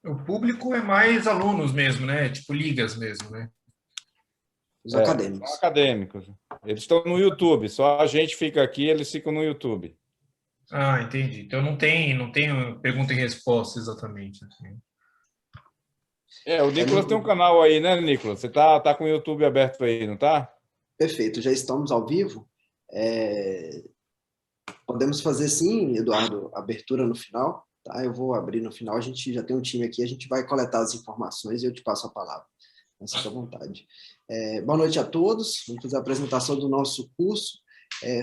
O público é mais alunos mesmo, né? Tipo ligas mesmo, né? Os São acadêmicos. acadêmicos. Eles estão no YouTube, só a gente fica aqui, eles ficam no YouTube. Ah, entendi. Então não tem pergunta e resposta exatamente, assim. É, o É Nicolas tem um no... canal aí, né, Nicolas? Você tá com o YouTube aberto aí, não tá? Perfeito, já estamos ao vivo. Podemos fazer sim, Eduardo, abertura no final, tá? Eu vou abrir no final, a gente já tem um time aqui, a gente vai coletar as informações e eu te passo a palavra. Mas fica à vontade. Boa noite a todos, vamos fazer a apresentação do nosso curso.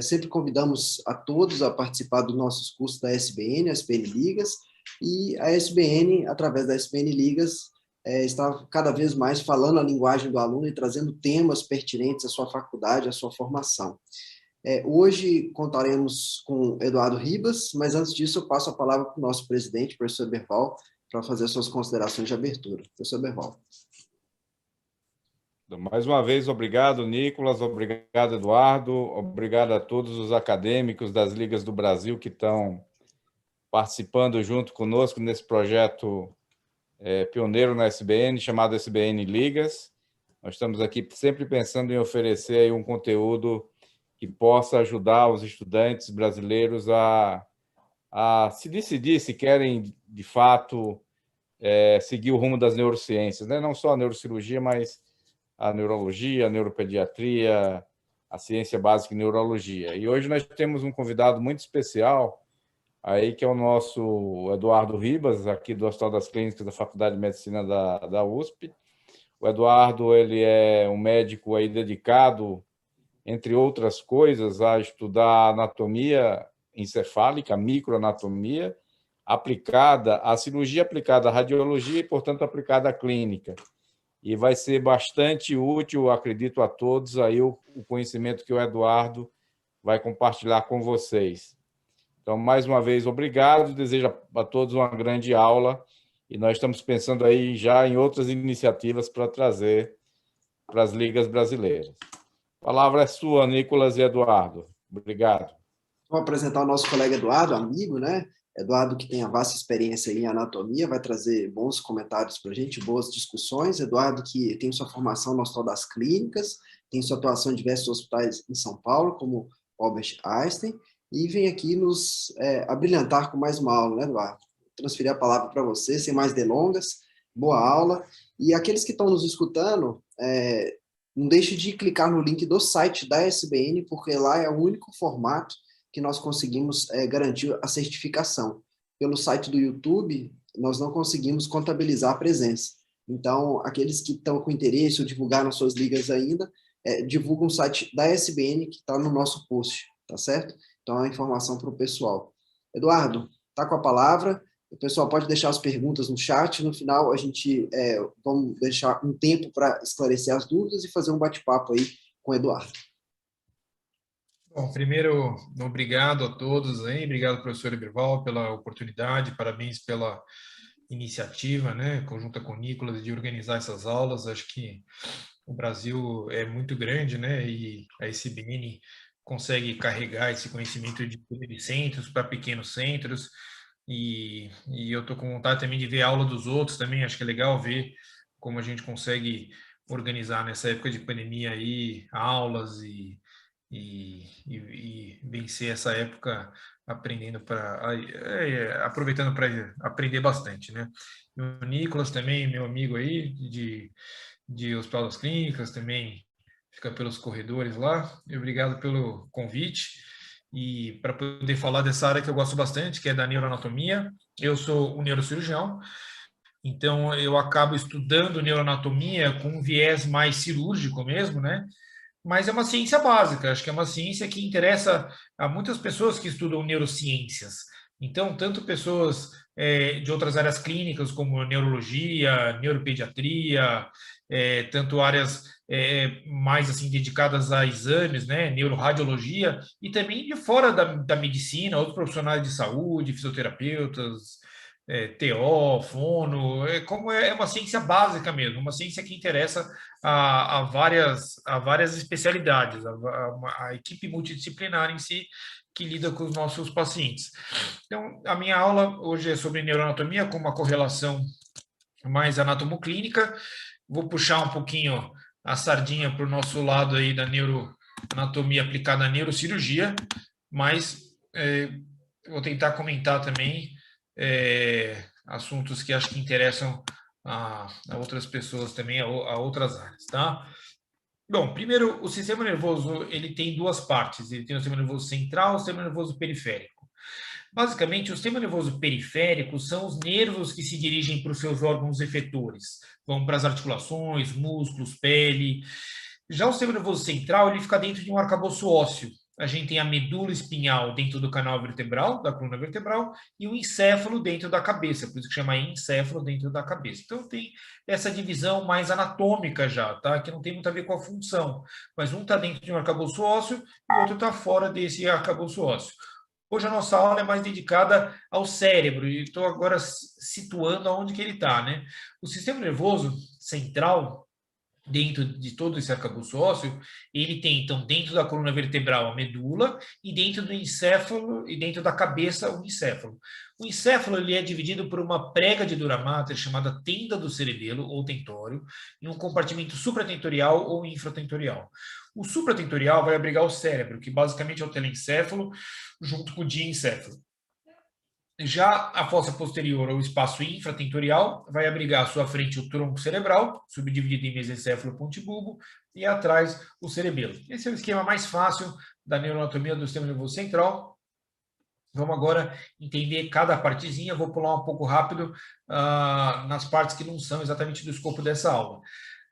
Sempre convidamos a todos a participar dos nossos cursos da SBN, SBN Ligas, e a SBN, através da SBN Ligas, está cada vez mais falando a linguagem do aluno e trazendo temas pertinentes à sua faculdade, à sua formação. Hoje contaremos com Eduardo Ribas, mas antes disso eu passo a palavra para o nosso presidente, professor Berval, para fazer suas considerações de abertura. Professor Berval. Mais uma vez, obrigado, Nicolas, obrigado, Eduardo, obrigado a todos os acadêmicos das ligas do Brasil que estão participando junto conosco nesse projeto pioneiro na SBN, chamado SBN Ligas. Nós estamos aqui sempre pensando em oferecer aí um conteúdo que possa ajudar os estudantes brasileiros a se decidir se querem, de fato, seguir o rumo das neurociências, né? Não só a neurocirurgia, mas a neurologia, a neuropediatria, a ciência básica em neurologia. E hoje nós temos um convidado muito especial, aí que é o nosso Eduardo Ribas, aqui do Hospital das Clínicas da Faculdade de Medicina da USP. O Eduardo, ele é um médico aí dedicado, entre outras coisas, a estudar anatomia encefálica, microanatomia, aplicada à cirurgia, aplicada à radiologia e, portanto, aplicada à clínica. E vai ser bastante útil, acredito, a todos aí o conhecimento que o Eduardo vai compartilhar com vocês. Então, mais uma vez, obrigado, desejo a todos uma grande aula e nós estamos pensando aí já em outras iniciativas para trazer para as ligas brasileiras. A palavra é sua, Nicolas e Eduardo. Obrigado. Vou apresentar o nosso colega Eduardo, amigo, né? Eduardo, que tem a vasta experiência em anatomia, vai trazer bons comentários para a gente, boas discussões. Eduardo, que tem sua formação no Hospital das Clínicas, tem sua atuação em diversos hospitais em São Paulo, como Albert Einstein, e vem aqui nos abrilhantar com mais uma aula, né, Eduardo? Vou transferir a palavra para você, sem mais delongas. Boa aula. E aqueles que estão nos escutando, não deixe de clicar no link do site da SBN, porque lá é o único formato que nós conseguimos garantir a certificação. Pelo site do YouTube, nós não conseguimos contabilizar a presença. Então, aqueles que estão com interesse ou divulgaram suas ligas ainda, divulgam o site da SBN, que está no nosso post, tá certo? Então, é a informação para o pessoal. Eduardo, está com a palavra. O pessoal pode deixar as perguntas no chat. No final, a gente vamos deixar um tempo para esclarecer as dúvidas e fazer um bate-papo aí com o Eduardo. Bom, primeiro, obrigado a todos aí, obrigado, professor Eberval, pela oportunidade, parabéns pela iniciativa, né, conjunta com o Nicolas, de organizar essas aulas. Acho que o Brasil é muito grande, né, e a SBN consegue carregar esse conhecimento de centros para pequenos centros, e eu estou com vontade também de ver a aula dos outros também. Acho que é legal ver como a gente consegue organizar nessa época de pandemia aí aulas e vencer essa época aprendendo aproveitando para aprender bastante, né? O Nicolas também, meu amigo aí de Hospital das Clínicas, também fica pelos corredores lá. E obrigado pelo convite e para poder falar dessa área que eu gosto bastante, que é da neuroanatomia. Eu sou um neurocirurgião, então eu acabo estudando neuroanatomia com um viés mais cirúrgico mesmo, né? Mas é uma ciência básica, acho que é uma ciência que interessa a muitas pessoas que estudam neurociências. Então, tanto pessoas de outras áreas clínicas, como neurologia, neuropediatria, tanto áreas mais assim dedicadas a exames, né, neuroradiologia, e também de fora da medicina, outros profissionais de saúde, fisioterapeutas, TO, fono, é uma ciência básica mesmo, uma ciência que interessa a várias especialidades, a equipe multidisciplinar em si que lida com os nossos pacientes. Então, a minha aula hoje é sobre neuroanatomia, com uma correlação mais anatomoclínica. Vou puxar um pouquinho a sardinha para o nosso lado aí da neuroanatomia aplicada à neurocirurgia, mas vou tentar comentar também assuntos que acho que interessam a outras pessoas também, a outras áreas, tá? Bom, primeiro, o sistema nervoso, ele tem duas partes. Ele tem o sistema nervoso central e o sistema nervoso periférico. Basicamente, o sistema nervoso periférico são os nervos que se dirigem para os seus órgãos efetores. Vão para as articulações, músculos, pele. Já o sistema nervoso central, ele fica dentro de um arcabouço ósseo. A gente tem a medula espinhal dentro do canal vertebral, da coluna vertebral, e o encéfalo dentro da cabeça, por isso que chama encéfalo dentro da cabeça. Então, tem essa divisão mais anatômica já, tá? Que não tem muito a ver com a função. Mas um está dentro de um arcabouço ósseo e o outro está fora desse arcabouço ósseo. Hoje a nossa aula é mais dedicada ao cérebro, e estou agora situando aonde que ele está, né? O sistema nervoso central, dentro de todo esse arcabouço ósseo, ele tem, então, dentro da coluna vertebral, a medula, e dentro do encéfalo, e dentro da cabeça, o encéfalo. O encéfalo, ele é dividido por uma prega de dura mater, chamada tenda do cerebelo, ou tentório, em um compartimento supratentorial ou infratentorial. O supratentorial vai abrigar o cérebro, que basicamente é o telencéfalo, junto com o diencéfalo. Já a fossa posterior, ou espaço infratentorial, vai abrigar à sua frente o tronco cerebral, subdividido em mesencéfalo e pontibulbo, e atrás o cerebelo. Esse é o esquema mais fácil da neuroanatomia do sistema nervoso central. Vamos agora entender cada partezinha. Vou pular um pouco rápido nas partes que não são exatamente do escopo dessa aula.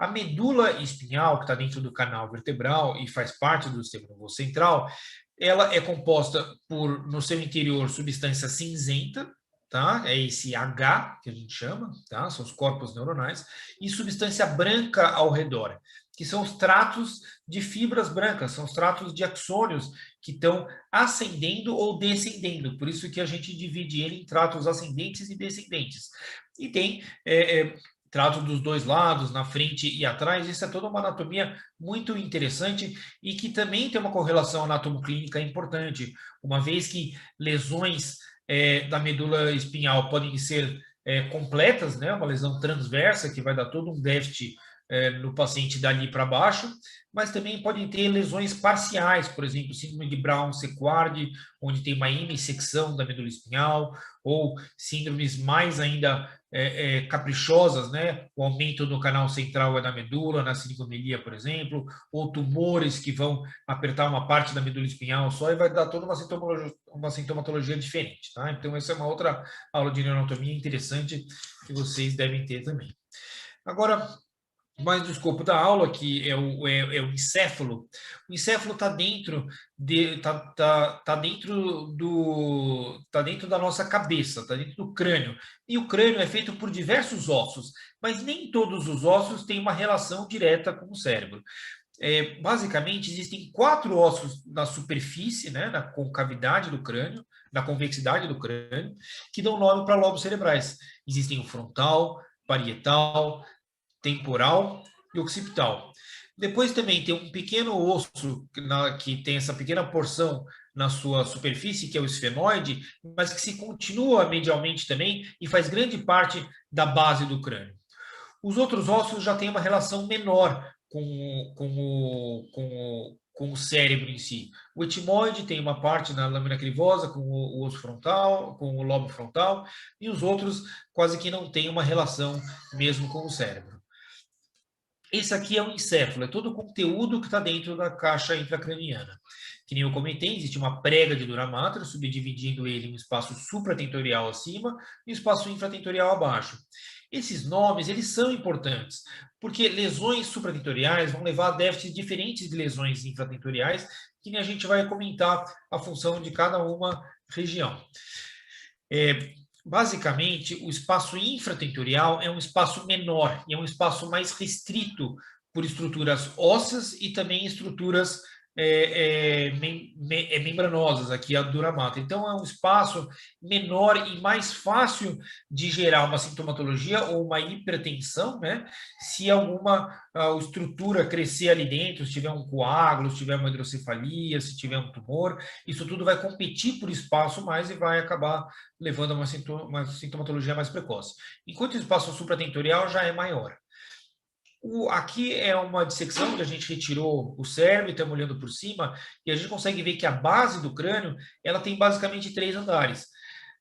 A medula espinhal, que está dentro do canal vertebral e faz parte do sistema nervoso central, ela é composta por, no seu interior, substância cinzenta, tá? É esse H que a gente chama, tá? São os corpos neuronais, e substância branca ao redor, que são os tratos de fibras brancas, são os tratos de axônios que estão ascendendo ou descendendo, por isso que a gente divide ele em tratos ascendentes e descendentes. E tem trato dos dois lados, na frente e atrás. Isso é toda uma anatomia muito interessante e que também tem uma correlação anatomoclínica importante, uma vez que lesões da medula espinhal podem ser completas, né? Uma lesão transversa que vai dar todo um déficit no paciente dali para baixo, mas também podem ter lesões parciais, por exemplo, síndrome de Brown-Séquard, onde tem uma hemissecção da medula espinhal, ou síndromes mais ainda caprichosas, né? O aumento do canal central da medula, na silicomelia, por exemplo, ou tumores que vão apertar uma parte da medula espinhal só e vai dar toda uma sintomatologia diferente, tá? Então, essa é uma outra aula de neuroanatomia interessante que vocês devem ter também. Agora, mais do escopo da aula, que é o encéfalo. O encéfalo está dentro dentro da nossa cabeça, está dentro do crânio. E o crânio é feito por diversos ossos, mas nem todos os ossos têm uma relação direta com o cérebro. Basicamente, existem 4 ossos na superfície, né, na concavidade do crânio, na convexidade do crânio, que dão nome para lobos cerebrais. Existem o frontal, parietal, temporal e occipital. Depois também tem um pequeno osso que tem essa pequena porção na sua superfície, que é o esfenoide, mas que se continua medialmente também e faz grande parte da base do crânio. Os outros ossos já têm uma relação menor com o cérebro em si. O etimoide tem uma parte na lâmina crivosa com o osso frontal, com o lobo frontal, e os outros quase que não têm uma relação mesmo com o cérebro. Esse aqui é o encéfalo, é todo o conteúdo que está dentro da caixa intracraniana. Que nem eu comentei, existe uma prega de dura mater, subdividindo ele em um espaço supratentorial acima e um espaço infratentorial abaixo. Esses nomes, eles são importantes, porque lesões supratentoriais vão levar a déficits diferentes de lesões infratentoriais, que nem a gente vai comentar a função de cada uma região. Basicamente, o espaço infratentorial é um espaço menor e é um espaço mais restrito por estruturas ósseas e também estruturas membranosas, aqui a dura mata. Então, é um espaço menor e mais fácil de gerar uma sintomatologia ou uma hipertensão, né? Se alguma estrutura crescer ali dentro, se tiver um coágulo, se tiver uma hidrocefalia, se tiver um tumor, isso tudo vai competir por espaço mais e vai acabar levando a uma sintomatologia mais precoce. Enquanto o espaço supratentorial já é maior. Aqui é uma dissecção que a gente retirou o cérebro e estamos olhando por cima, e a gente consegue ver que a base do crânio ela tem basicamente 3 andares.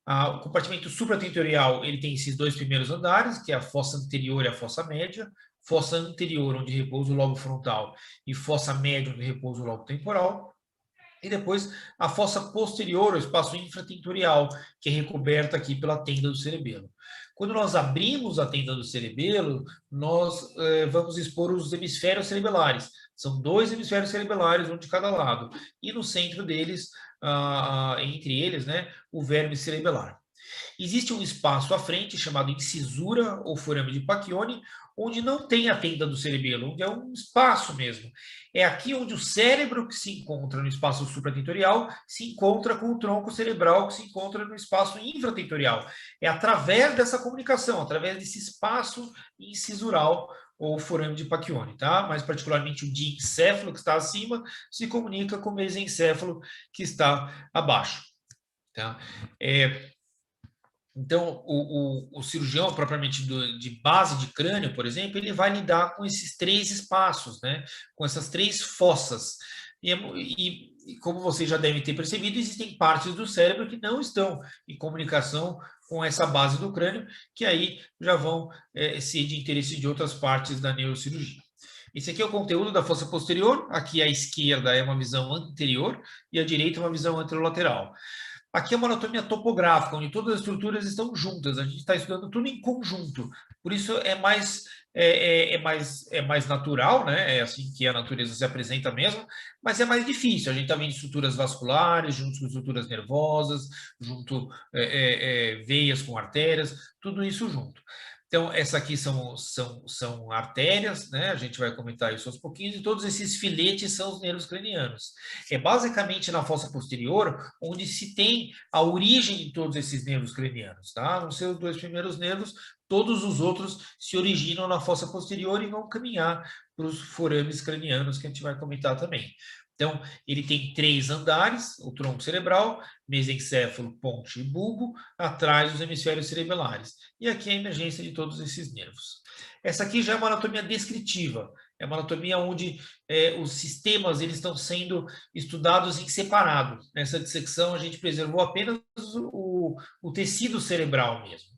O compartimento supratentorial ele tem esses 2 primeiros andares, que é a fossa anterior e a fossa média, fossa anterior, onde repousa o lobo frontal, e fossa média, onde repousa o lobo temporal. E depois a fossa posterior, o espaço infratentorial, que é recoberta aqui pela tenda do cerebelo. Quando nós abrimos a tenda do cerebelo, nós vamos expor os hemisférios cerebelares. São 2 hemisférios cerebelares, um de cada lado. E no centro deles, entre eles, né, o verme cerebelar. Existe um espaço à frente chamado incisura ou forame de Pacchioni, onde não tem a tenda do cerebelo, onde é um espaço mesmo. É aqui onde o cérebro que se encontra no espaço supratentorial se encontra com o tronco cerebral que se encontra no espaço infratentorial. É através dessa comunicação, através desse espaço incisural ou forame de Pacchioni, tá? Mais particularmente o diencéfalo que está acima se comunica com o mesencéfalo que está abaixo, tá? Então, o cirurgião, propriamente de base de crânio, por exemplo, ele vai lidar com esses 3 espaços, né? Com essas 3 fossas. E como vocês já devem ter percebido, existem partes do cérebro que não estão em comunicação com essa base do crânio, que aí já vão ser de interesse de outras partes da neurocirurgia. Esse aqui é o conteúdo da fossa posterior, aqui à esquerda é uma visão anterior e à direita uma visão anterolateral. Aqui é uma anatomia topográfica, onde todas as estruturas estão juntas. A gente está estudando tudo em conjunto. Por isso é mais natural, né? É assim que a natureza se apresenta mesmo, mas é mais difícil. A gente está vendo estruturas vasculares, junto com estruturas nervosas, junto veias com artérias, tudo isso junto. Então, essa aqui são artérias, né? A gente vai comentar isso aos pouquinhos, e todos esses filetes são os nervos cranianos. É basicamente na fossa posterior onde se tem a origem de todos esses nervos cranianos, tá? Nos seus 2 primeiros nervos, todos os outros se originam na fossa posterior e vão caminhar para os forames cranianos, que a gente vai comentar também. Então, ele tem 3 andares, o tronco cerebral, mesencéfalo, ponte e bulbo, atrás dos hemisférios cerebelares. E aqui a emergência de todos esses nervos. Essa aqui já é uma anatomia descritiva, é uma anatomia onde os sistemas eles estão sendo estudados em separado. Nessa dissecção, a gente preservou apenas o tecido cerebral mesmo.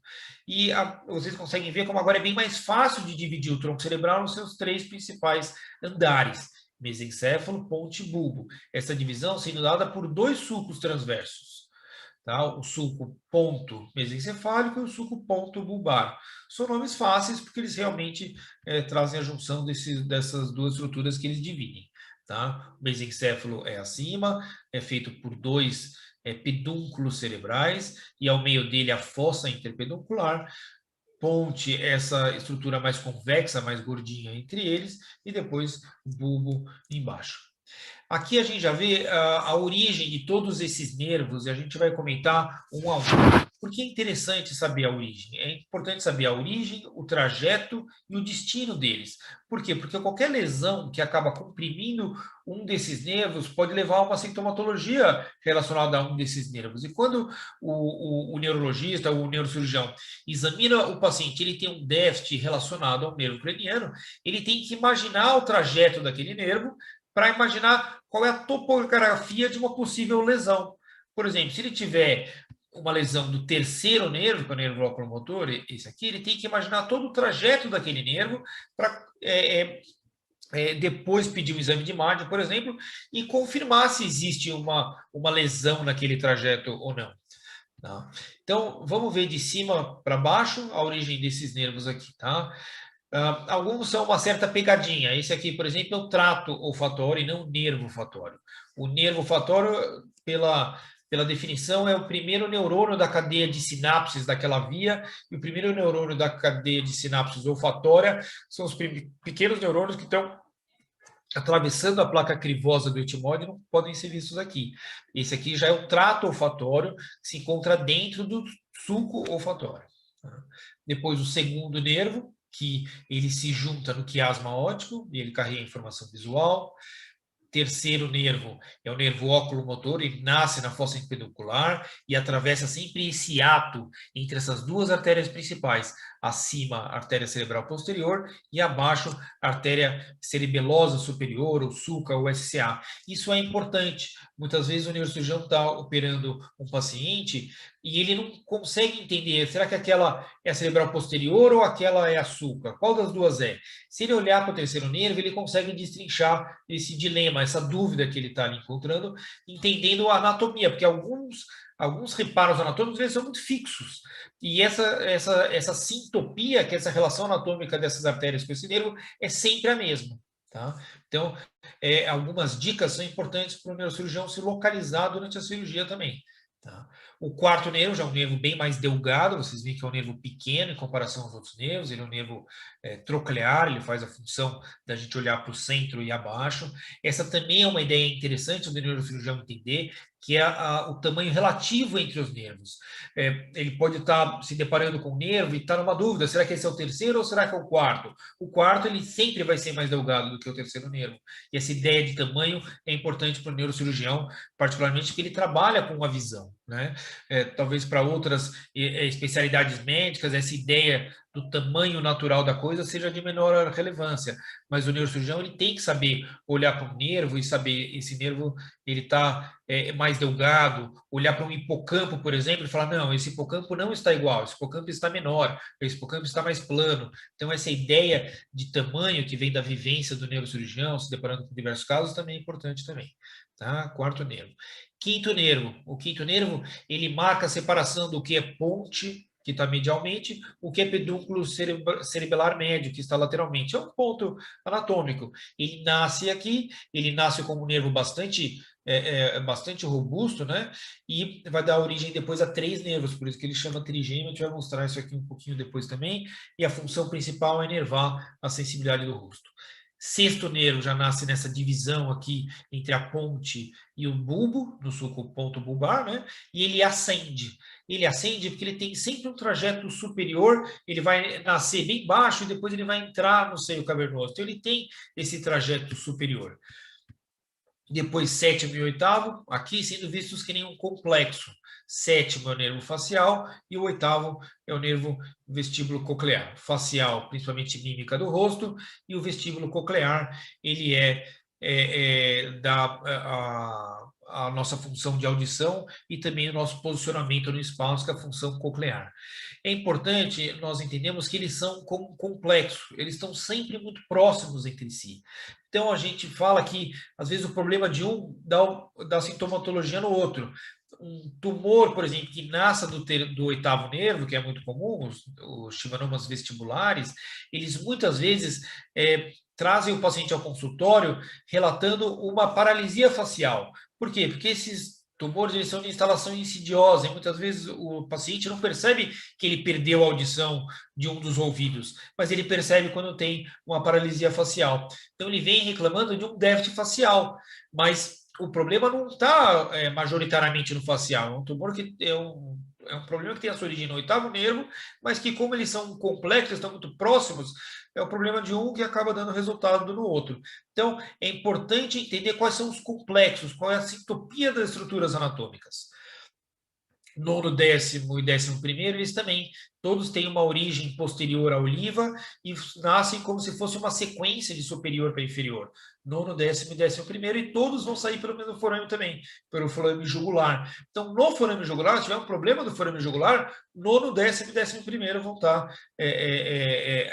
E vocês conseguem ver como agora é bem mais fácil de dividir o tronco cerebral nos seus 3 principais andares: mesencéfalo, ponte e bulbo. Essa divisão sendo dada por 2 sulcos transversos. Tá? O sulco ponto mesencefálico e o sulco ponto bulbar. São nomes fáceis porque eles realmente trazem a junção dessas 2 estruturas que eles dividem. Tá? O mesencéfalo é acima, é feito por 2 pedúnculos cerebrais e ao meio dele a fossa interpeduncular. Ponte, essa estrutura mais convexa, mais gordinha entre eles, e depois bulbo embaixo. Aqui a gente já vê a origem de todos esses nervos e a gente vai comentar um a um. Por que é interessante saber a origem? É importante saber a origem, o trajeto e o destino deles. Por quê? Porque qualquer lesão que acaba comprimindo um desses nervos pode levar a uma sintomatologia relacionada a um desses nervos. E quando o neurologista, o neurocirurgião, examina o paciente, ele tem um déficit relacionado ao nervo craniano, ele tem que imaginar o trajeto daquele nervo para imaginar qual é a topografia de uma possível lesão. Por exemplo, se ele tiver uma lesão do terceiro nervo, que é o nervo locomotor, esse aqui, ele tem que imaginar todo o trajeto daquele nervo para depois pedir um exame de imagem, por exemplo, e confirmar se existe uma lesão naquele trajeto ou não. Tá? Então, vamos ver de cima para baixo a origem desses nervos aqui, tá? Alguns são uma certa pegadinha. Esse aqui, por exemplo, é o trato olfatório e não o nervo olfatório. O nervo olfatório, pela definição, é o primeiro neurônio da cadeia de sinapses daquela via, e o primeiro neurônio da cadeia de sinapses olfatória são os pequenos neurônios que estão atravessando a placa crivosa do etimódeo, podem ser vistos aqui. Esse aqui já é o trato olfatório, que se encontra dentro do sulco olfatório. Depois o segundo nervo, que ele se junta no quiasma óptico, e ele carrega a informação visual. Terceiro nervo é o nervo oculomotor, ele nasce na fossa empeducular e atravessa sempre esse ato entre essas duas artérias principais, acima a artéria cerebral posterior e abaixo a artéria cerebelosa superior, ou sulca, ou SCA. Isso é importante. Muitas vezes o neurocirurgião está operando um paciente e ele não consegue entender, será que aquela é a cerebral posterior ou aquela é a sulca? Qual das duas é? Se ele olhar para o terceiro nervo, ele consegue destrinchar esse dilema, essa dúvida que ele está ali encontrando, entendendo a anatomia, porque alguns reparos anatômicos eles são muito fixos. E essa sintopia, que é essa relação anatômica dessas artérias com esse nervo, é sempre a mesma. Tá? Então, algumas dicas são importantes para o neurocirurgião se localizar durante a cirurgia também. Tá? O quarto nervo já é um nervo bem mais delgado, vocês veem que é um nervo pequeno em comparação aos outros nervos, ele é um nervo troclear, ele faz a função da gente olhar para o centro e abaixo. Essa também é uma ideia interessante do neurocirurgião entender, que é o tamanho relativo entre os nervos. Ele pode estar se deparando com um nervo e estar numa dúvida, será que esse é o terceiro ou será que é o quarto? O quarto ele sempre vai ser mais delgado do que o terceiro nervo. E essa ideia de tamanho é importante para o neurocirurgião, particularmente porque ele trabalha com a visão, né? Talvez para outras especialidades médicas, essa ideia do tamanho natural da coisa seja de menor relevância, mas o neurocirurgião ele tem que saber olhar para um nervo e saber esse nervo ele está mais delgado, olhar para um hipocampo, por exemplo, e falar, não, esse hipocampo não está igual, esse hipocampo está menor, esse hipocampo está mais plano. Então, essa ideia de tamanho que vem da vivência do neurocirurgião, se deparando com diversos casos, também é importante também. Tá? Quarto nervo. Quinto nervo. O quinto nervo, ele marca a separação do que é ponte, que está medialmente, o que é pedúnculo cerebelar médio, que está lateralmente. É um ponto anatômico. Ele nasce aqui, ele nasce como um nervo bastante robusto, né? E vai dar origem depois a 3 nervos, por isso que ele chama trigêmeo. A gente vai mostrar isso aqui um pouquinho depois também. E a função principal é inervar a sensibilidade do rosto. Sexto nervo já nasce nessa divisão aqui entre a ponte e o bulbo, no sulco ponto bulbar, né? E ele ascende. Ele ascende porque ele tem sempre um trajeto superior, ele vai nascer bem baixo e depois ele vai entrar no seio cavernoso. Então ele tem esse trajeto superior. Depois sétimo e oitavo, aqui sendo vistos que nem um complexo. Sétimo é o nervo facial e o oitavo é o nervo vestíbulo coclear. Facial, principalmente mímica do rosto, e o vestíbulo coclear, ele a nossa função de audição e também o nosso posicionamento no espaço, que é a função coclear. É importante nós entendemos que eles são complexos, eles estão sempre muito próximos entre si. Então, a gente fala que, às vezes, o problema de um dá sintomatologia no outro. Um tumor, por exemplo, que nasça do oitavo nervo, que é muito comum, os schwannomas vestibulares, eles muitas vezes trazem o paciente ao consultório relatando uma paralisia facial. Por quê? Porque esses tumores eles são de instalação insidiosa e muitas vezes o paciente não percebe que ele perdeu a audição de um dos ouvidos, mas ele percebe quando tem uma paralisia facial. Então ele vem reclamando de um déficit facial, mas o problema não está majoritariamente no facial, é um tumor que é um problema que tem a sua origem no oitavo nervo, mas que como eles são complexos, estão muito próximos, é o problema de um que acaba dando resultado no outro. Então, é importante entender quais são os complexos, qual é a sintopia das estruturas anatômicas. Nono, décimo e 11º, eles também, todos têm uma origem posterior à oliva e nascem como se fosse uma sequência de superior para inferior. Nono, décimo e 11º, e todos vão sair pelo mesmo forame também, pelo forame jugular. Então, no forame jugular, se tiver um problema do forame jugular, nono, décimo e 11º vão estar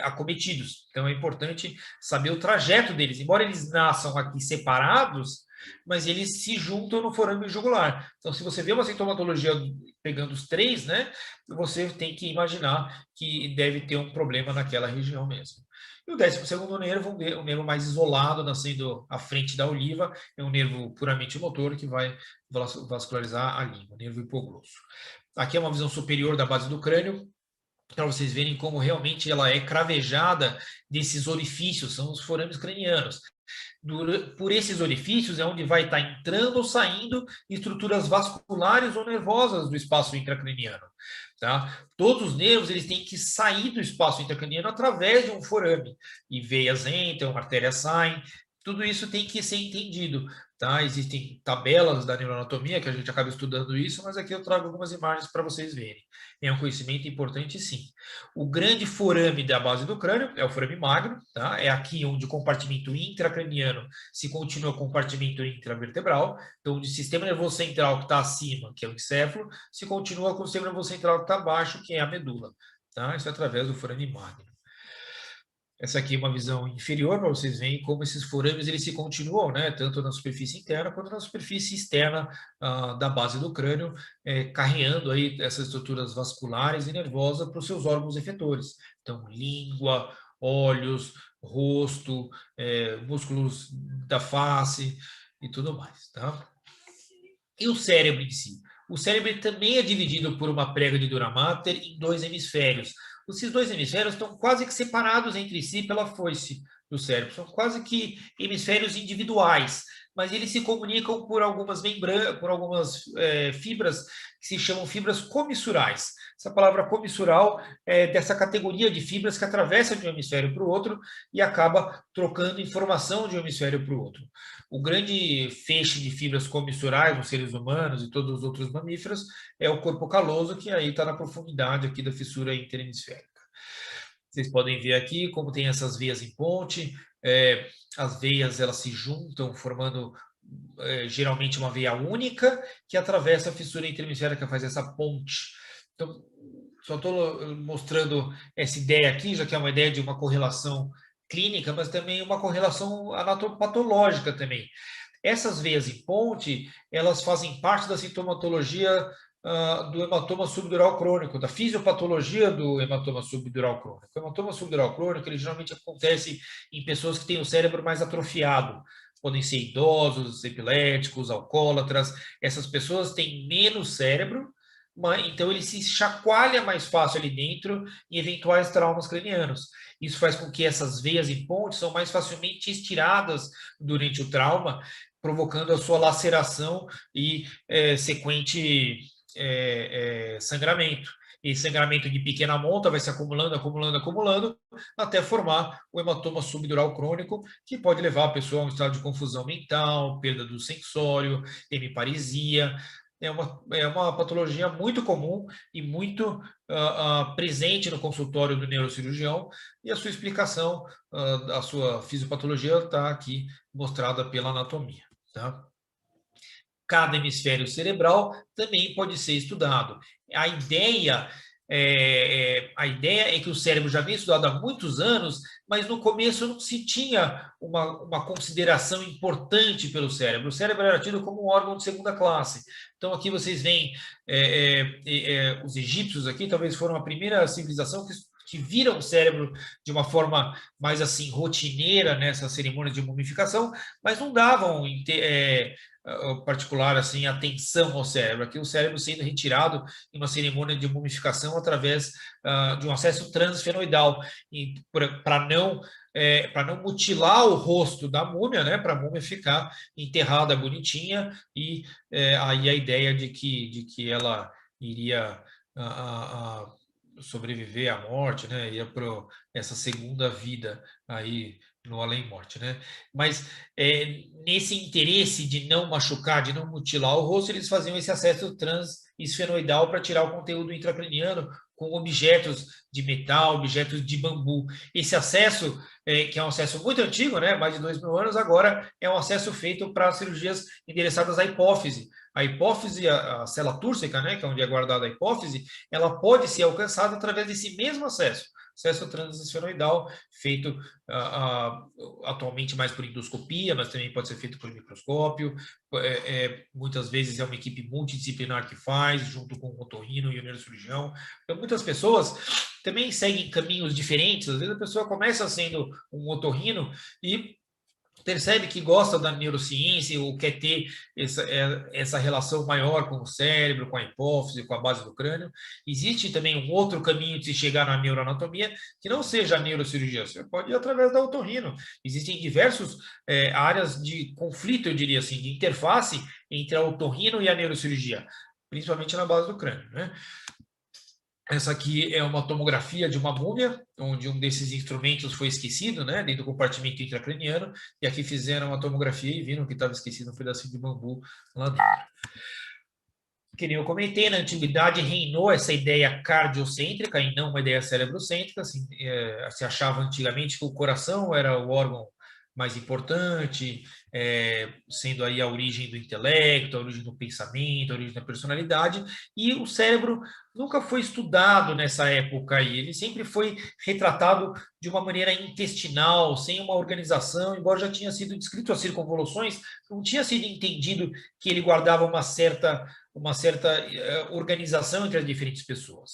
acometidos. Então, é importante saber o trajeto deles. Embora eles nasçam aqui separados, mas eles se juntam no forame jugular. Então, se você vê uma sintomatologia pegando os 3, né, você tem que imaginar que deve ter um problema naquela região mesmo. E o 12º nervo, um nervo mais isolado, nascendo à frente da oliva, é um nervo puramente motor que vai vascularizar a língua, nervo hipoglosso. Aqui é uma visão superior da base do crânio, para vocês verem como realmente ela é cravejada desses orifícios, são os forames cranianos. Por esses orifícios é onde vai estar entrando ou saindo estruturas vasculares ou nervosas do espaço intracraniano. Tá? Todos os nervos eles têm que sair do espaço intracraniano através de um forame. E veias entram, artérias saem, tudo isso tem que ser entendido. Tá? Existem tabelas da neuroanatomia que a gente acaba estudando isso, mas aqui eu trago algumas imagens para vocês verem. É um conhecimento importante, sim. O grande forame da base do crânio é o forame magro, tá? É aqui onde o compartimento intracraniano se continua com o compartimento intravertebral. Então, o sistema nervoso central que está acima, que é o encéfalo, se continua com o sistema nervoso central que está abaixo, que é a medula. Tá? Isso é através do forame magro. Essa aqui é uma visão inferior, para vocês verem como esses forames eles se continuam, né? Tanto na superfície interna quanto na superfície externa da base do crânio, carreando aí essas estruturas vasculares e nervosas para os seus órgãos efetores. Então, língua, olhos, rosto, músculos da face e tudo mais, tá? E o cérebro em si? O cérebro também é dividido por uma prega de dura mater em 2 hemisférios. Esses 2 hemisférios estão quase que separados entre si pela foice do cérebro. São quase que hemisférios individuais, mas eles se comunicam por algumas membranas, por algumas fibras que se chamam fibras comissurais. Essa palavra comissural é dessa categoria de fibras que atravessa de um hemisfério para o outro e acaba trocando informação de um hemisfério para o outro. O grande feixe de fibras comissurais nos seres humanos e todos os outros mamíferos é o corpo caloso, que aí está na profundidade aqui da fissura interhemisférica. Vocês podem ver aqui como tem essas veias em ponte, as veias elas se juntam formando geralmente uma veia única que atravessa a fissura interhemisférica, faz essa ponte. Então, só estou mostrando essa ideia aqui, já que é uma ideia de uma correlação clínica, mas também uma correlação anatopatológica também. Essas veias em ponte, elas fazem parte da sintomatologia do hematoma subdural crônico, da fisiopatologia do hematoma subdural crônico. O hematoma subdural crônico, ele geralmente acontece em pessoas que têm o cérebro mais atrofiado. Podem ser idosos, epiléticos, alcoólatras. Essas pessoas têm menos cérebro, então ele se chacoalha mais fácil ali dentro em eventuais traumas cranianos. Isso faz com que essas veias em ponte são mais facilmente estiradas durante o trauma, provocando a sua laceração e sequente sangramento. Esse sangramento de pequena monta vai se acumulando, acumulando, acumulando, até formar o hematoma subdural crônico, que pode levar a pessoa a um estado de confusão mental, perda do sensório, hemiparesia. É uma patologia muito comum e muito presente no consultório do neurocirurgião, e a sua explicação, a sua fisiopatologia está aqui mostrada pela anatomia. Tá? Cada hemisfério cerebral também pode ser estudado. A ideia é que o cérebro já vem estudado há muitos anos, mas no começo não se tinha uma consideração importante pelo cérebro. O cérebro era tido como um órgão de segunda classe. Então, aqui vocês veem os egípcios aqui, talvez foram a primeira civilização que viram o cérebro de uma forma mais assim rotineira nessa cerimônia de mumificação, mas não davam particular assim atenção ao cérebro. Aqui o cérebro sendo retirado em uma cerimônia de mumificação através de um acesso transfenoidal, para não mutilar o rosto da múmia, né, para a múmia ficar enterrada bonitinha, e aí a ideia de que ela iria sobreviver à morte, né, ia para essa segunda vida aí no além-morte, né? Mas nesse interesse de não machucar, de não mutilar o rosto, eles faziam esse acesso transesfenoidal para tirar o conteúdo intracraniano com objetos de metal, objetos de bambu. Esse acesso, que é um acesso muito antigo, né, mais de 2.000 anos, agora é um acesso feito para cirurgias endereçadas à hipófise. A hipófise, a célula túrcica, né, que é onde é guardada a hipófise, ela pode ser alcançada através desse mesmo acesso transesfenoidal, feito atualmente mais por endoscopia, mas também pode ser feito por microscópio. Muitas vezes é uma equipe multidisciplinar que faz, junto com o otorrino e o neurocirurgião. Então, muitas pessoas também seguem caminhos diferentes. Às vezes a pessoa começa sendo um otorrino e percebe que gosta da neurociência ou quer ter essa relação maior com o cérebro, com a hipófise, com a base do crânio, existe também um outro caminho de se chegar na neuroanatomia que não seja a neurocirurgia. Você pode ir através da otorrino. Existem diversas áreas de conflito, eu diria assim, de interface entre a otorrino e a neurocirurgia, principalmente na base do crânio, né? Essa aqui é uma tomografia de uma múmia, onde um desses instrumentos foi esquecido, né, dentro do compartimento intracraniano, e aqui fizeram a tomografia e viram que estava esquecido um pedacinho de bambu lá dentro. Que nem eu comentei, na antiguidade reinou essa ideia cardiocêntrica e não uma ideia cerebrocêntrica. Assim, se achava antigamente que o coração era o órgão mais importante, sendo aí a origem do intelecto, a origem do pensamento, a origem da personalidade, e o cérebro nunca foi estudado nessa época aí, ele sempre foi retratado de uma maneira intestinal, sem uma organização, embora já tinha sido descrito as circunvoluções, não tinha sido entendido que ele guardava uma certa organização entre as diferentes pessoas.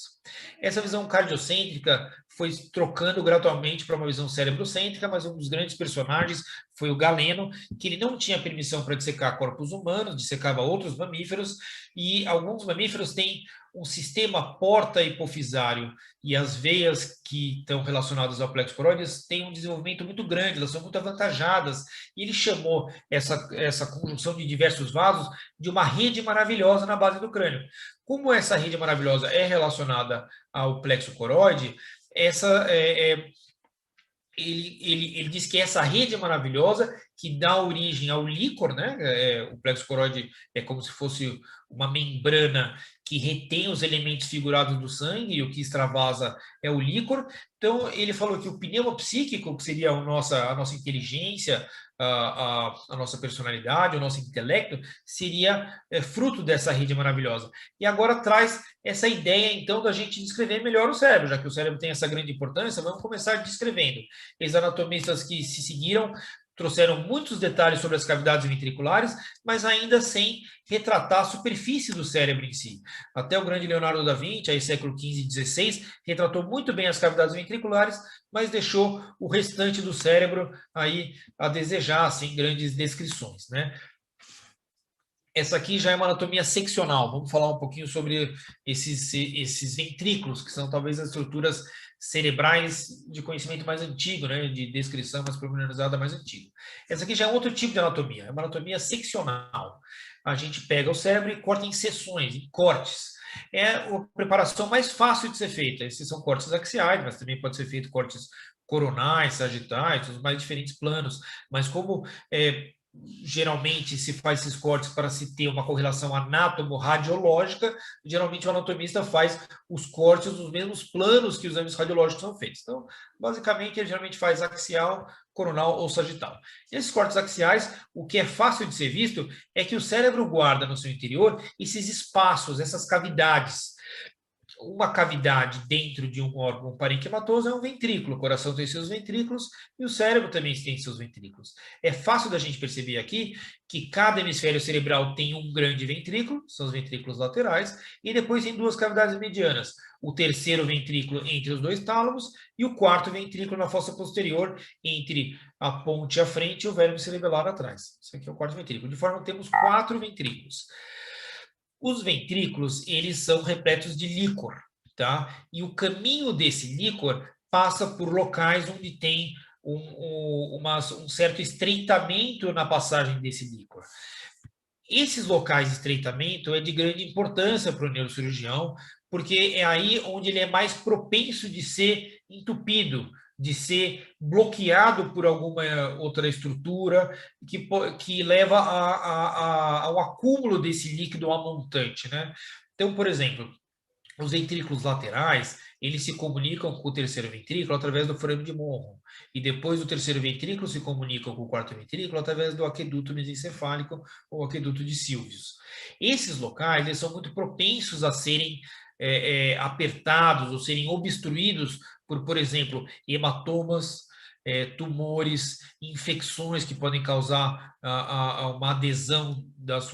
Essa visão cardiocêntrica foi trocando gradualmente para uma visão cerebrocêntrica, mas um dos grandes personagens foi o Galeno, que ele não tinha permissão para dissecar corpos humanos, dissecava outros mamíferos, e alguns mamíferos têm um sistema porta-hipofisário, e as veias que estão relacionadas ao plexo coroides têm um desenvolvimento muito grande, elas são muito avantajadas, e ele chamou essa conjunção de diversos vasos de uma rede maravilhosa na base do crânio. Como essa rede maravilhosa é relacionada ao plexo coroide, ele diz que essa rede maravilhosa que dá origem ao líquor, né? O plexo coroide é como se fosse uma membrana que retém os elementos figurados do sangue, e o que extravasa é o líquor. Então, ele falou que o pneuma psíquico, que seria a nossa inteligência, a nossa personalidade, o nosso intelecto, seria fruto dessa rede maravilhosa. E agora traz essa ideia, então, da gente descrever melhor o cérebro, já que o cérebro tem essa grande importância, vamos começar descrevendo. Os anatomistas que se seguiram trouxeram muitos detalhes sobre as cavidades ventriculares, mas ainda sem retratar a superfície do cérebro em si. Até o grande Leonardo da Vinci, aí século XV e XVI, retratou muito bem as cavidades ventriculares, mas deixou o restante do cérebro aí a desejar, sem grandes descrições, né? Essa aqui já é uma anatomia seccional. Vamos falar um pouquinho sobre esses ventrículos, que são talvez as estruturas cerebrais de conhecimento mais antigo, né? De descrição mais pormenorizada mais antigo. Essa aqui já é outro tipo de anatomia, é uma anatomia seccional. A gente pega o cérebro e corta em seções, em cortes. É a preparação mais fácil de ser feita. Esses são cortes axiais, mas também pode ser feito cortes coronais, sagitais, os mais diferentes planos. Mas como geralmente se faz esses cortes para se ter uma correlação anátomo-radiológica, geralmente o anatomista faz os cortes nos mesmos planos que os exames radiológicos são feitos. Então, basicamente, ele geralmente faz axial, coronal ou sagital. Esses cortes axiais, o que é fácil de ser visto é que o cérebro guarda no seu interior esses espaços, essas cavidades. Uma cavidade dentro de um órgão parenquimatoso é um ventrículo, o coração tem seus ventrículos e o cérebro também tem seus ventrículos. É fácil da gente perceber aqui que cada hemisfério cerebral tem um grande ventrículo, são os ventrículos laterais, e depois tem duas cavidades medianas, o terceiro ventrículo entre os dois tálamos e o quarto ventrículo na fossa posterior, entre a ponte à frente e o vértice cerebelar atrás. Isso aqui é o quarto ventrículo, de forma que temos 4 ventrículos. Os ventrículos, eles são repletos de líquor, tá? E o caminho desse líquor passa por locais onde tem um certo estreitamento na passagem desse líquor. Esses locais de estreitamento é de grande importância para o neurocirurgião, porque é aí onde ele é mais propenso de ser entupido, de ser bloqueado por alguma outra estrutura que leva ao acúmulo desse líquido amontante, né? Então, por exemplo, os ventrículos laterais, eles se comunicam com o terceiro ventrículo através do forame de Monro. E depois do terceiro ventrículo se comunicam com o quarto ventrículo através do aqueduto mesencefálico ou aqueduto de Sylvius. Esses locais, eles são muito propensos a serem apertados ou serem obstruídos por exemplo, hematomas, tumores, infecções que podem causar uma adesão das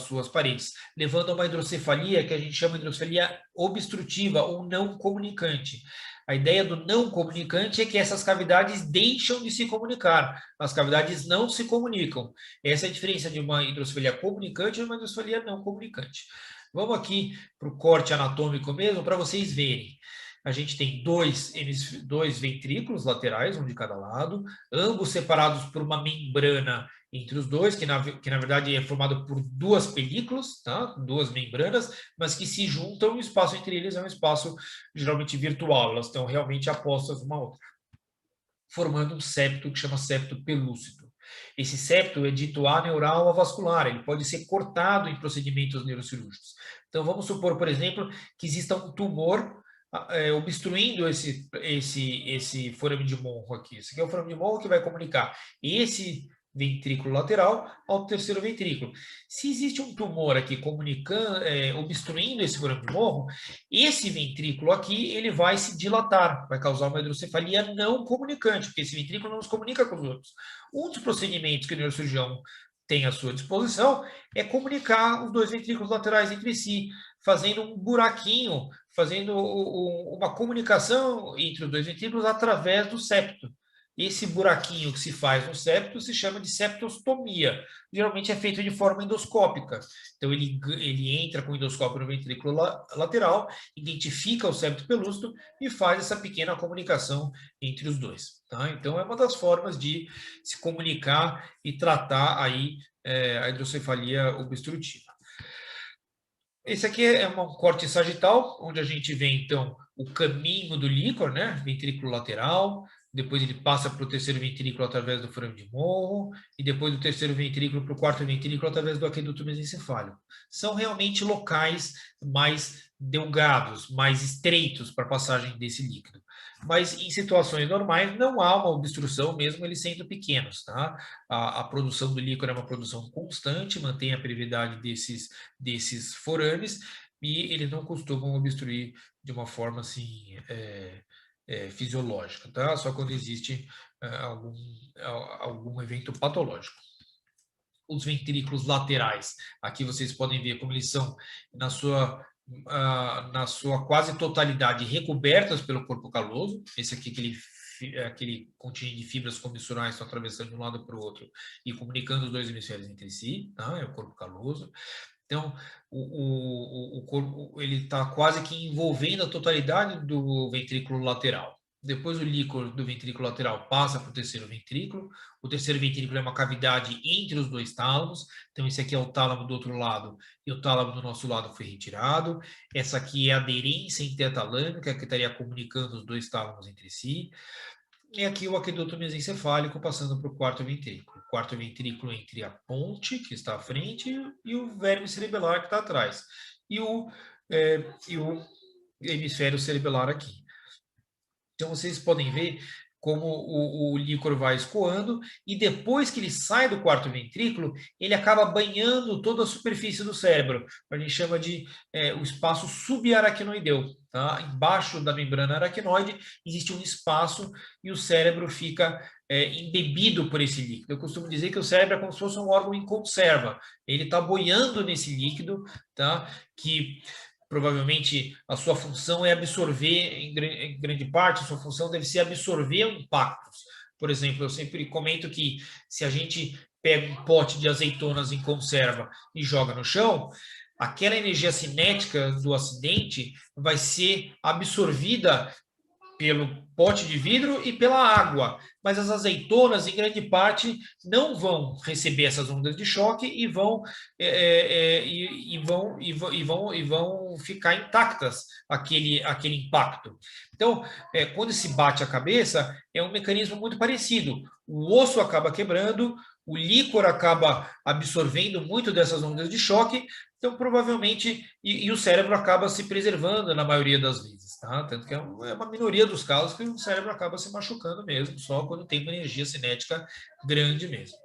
suas paredes, levando a uma hidrocefalia que a gente chama de hidrocefalia obstrutiva ou não comunicante. A ideia do não comunicante é que essas cavidades deixam de se comunicar. As cavidades não se comunicam. Essa é a diferença de uma hidrocefalia comunicante e uma hidrocefalia não comunicante. Vamos aqui para o corte anatômico mesmo, para vocês verem. A gente tem dois ventrículos laterais, um de cada lado, ambos separados por uma membrana entre os dois, que na verdade é formado por duas películas, tá? Duas membranas, mas que se juntam, o espaço entre eles é um espaço geralmente virtual, elas estão realmente apostas uma à outra, formando um septo que chama septo pelúcido. Esse septo é dito aneural avascular, ele pode ser cortado em procedimentos neurocirúrgicos. Então vamos supor, por exemplo, que exista um tumor obstruindo esse forame de Monro aqui. Esse aqui é o forame de Monro que vai comunicar esse ventrículo lateral ao terceiro ventrículo. Se existe um tumor aqui comunicando, obstruindo esse forame de Monro, esse ventrículo aqui ele vai se dilatar, vai causar uma hidrocefalia não comunicante, porque esse ventrículo não se comunica com os outros. Um dos procedimentos que o neurocirurgião tem à sua disposição é comunicar os dois ventrículos laterais entre si, fazendo um buraquinho, fazendo uma comunicação entre os dois ventrículos através do septo. Esse buraquinho que se faz no septo se chama de septostomia. Geralmente é feito de forma endoscópica. Então, ele entra com o endoscópio no ventrículo lateral, identifica o septo pelúcido e faz essa pequena comunicação entre os dois. Tá? Então, é uma das formas de se comunicar e tratar aí a hidrocefalia obstrutiva. Esse aqui é um corte sagital, onde a gente vê, então, o caminho do líquor, né? Ventrículo lateral, depois ele passa para o terceiro ventrículo através do forame de Monro, e depois do terceiro ventrículo para o quarto ventrículo através do aqueduto mesencefálico. São realmente locais mais delgados, mais estreitos para a passagem desse líquido. Mas em situações normais não há uma obstrução, mesmo eles sendo pequenos, tá? A produção do líquor é uma produção constante, mantém a perividade desses forames, e eles não costumam obstruir de uma forma assim fisiológica, tá? Só quando existe algum evento patológico. Os ventrículos laterais, aqui vocês podem ver como eles são na sua quase totalidade recobertas pelo corpo caloso. Esse aqui, aquele contínuo de fibras comissurais estão atravessando de um lado para o outro e comunicando os dois hemisférios entre si, tá? É o corpo caloso. Então, o corpo ele está quase que envolvendo a totalidade do ventrículo lateral. Depois o líquor do ventrículo lateral passa para o terceiro ventrículo. O terceiro ventrículo é uma cavidade entre os dois tálamos. Então, esse aqui é o tálamo do outro lado e o tálamo do nosso lado foi retirado. Essa aqui é a aderência intertalâmica, que estaria comunicando os dois tálamos entre si. E aqui o aqueduto mesencefálico passando para o quarto ventrículo. O quarto ventrículo entre a ponte, que está à frente, e o verme cerebelar, que está atrás. E o hemisfério cerebelar aqui. Então, vocês podem ver como o líquor vai escoando, e depois que ele sai do quarto ventrículo, ele acaba banhando toda a superfície do cérebro. A gente chama de o espaço subaracnoideu. Tá? Embaixo da membrana aracnoide existe um espaço e o cérebro fica embebido por esse líquido. Eu costumo dizer que o cérebro é como se fosse um órgão em conserva. Ele está boiando nesse líquido, tá? Que provavelmente a sua função é absorver, em grande parte, a sua função deve ser absorver impactos. Por exemplo, eu sempre comento que se a gente pega um pote de azeitonas em conserva e joga no chão, aquela energia cinética do acidente vai ser absorvida pelo pote de vidro e pela água, mas as azeitonas, em grande parte, não vão receber essas ondas de choque e vão ficar intactas aquele impacto. Então, quando se bate a cabeça, é um mecanismo muito parecido. O osso acaba quebrando, o líquor acaba absorvendo muito dessas ondas de choque, então provavelmente, e o cérebro acaba se preservando na maioria das vezes, tá? Tanto que é uma minoria dos casos que o cérebro acaba se machucando mesmo, só quando tem uma energia cinética grande mesmo.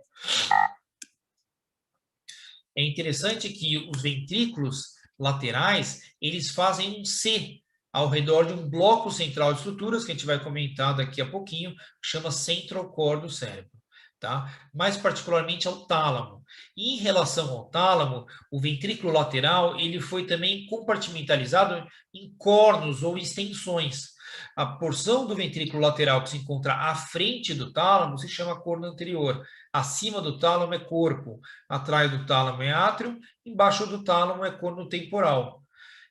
É interessante que os ventrículos laterais, eles fazem um C ao redor de um bloco central de estruturas, que a gente vai comentar daqui a pouquinho, que chama central core do cérebro. Tá? Mais particularmente ao tálamo. E em relação ao tálamo, o ventrículo lateral ele foi também compartimentalizado em cornos ou extensões. A porção do ventrículo lateral que se encontra à frente do tálamo se chama corno anterior. Acima do tálamo é corpo, atrás do tálamo é átrio, embaixo do tálamo é corno temporal.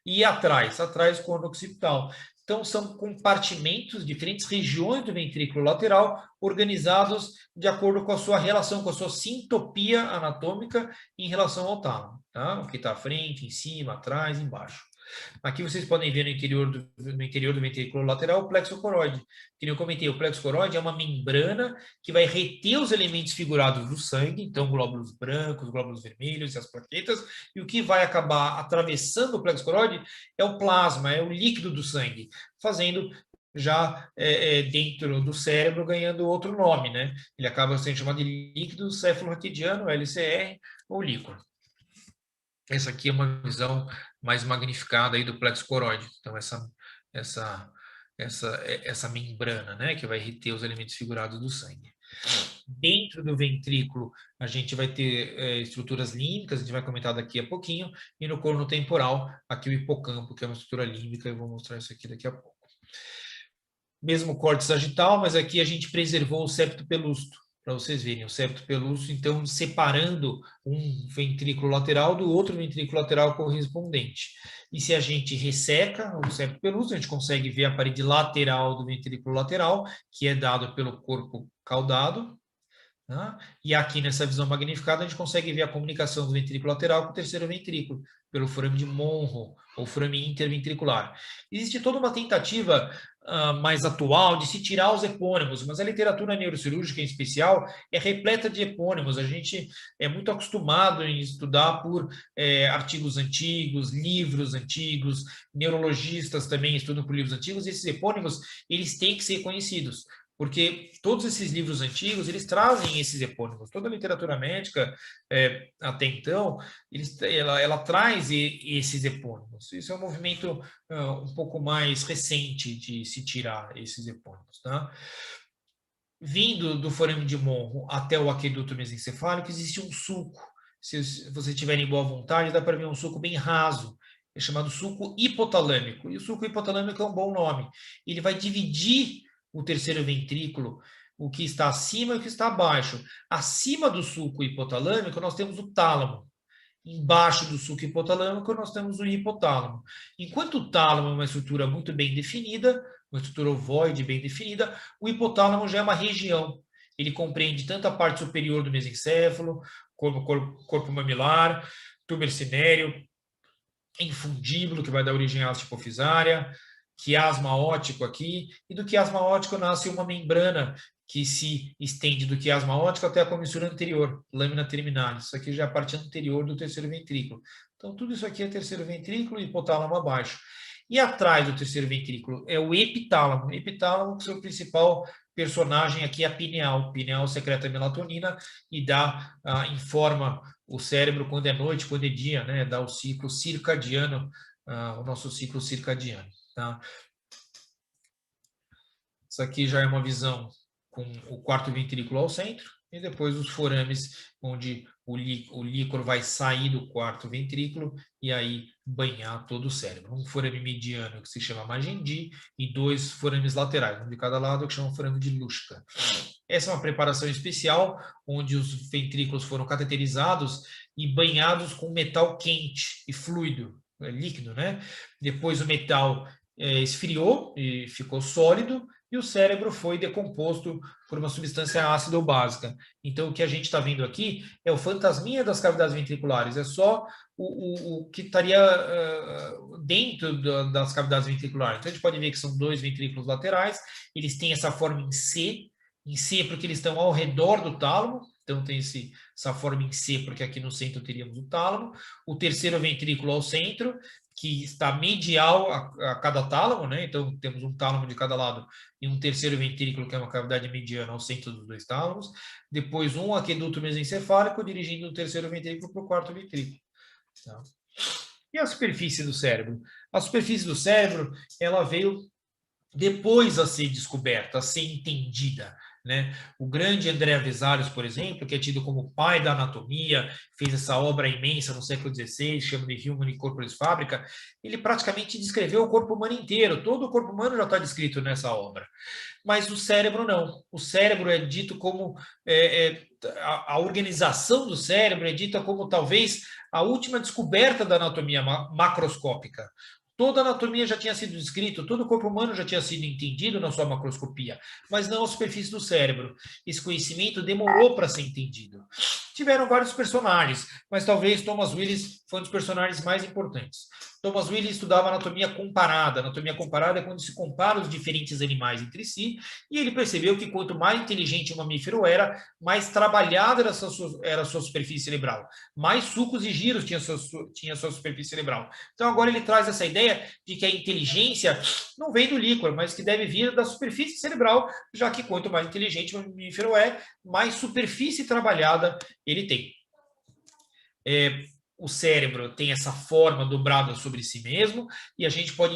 E atrás corno occipital. Então, são compartimentos, diferentes regiões do ventrículo lateral, organizados de acordo com a sua relação, com a sua sintopia anatômica em relação ao tálamo. Tá? O que está à frente, em cima, atrás, embaixo. Aqui vocês podem ver no interior do ventrículo lateral o plexo coroide. Que eu comentei, o plexo coroide é uma membrana que vai reter os elementos figurados do sangue, então glóbulos brancos, glóbulos vermelhos e as plaquetas, e o que vai acabar atravessando o plexo coroide é o plasma, é o líquido do sangue, fazendo já dentro do cérebro ganhando outro nome, né? Ele acaba sendo chamado de líquido cefalorraquidiano, LCR, ou líquor. Essa aqui é uma visão mais magnificada aí do plexo coroide. Então, essa membrana, né, que vai reter os elementos figurados do sangue. Dentro do ventrículo, a gente vai ter estruturas límbicas, a gente vai comentar daqui a pouquinho, e no corno temporal, aqui o hipocampo, que é uma estrutura límbica, eu vou mostrar isso aqui daqui a pouco. Mesmo corte sagital, mas aqui a gente preservou o septo pelúcido, para vocês verem, o septo pelúcido, então, separando um ventrículo lateral do outro ventrículo lateral correspondente. E se a gente resseca o septo pelúcido, a gente consegue ver a parede lateral do ventrículo lateral, que é dado pelo corpo caudado, né? E aqui nessa visão magnificada, a gente consegue ver a comunicação do ventrículo lateral com o terceiro ventrículo, pelo forame de Monro, ou forame interventricular. Existe toda uma tentativa mais atual de se tirar os epônimos, mas a literatura neurocirúrgica em especial é repleta de epônimos. A gente é muito acostumado em estudar por artigos antigos, livros antigos, neurologistas também estudam por livros antigos, e esses epônimos eles têm que ser conhecidos, porque todos esses livros antigos, eles trazem esses epônimos. Toda a literatura médica, até então, ela traz esses epônimos. Isso é um movimento um pouco mais recente de se tirar esses epônimos. Tá? Vindo do forame de Monro até o aqueduto mesencefálico, existe um sulco. Se vocês tiverem boa vontade, dá para ver um sulco bem raso. É chamado sulco hipotalâmico. E o sulco hipotalâmico é um bom nome. Ele vai dividir o terceiro ventrículo, o que está acima e o que está abaixo. Acima do sulco hipotalâmico, nós temos o tálamo. Embaixo do sulco hipotalâmico, nós temos o hipotálamo. Enquanto o tálamo é uma estrutura muito bem definida, uma estrutura ovoide bem definida, o hipotálamo já é uma região. Ele compreende tanto a parte superior do mesencéfalo, corpo mamilar, túber cinéreo, infundíbulo, que vai dar origem à haste hipofisária, quiasma óptico aqui, e do quiasma óptico nasce uma membrana que se estende do quiasma óptico até a comissura anterior, lâmina terminalis. Isso aqui já é a parte anterior do terceiro ventrículo. Então, tudo isso aqui é terceiro ventrículo e hipotálamo abaixo. E atrás do terceiro ventrículo é o epitálamo. Epitálamo, que é o seu principal personagem aqui, é a pineal. O pineal secreta melatonina e informa o cérebro quando é noite, quando é dia, né? Dá o ciclo circadiano, o nosso ciclo circadiano. Tá? Isso aqui já é uma visão com o quarto ventrículo ao centro, e depois os forames, onde o líquor vai sair do quarto ventrículo e aí banhar todo o cérebro. Um forame mediano, que se chama Magendie, e dois forames laterais, um de cada lado, que chama forame de Luschka. Essa é uma preparação especial, onde os ventrículos foram cateterizados e banhados com metal quente e fluido, líquido, né? Depois o metal esfriou e ficou sólido, e o cérebro foi decomposto por uma substância ácida ou básica. Então, o que a gente está vendo aqui é o fantasminha das cavidades ventriculares, é só o que estaria dentro das cavidades ventriculares. Então, a gente pode ver que são dois ventrículos laterais, eles têm essa forma em C porque eles estão ao redor do tálamo, então tem essa forma em C, porque aqui no centro teríamos o tálamo, o terceiro ventrículo ao centro, que está medial a cada tálamo, né? Então temos um tálamo de cada lado e um terceiro ventrículo, que é uma cavidade mediana ao centro dos dois tálamos, depois um aqueduto mesencefálico dirigindo o terceiro ventrículo para o quarto ventrículo. Tá? E a superfície do cérebro? A superfície do cérebro, ela veio depois a ser descoberta, a ser entendida, né? O grande André Vesalius, por exemplo, que é tido como pai da anatomia, fez essa obra imensa no século XVI, chama de Human Corporis Fabrica, ele praticamente descreveu o corpo humano inteiro, todo o corpo humano já está descrito nessa obra. Mas o cérebro não. O cérebro é dito como... a organização do cérebro é dita como talvez a última descoberta da anatomia macroscópica. Toda a anatomia já tinha sido descrita, todo o corpo humano já tinha sido entendido na sua macroscopia, mas não a superfície do cérebro. Esse conhecimento demorou para ser entendido. Tiveram vários personagens, mas talvez Thomas Willis foi um dos personagens mais importantes. Thomas Willis estudava anatomia comparada. Anatomia comparada é quando se compara os diferentes animais entre si, e ele percebeu que quanto mais inteligente o mamífero era, mais trabalhada era a sua superfície cerebral, mais sucos e giros tinha a sua superfície cerebral. Então agora ele traz essa ideia de que a inteligência não vem do líquor, mas que deve vir da superfície cerebral, já que quanto mais inteligente o mamífero é, mais superfície trabalhada ele tem. O cérebro tem essa forma dobrada sobre si mesmo, e a gente pode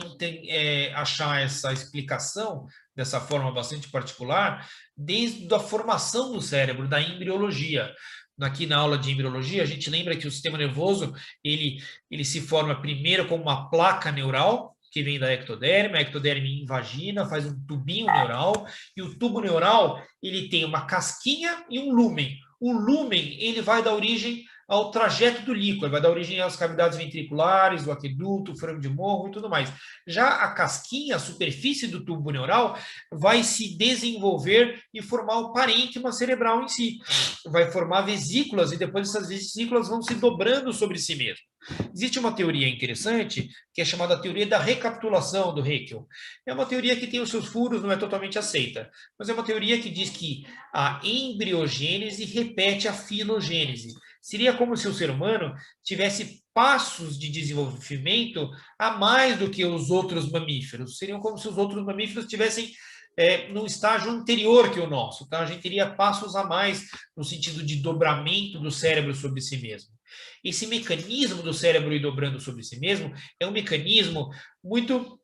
achar essa explicação dessa forma bastante particular desde a formação do cérebro, da embriologia. Aqui na aula de embriologia, a gente lembra que o sistema nervoso ele se forma primeiro como uma placa neural, que vem da ectoderme, a ectoderme invagina, faz um tubinho neural, e o tubo neural ele tem uma casquinha e um lúmen. O lúmen ele vai dar origem ao trajeto do líquor, vai dar origem às cavidades ventriculares, do aqueduto, frango de morro e tudo mais. Já a casquinha, a superfície do tubo neural, vai se desenvolver e formar o parênquima cerebral em si. Vai formar vesículas e depois essas vesículas vão se dobrando sobre si mesmo. Existe uma teoria interessante que é chamada teoria da recapitulação do Haeckel. É uma teoria que tem os seus furos, não é totalmente aceita, mas é uma teoria que diz que a embriogênese repete a filogênese. Seria como se o ser humano tivesse passos de desenvolvimento a mais do que os outros mamíferos. Seriam como se os outros mamíferos tivessem num estágio anterior que o nosso. Tá? A gente teria passos a mais no sentido de dobramento do cérebro sobre si mesmo. Esse mecanismo do cérebro ir dobrando sobre si mesmo é um mecanismo muito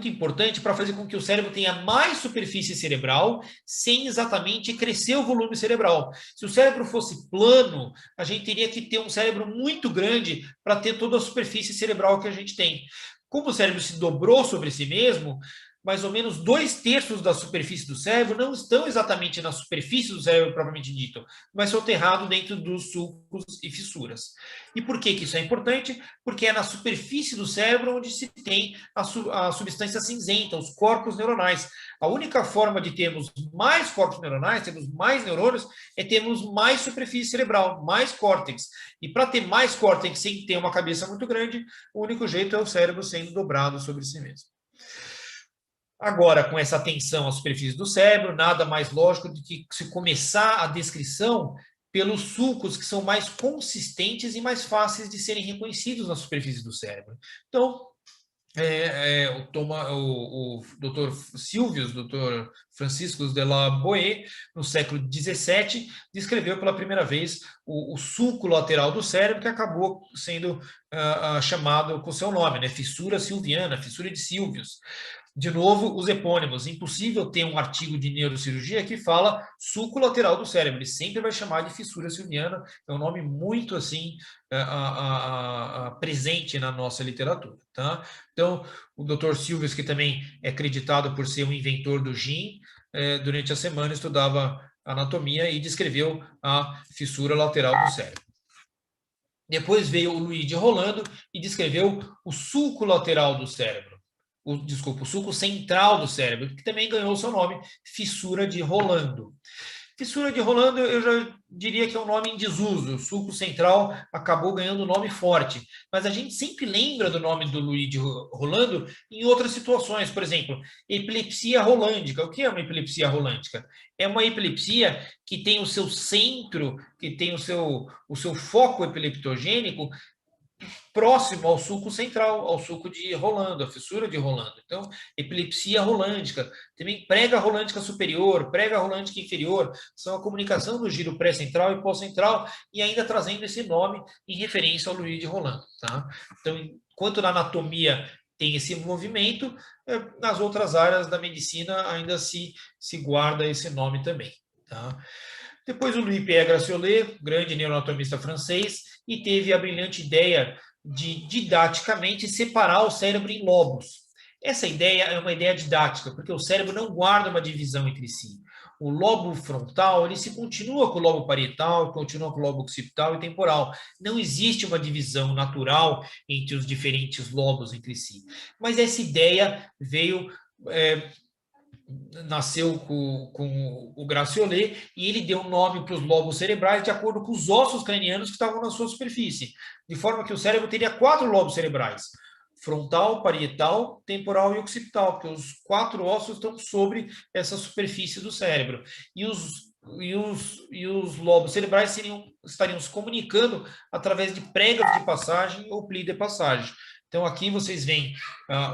importante para fazer com que o cérebro tenha mais superfície cerebral sem exatamente crescer o volume cerebral. Se o cérebro fosse plano, a gente teria que ter um cérebro muito grande para ter toda a superfície cerebral que a gente tem. Como o cérebro se dobrou sobre si mesmo, mais ou menos 2/3 da superfície do cérebro não estão exatamente na superfície do cérebro propriamente dito, mas soterrado dentro dos sulcos e fissuras. E por que isso é importante? Porque é na superfície do cérebro onde se tem a substância cinzenta, os corpos neuronais. A única forma de termos mais corpos neuronais, termos mais neurônios, é termos mais superfície cerebral, mais córtex. E para ter mais córtex sem ter uma cabeça muito grande, o único jeito é o cérebro sendo dobrado sobre si mesmo. Agora, com essa atenção à superfície do cérebro, nada mais lógico do que se começar a descrição pelos sulcos que são mais consistentes e mais fáceis de serem reconhecidos na superfície do cérebro. Então, o Dr. Silvius, Dr. Francisco de la Boe, no século XVII, descreveu pela primeira vez o sulco lateral do cérebro, que acabou sendo chamado com seu nome, né? Fissura silviana, fissura de Silvius. De novo, os epônimos. Impossível ter um artigo de neurocirurgia que fala sulco lateral do cérebro. Ele sempre vai chamar de fissura silviana. É um nome muito assim presente na nossa literatura. Tá? Então, o Dr. Silvius, que também é acreditado por ser um inventor do gin, durante a semana estudava anatomia e descreveu a fissura lateral do cérebro. Depois veio o Luigi Rolando e descreveu o sulco lateral do cérebro. O sulco central do cérebro, que também ganhou o seu nome, fissura de Rolando. Fissura de Rolando, eu já diria que é um nome em desuso. O sulco central acabou ganhando um nome forte. Mas a gente sempre lembra do nome do Luigi Rolando em outras situações. Por exemplo, epilepsia rolândica. O que é uma epilepsia rolândica? É uma epilepsia que tem o seu centro, que tem o seu foco epileptogênico próximo ao sulco central, ao sulco de Rolando, a fissura de Rolando. Então, epilepsia rolândica, também prega rolândica superior, prega rolândica inferior, são a comunicação do giro pré-central e pós-central, e ainda trazendo esse nome em referência ao Luigi Rolando. Tá? Então, enquanto na anatomia tem esse movimento. Nas outras áreas da medicina ainda se guarda esse nome também. Tá? Depois o Louis-Pierre Gratiolet, grande neuroanatomista francês, e teve a brilhante ideia de didaticamente separar o cérebro em lobos. Essa ideia é uma ideia didática, porque o cérebro não guarda uma divisão entre si. O lobo frontal, ele se continua com o lobo parietal, continua com o lobo occipital e temporal. Não existe uma divisão natural entre os diferentes lobos entre si. Mas essa ideia veio... nasceu com o Gratiolet e ele deu nome para os lobos cerebrais de acordo com os ossos cranianos que estavam na sua superfície, de forma que o cérebro teria 4 lobos cerebrais: frontal, parietal, temporal e occipital, porque os 4 ossos estão sobre essa superfície do cérebro. E os lobos cerebrais estariam se comunicando através de pregas de passagem ou pli de passagem. Então, aqui vocês veem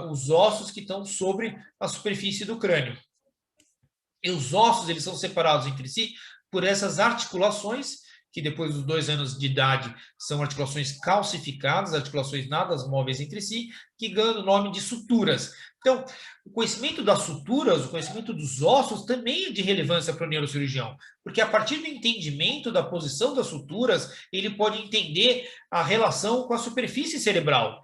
os ossos que estão sobre a superfície do crânio. E os ossos, eles são separados entre si por essas articulações, que depois dos 2 anos de idade são articulações calcificadas, articulações nada móveis entre si, que ganham o nome de suturas. Então, o conhecimento das suturas, o conhecimento dos ossos também é de relevância para o neurocirurgião, porque a partir do entendimento da posição das suturas, ele pode entender a relação com a superfície cerebral.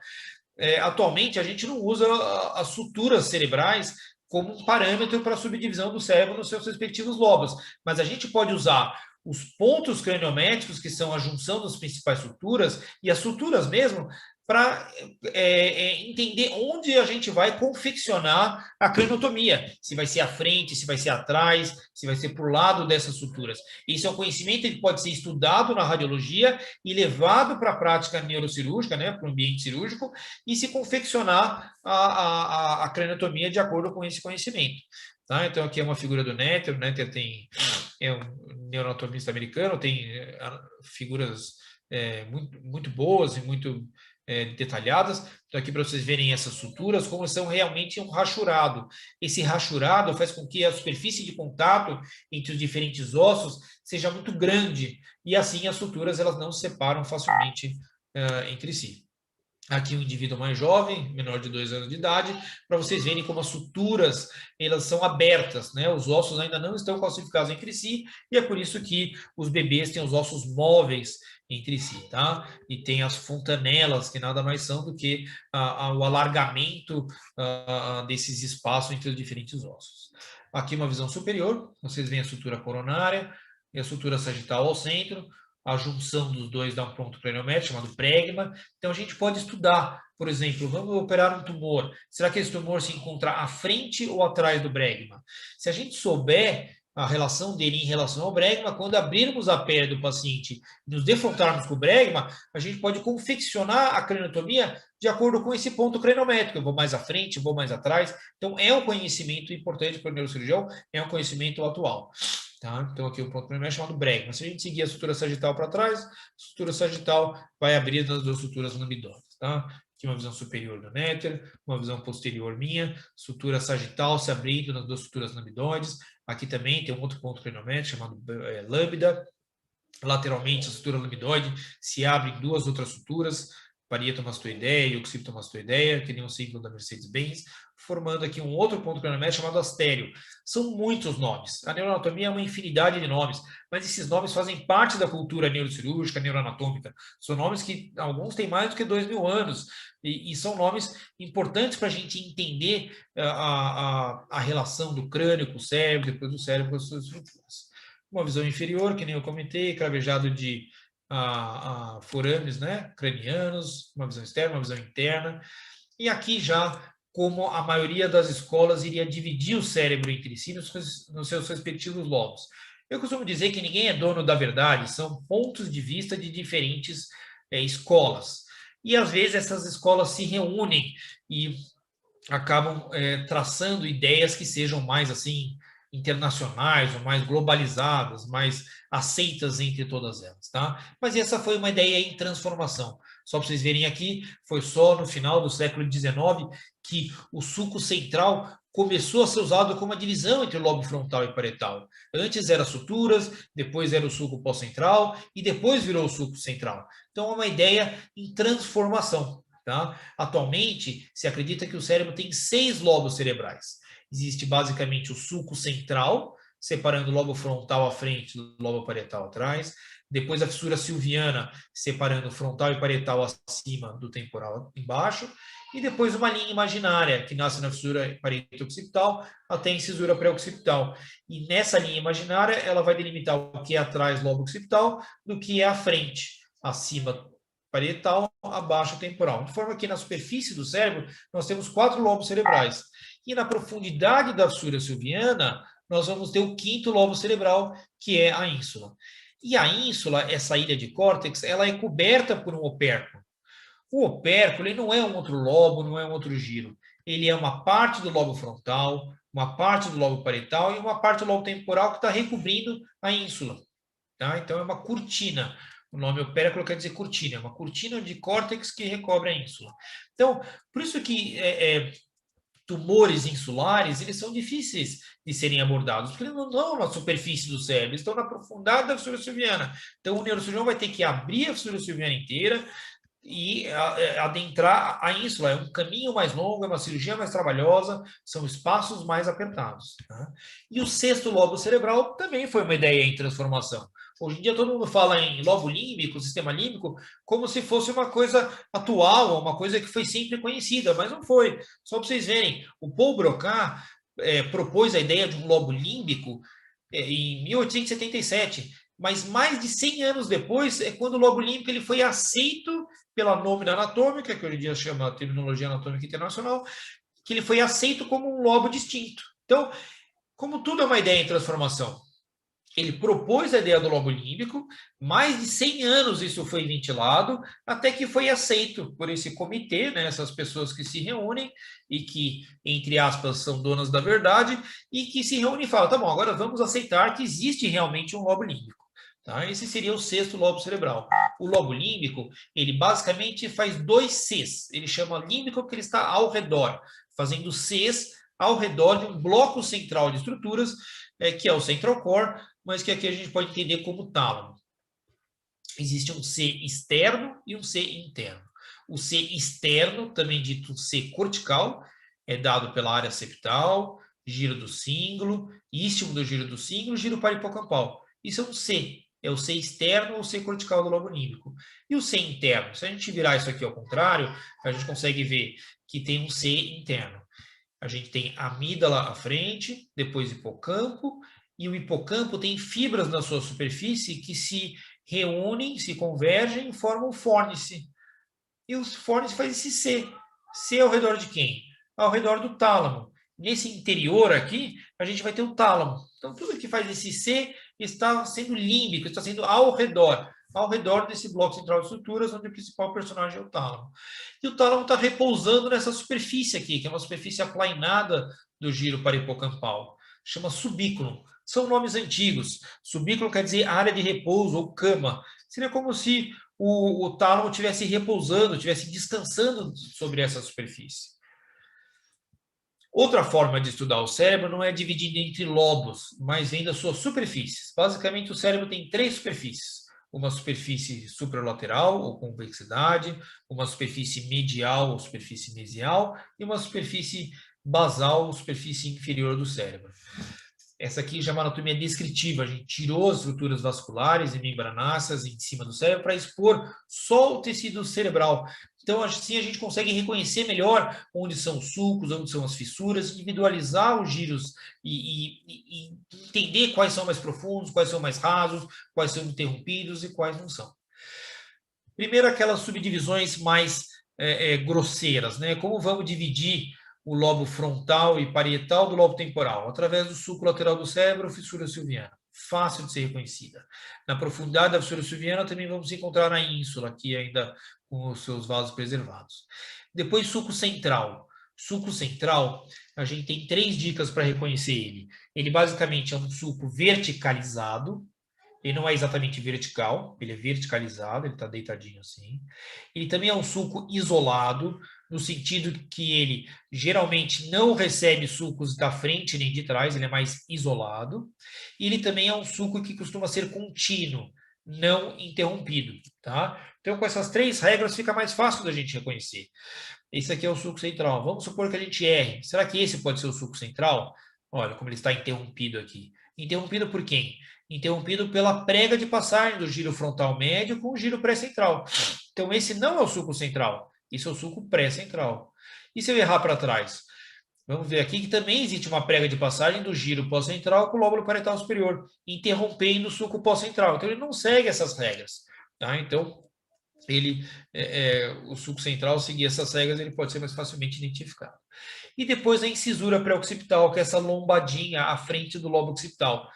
Atualmente, a gente não usa as suturas cerebrais como um parâmetro para a subdivisão do cérebro nos seus respectivos lobos, mas a gente pode usar os pontos craniométricos, que são a junção das principais suturas, e as suturas mesmo, para entender onde a gente vai confeccionar a craniotomia. Se vai ser à frente, se vai ser atrás, se vai ser por lado dessas suturas. Esse é um conhecimento que pode ser estudado na radiologia e levado para a prática neurocirúrgica, né, para o ambiente cirúrgico, e se confeccionar a craniotomia de acordo com esse conhecimento. Tá? Então, aqui é uma figura do Netter. O Netter é um neuroanatomista americano, tem figuras muito boas e muito detalhadas. Então, aqui para vocês verem essas suturas, como são realmente um rachurado. Esse rachurado faz com que a superfície de contato entre os diferentes ossos seja muito grande, e assim as suturas elas não se separam facilmente entre si. Aqui um indivíduo mais jovem, menor de 2 anos de idade, para vocês verem como as suturas elas são abertas, né? Os ossos ainda não estão calcificados entre si, e é por isso que os bebês têm os ossos móveis entre si, tá? E tem as fontanelas, que nada mais são do que o alargamento desses espaços entre os diferentes ossos. Aqui uma visão superior, vocês veem a sutura coronária e a sutura sagital ao centro. A junção dos dois dá um ponto craniométrico chamado pregma. Então, a gente pode estudar, por exemplo, vamos operar um tumor. Será que esse tumor se encontra à frente ou atrás do bregma? Se a gente souber a relação dele em relação ao bregma, quando abrirmos a pele do paciente e nos defrontarmos com o bregma, a gente pode confeccionar a craniotomia de acordo com esse ponto craniométrico. Eu vou mais à frente, vou mais atrás. Então, é um conhecimento importante para o neurocirurgião, é um conhecimento atual. Tá? Então, aqui o ponto primeiro é chamado bregma. Se a gente seguir a sutura sagital para trás, a sutura sagital vai abrir nas 2 suturas lambidosas. Tá? Aqui uma visão superior do Netter, uma visão posterior minha, sutura sagital se abrindo nas 2 suturas lambdoides. Aqui também tem um outro ponto craniométrico chamado lambda. Lateralmente, a sutura lambdoide se abre em 2 outras suturas, parietomastoideia e occipitomastoideia, que nem o símbolo da Mercedes-Benz, formando aqui um outro ponto craniométrico chamado astério. São muitos nomes. A neuroanatomia é uma infinidade de nomes, mas esses nomes fazem parte da cultura neurocirúrgica, neuroanatômica. São nomes que alguns têm mais do que 2.000 anos, e são nomes importantes para a gente entender a relação do crânio com o cérebro, depois do cérebro com as suas estruturas. Uma visão inferior, que nem eu comentei, cravejado de forames, né, cranianos, uma visão externa, uma visão interna. E aqui já, como a maioria das escolas iria dividir o cérebro entre si nos seus respectivos lobos. Eu costumo dizer que ninguém é dono da verdade, são pontos de vista de diferentes escolas. E às vezes essas escolas se reúnem e acabam traçando ideias que sejam mais assim internacionais ou mais globalizadas, mais aceitas entre todas elas, tá? Mas essa foi uma ideia em transformação. Só para vocês verem aqui, foi só no final do século XIX que o sulco central começou a ser usado como uma divisão entre o lobo frontal e parietal. Antes era suturas, depois era o sulco pós-central e depois virou o sulco central. Então é uma ideia em transformação. Tá? Atualmente, se acredita que o cérebro tem 6 lobos cerebrais. Existe basicamente o sulco central, separando o lobo frontal à frente do lobo parietal atrás. Depois a fissura silviana, separando o frontal e parietal acima do temporal embaixo. E depois uma linha imaginária, que nasce na fissura parieto-occipital até a incisura pré-occipital. E nessa linha imaginária, ela vai delimitar o que é atrás lobo occipital do que é à frente, acima parietal, abaixo temporal. De forma que na superfície do cérebro, nós temos 4 lobos cerebrais. E na profundidade da fissura silviana, nós vamos ter o 5º lobo cerebral, que é a ínsula. E a ínsula, essa ilha de córtex, ela é coberta por um opérculo. O opérculo ele não é um outro lobo, não é um outro giro. Ele é uma parte do lobo frontal, uma parte do lobo parietal e uma parte do lobo temporal que está recobrindo a ínsula. Tá? Então, é uma cortina. O nome opérculo quer dizer cortina. É uma cortina de córtex que recobre a ínsula. Então, por isso que tumores insulares, eles são difíceis de serem abordados, porque eles não estão na superfície do cérebro, eles estão na profundidade da fissura silviana. Então, o neurocirurgião vai ter que abrir a fissura silviana inteira e adentrar a ínsula. É um caminho mais longo, é uma cirurgia mais trabalhosa, são espaços mais apertados. Tá? E o 6º lobo cerebral também foi uma ideia em transformação. Hoje em dia todo mundo fala em lobo límbico, sistema límbico, como se fosse uma coisa atual, uma coisa que foi sempre conhecida, mas não foi. Só para vocês verem, o Paul Broca propôs a ideia de um lobo límbico em 1877, mas mais de 100 anos depois é quando o lobo límbico ele foi aceito pela Nômina Anatômica, que hoje em dia chama Terminologia Anatômica Internacional, que ele foi aceito como um lobo distinto. Então, como tudo é uma ideia em transformação, ele propôs a ideia do lobo límbico, mais de 100 anos isso foi ventilado, até que foi aceito por esse comitê, né, essas pessoas que se reúnem e que, entre aspas, são donas da verdade, e que se reúnem e falam, tá bom, agora vamos aceitar que existe realmente um lobo límbico. Tá? Esse seria o 6º lobo cerebral. O lobo límbico, ele basicamente faz 2 Cs. Ele chama límbico porque ele está ao redor, fazendo Cs ao redor de um bloco central de estruturas, que é o central core, mas que aqui a gente pode entender como tálamo. Existe um C externo e um C interno. O C externo, também dito C cortical, é dado pela área septal, giro do cíngulo, istmo do giro do cíngulo, giro parihipocampal. Isso é um C. É o C externo ou C cortical do lobo límbico. E o C interno? Se a gente virar isso aqui ao contrário, a gente consegue ver que tem um C interno. A gente tem a amígdala à frente, depois hipocampo, e o hipocampo tem fibras na sua superfície que se reúnem, se convergem e formam o fórnice. E o fórnice faz esse C. C ao redor de quem? Ao redor do tálamo. Nesse interior aqui, a gente vai ter o tálamo. Então, tudo que faz esse C está sendo límbico, está sendo ao redor desse bloco central de estruturas, onde o principal personagem é o tálamo. E o tálamo está repousando nessa superfície aqui, que é uma superfície aplainada do giro parihipocampal. Chama subículum. São nomes antigos. Subículum quer dizer área de repouso ou cama. Seria como se o tálamo estivesse repousando, estivesse descansando sobre essa superfície. Outra forma de estudar o cérebro não é dividido entre lobos, mas vem das suas superfícies. Basicamente, o cérebro tem 3 superfícies. Uma superfície supralateral, ou convexidade, uma superfície medial, ou superfície mesial, e uma superfície basal, ou superfície inferior do cérebro. Essa aqui já é uma anatomia descritiva, a gente tirou as estruturas vasculares e membranáceas em cima do cérebro para expor só o tecido cerebral. Então, assim a gente consegue reconhecer melhor onde são os sulcos, onde são as fissuras, individualizar os giros e entender quais são mais profundos, quais são mais rasos, quais são interrompidos e quais não são. Primeiro, aquelas subdivisões mais grosseiras, né? Como vamos dividir o lobo frontal e parietal do lobo temporal? Através do sulco lateral do cérebro, fissura silviana. Fácil de ser reconhecida. Na profundidade da fissura silviana também vamos encontrar a ínsula, aqui ainda com os seus vasos preservados. Depois, sulco central. Sulco central, a gente tem 3 dicas para reconhecer ele. Ele basicamente é um sulco verticalizado. Ele não é exatamente vertical, ele é verticalizado, ele está deitadinho assim. Ele também é um sulco isolado, no sentido que ele geralmente não recebe sulcos da frente nem de trás, ele é mais isolado. E ele também é um sulco que costuma ser contínuo, não interrompido, tá? Então, com essas 3 regras, fica mais fácil da gente reconhecer. Esse aqui é o sulco central. Vamos supor que a gente erre. Será que esse pode ser o sulco central? Olha como ele está interrompido aqui. Interrompido por quem? Interrompido pela prega de passagem do giro frontal médio com o giro pré-central. Então, esse não é o sulco central. Esse é o sulco pré-central. E se eu errar para trás? Vamos ver aqui que também existe uma prega de passagem do giro pós-central com o lóbulo parietal superior, interrompendo o sulco pós-central. Então, ele não segue essas regras. Tá? Então, o sulco central, seguir essas regras, ele pode ser mais facilmente identificado. E depois a incisura pré-occipital, que é essa lombadinha à frente do lobo occipital.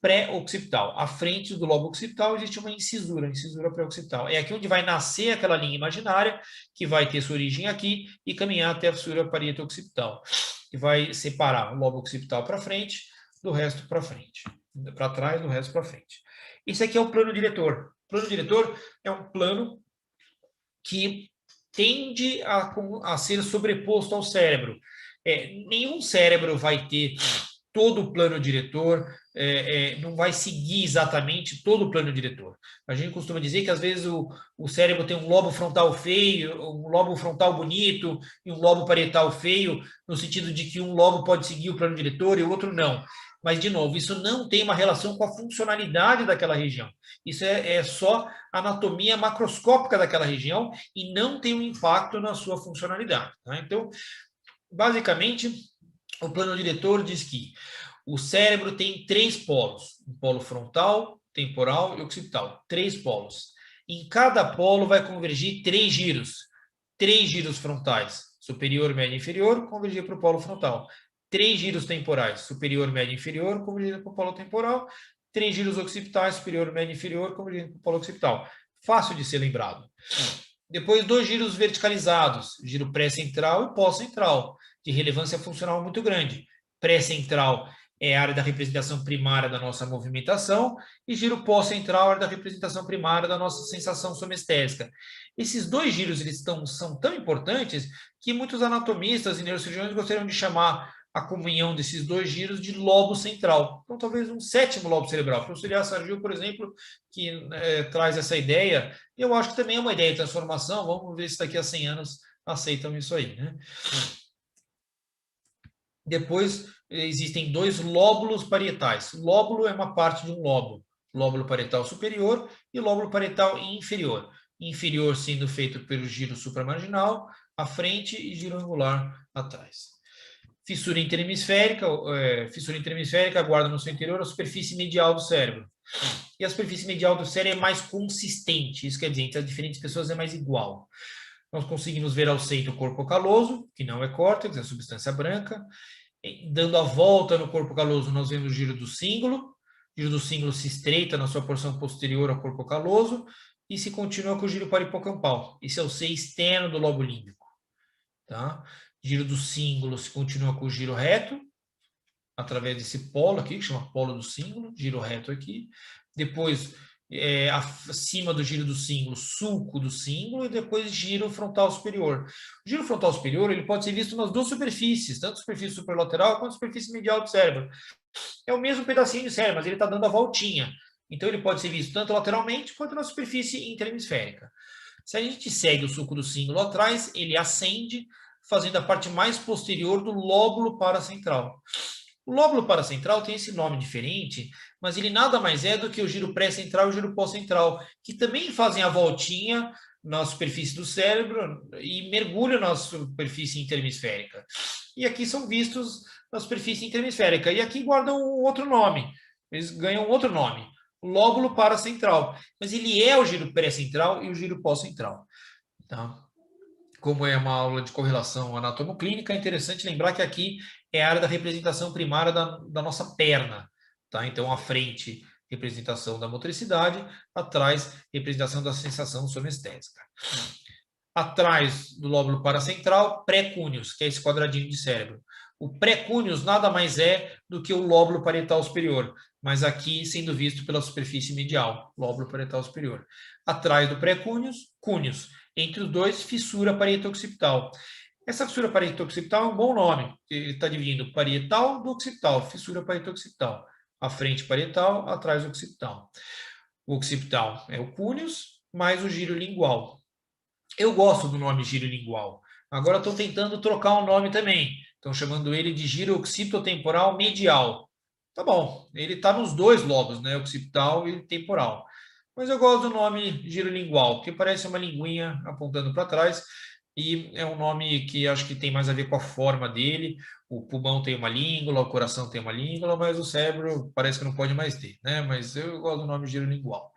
Pré-occipital. À frente do lobo occipital existe uma incisura pré-occipital. É aqui onde vai nascer aquela linha imaginária, que vai ter sua origem aqui e caminhar até a fissura parieto-occipital, que vai separar o lobo occipital para frente do resto para frente. Para trás, do resto para frente. Esse aqui é o plano diretor. O plano diretor é um plano que tende a ser sobreposto ao cérebro. Nenhum cérebro vai ter todo o plano diretor, não vai seguir exatamente todo o plano diretor. A gente costuma dizer que, às vezes, o cérebro tem um lobo frontal feio, um lobo frontal bonito e um lobo parietal feio, no sentido de que um lobo pode seguir o plano diretor e o outro não. Mas, de novo, isso não tem uma relação com a funcionalidade daquela região. Isso é só anatomia macroscópica daquela região e não tem um impacto na sua funcionalidade. Tá? Então, basicamente, o plano diretor diz que o cérebro tem 3 polos, um polo frontal, temporal e occipital, 3 polos. Em cada polo vai convergir 3 giros frontais, superior, médio e inferior, convergir para o polo frontal. 3 giros temporais, superior, médio e inferior, convergindo para o polo temporal. 3 giros occipitais, superior, médio e inferior, convergindo para o polo occipital. Fácil de ser lembrado. Depois, 2 giros verticalizados, giro pré-central e pós-central, de relevância funcional muito grande. Pré-central é a área da representação primária da nossa movimentação e giro pós-central é a área da representação primária da nossa sensação somestésica. Esses 2 giros são tão importantes que muitos anatomistas e neurocirurgiões gostariam de chamar a comunhão desses 2 giros de lobo central. Então, talvez um 7º lobo cerebral. O professor Elias Sargil, por exemplo, que traz essa ideia, eu acho que também é uma ideia de transformação. Vamos ver se daqui a 100 anos aceitam isso aí, né? Depois, existem 2 lóbulos parietais. Lóbulo é uma parte de um lobo. Lóbulo parietal superior e lóbulo parietal inferior. Inferior sendo feito pelo giro supramarginal, à frente, e giro angular atrás. Fissura interhemisférica guarda no seu interior a superfície medial do cérebro. E a superfície medial do cérebro é mais consistente. Isso quer dizer, entre as diferentes pessoas é mais igual. Nós conseguimos ver ao centro o corpo caloso, que não é córtex, é substância branca. Dando a volta no corpo caloso, nós vemos o giro do cíngulo. O giro do cíngulo se estreita na sua porção posterior ao corpo caloso e se continua com o giro paripocampal. Esse é o C externo do lobo límbico. Tá? Giro do cíngulo se continua com o giro reto, através desse polo aqui, que chama polo do cíngulo, giro reto aqui. Depois, acima do giro do cíngulo, sulco do cíngulo, e depois giro frontal superior. O giro frontal superior ele pode ser visto nas 2 superfícies, tanto a superfície superlateral quanto a superfície medial do cérebro. É o mesmo pedacinho de cérebro, mas ele está dando a voltinha. Então, ele pode ser visto tanto lateralmente quanto na superfície interhemisférica. Se a gente segue o sulco do cíngulo atrás, ele ascende, fazendo a parte mais posterior do lóbulo paracentral. O lóbulo paracentral tem esse nome diferente, mas ele nada mais é do que o giro pré-central e o giro pós-central, que também fazem a voltinha na superfície do cérebro e mergulham na superfície interhemisférica. E aqui são vistos na superfície interhemisférica. E aqui guardam um outro nome. Eles ganham outro nome. O lóbulo paracentral. Mas ele é o giro pré-central e o giro pós-central. Tá? Como é uma aula de correlação anatomoclínica, é interessante lembrar que aqui é a área da representação primária da nossa perna. Tá? Então, à frente, representação da motricidade, atrás, representação da sensação somestésica. Atrás do lóbulo paracentral, pré-cúneus, que é esse quadradinho de cérebro. O pré-cúneus nada mais é do que o lóbulo parietal superior, mas aqui sendo visto pela superfície medial, lóbulo parietal superior. Atrás do pré-cúneus, cúneus. Entre os 2, fissura parieto-occipital. Essa fissura parieto-occipital é um bom nome. Ele está dividindo parietal do occipital, fissura parieto-occipital. À frente parietal, atrás occipital. O occipital é o cúneus, mais o giro lingual. Eu gosto do nome giro lingual. Agora estou tentando trocar o nome também. Estão chamando ele de giro occipitotemporal medial. Tá bom, ele está nos dois lobos, né? Occipital e temporal. Mas eu gosto do nome giro lingual, porque parece uma linguinha apontando para trás e é um nome que acho que tem mais a ver com a forma dele. O pulmão tem uma língula, o coração tem uma língula, mas o cérebro parece que não pode mais ter, né? Mas eu gosto do nome giro lingual.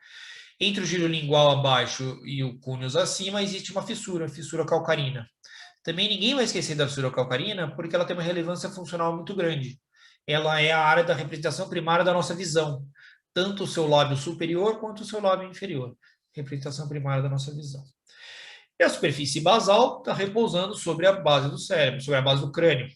Entre o giro lingual abaixo e o cúneus acima, existe uma fissura calcarina. Também ninguém vai esquecer da fissura calcarina, porque ela tem uma relevância funcional muito grande. Ela é a área da representação primária da nossa visão, tanto o seu lábio superior quanto o seu lábio inferior. Representação primária da nossa visão. E a superfície basal está repousando sobre a base do cérebro, sobre a base do crânio.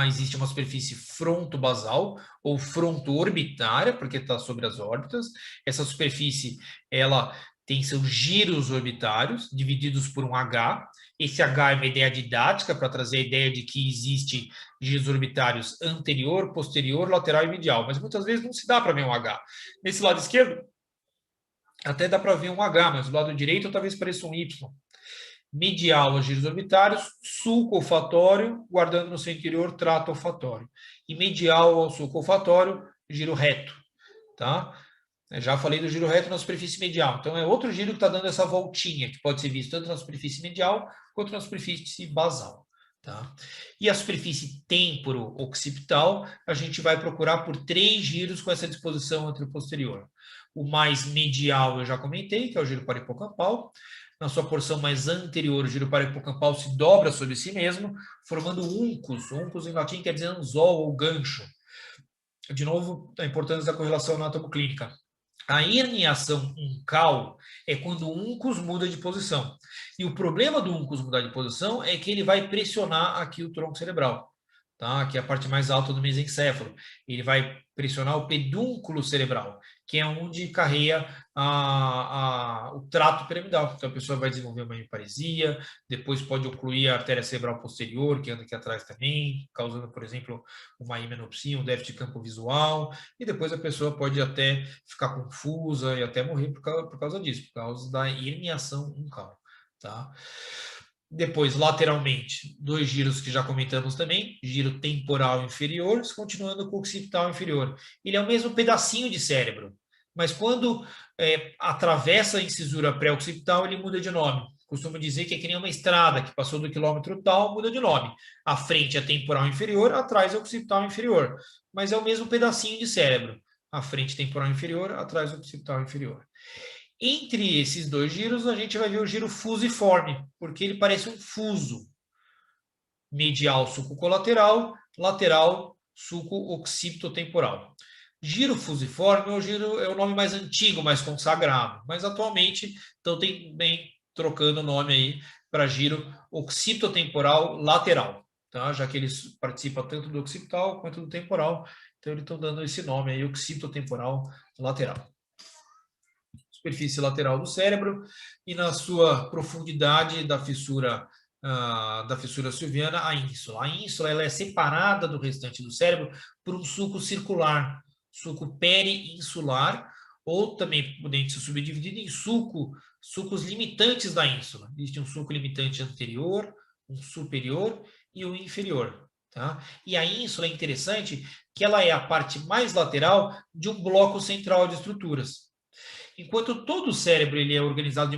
Existe uma superfície frontobasal ou fronto-orbitária, porque está sobre as órbitas. Essa superfície, ela tem seus giros orbitários, divididos por um H. Esse H é uma ideia didática para trazer a ideia de que existe giros orbitários anterior, posterior, lateral e medial, mas muitas vezes não se dá para ver um H. Nesse lado esquerdo, até dá para ver um H, mas do lado direito talvez pareça um Y. Medial aos giros orbitários, sulco olfatório, guardando no seu interior trato olfatório. E medial ao sulco olfatório, giro reto. Tá? Eu já falei do giro reto na superfície medial. Então, é outro giro que está dando essa voltinha, que pode ser visto tanto na superfície medial quanto na superfície basal. Tá? E a superfície temporo-occipital, a gente vai procurar por 3 giros com essa disposição anteroposterior. O mais medial eu já comentei, que é o giro parahipocampal. Na sua porção mais anterior, o giro parahipocampal se dobra sobre si mesmo, formando uncus. Uncus em latim quer dizer anzol ou gancho. De novo, a importância da correlação anatomoclínica. A herniação uncal é quando o uncus muda de posição. E o problema do uncus mudar de posição é que ele vai pressionar aqui o tronco cerebral. Tá? Que é a parte mais alta do mesencéfalo. Ele vai pressionar o pedúnculo cerebral, que é onde carrega o trato piramidal. Então a pessoa vai desenvolver uma hemiparesia, depois pode ocluir a artéria cerebral posterior, que anda aqui atrás também, causando, por exemplo, uma himenopsia, um déficit de campo visual, e depois a pessoa pode até ficar confusa e até morrer por causa disso, por causa da herniação uncal. Tá? Depois, lateralmente, 2 giros que já comentamos também, giro temporal inferior, continuando com o occipital inferior. Ele é o mesmo pedacinho de cérebro, mas quando atravessa a incisura pré-occipital, ele muda de nome. Costumo dizer que é que nem uma estrada que passou do quilômetro tal, muda de nome. À frente é temporal inferior, atrás é occipital inferior. Mas é o mesmo pedacinho de cérebro. À frente temporal inferior, atrás occipital inferior. Entre esses 2 giros, a gente vai ver o giro fusiforme, porque ele parece um fuso. Medial, sulco colateral, lateral, sulco occipitotemporal. Giro fusiforme é o nome mais antigo, mais consagrado, mas atualmente estão também trocando o nome aí para giro occipitotemporal lateral, tá? Já que eles participam tanto do occipital quanto do temporal, então eles estão dando esse nome aí, occipitotemporal lateral. Superfície lateral do cérebro e na sua profundidade da fissura silviana, a ínsula. A ínsula ela é separada do restante do cérebro por um sulco circular, sulco peri-insular, ou também podendo ser subdividido em sulcos limitantes da ínsula. Existe um sulco limitante anterior, um superior e um inferior. Tá? E a ínsula é interessante que ela é a parte mais lateral de um bloco central de estruturas. Enquanto todo o cérebro ele é organizado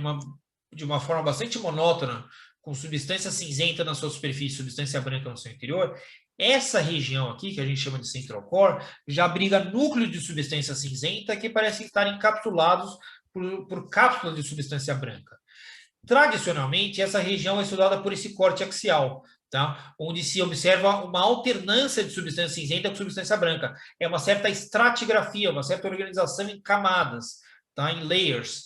de uma forma bastante monótona, com substância cinzenta na sua superfície, substância branca no seu interior, essa região aqui, que a gente chama de central core, já abriga núcleo de substância cinzenta que parecem estar encapsulados por cápsulas de substância branca. Tradicionalmente, essa região é estudada por esse corte axial, tá? Onde se observa uma alternância de substância cinzenta com substância branca. É uma certa estratigrafia, uma certa organização em camadas, tá? Em layers,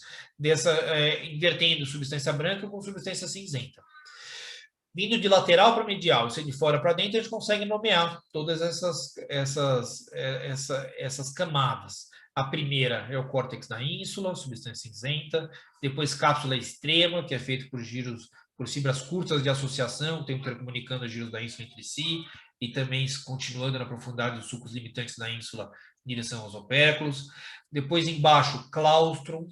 invertendo substância branca com substância cinzenta. Vindo de lateral para medial, se de fora para dentro, a gente consegue nomear todas essas camadas. A primeira é o córtex da ínsula, substância cinzenta. Depois, cápsula extrema, que é feito por fibras curtas de associação, tem intercomunicando os giros da ínsula entre si, e também continuando na profundidade dos sulcos limitantes da ínsula em direção aos opérculos. Depois, embaixo, claustrum.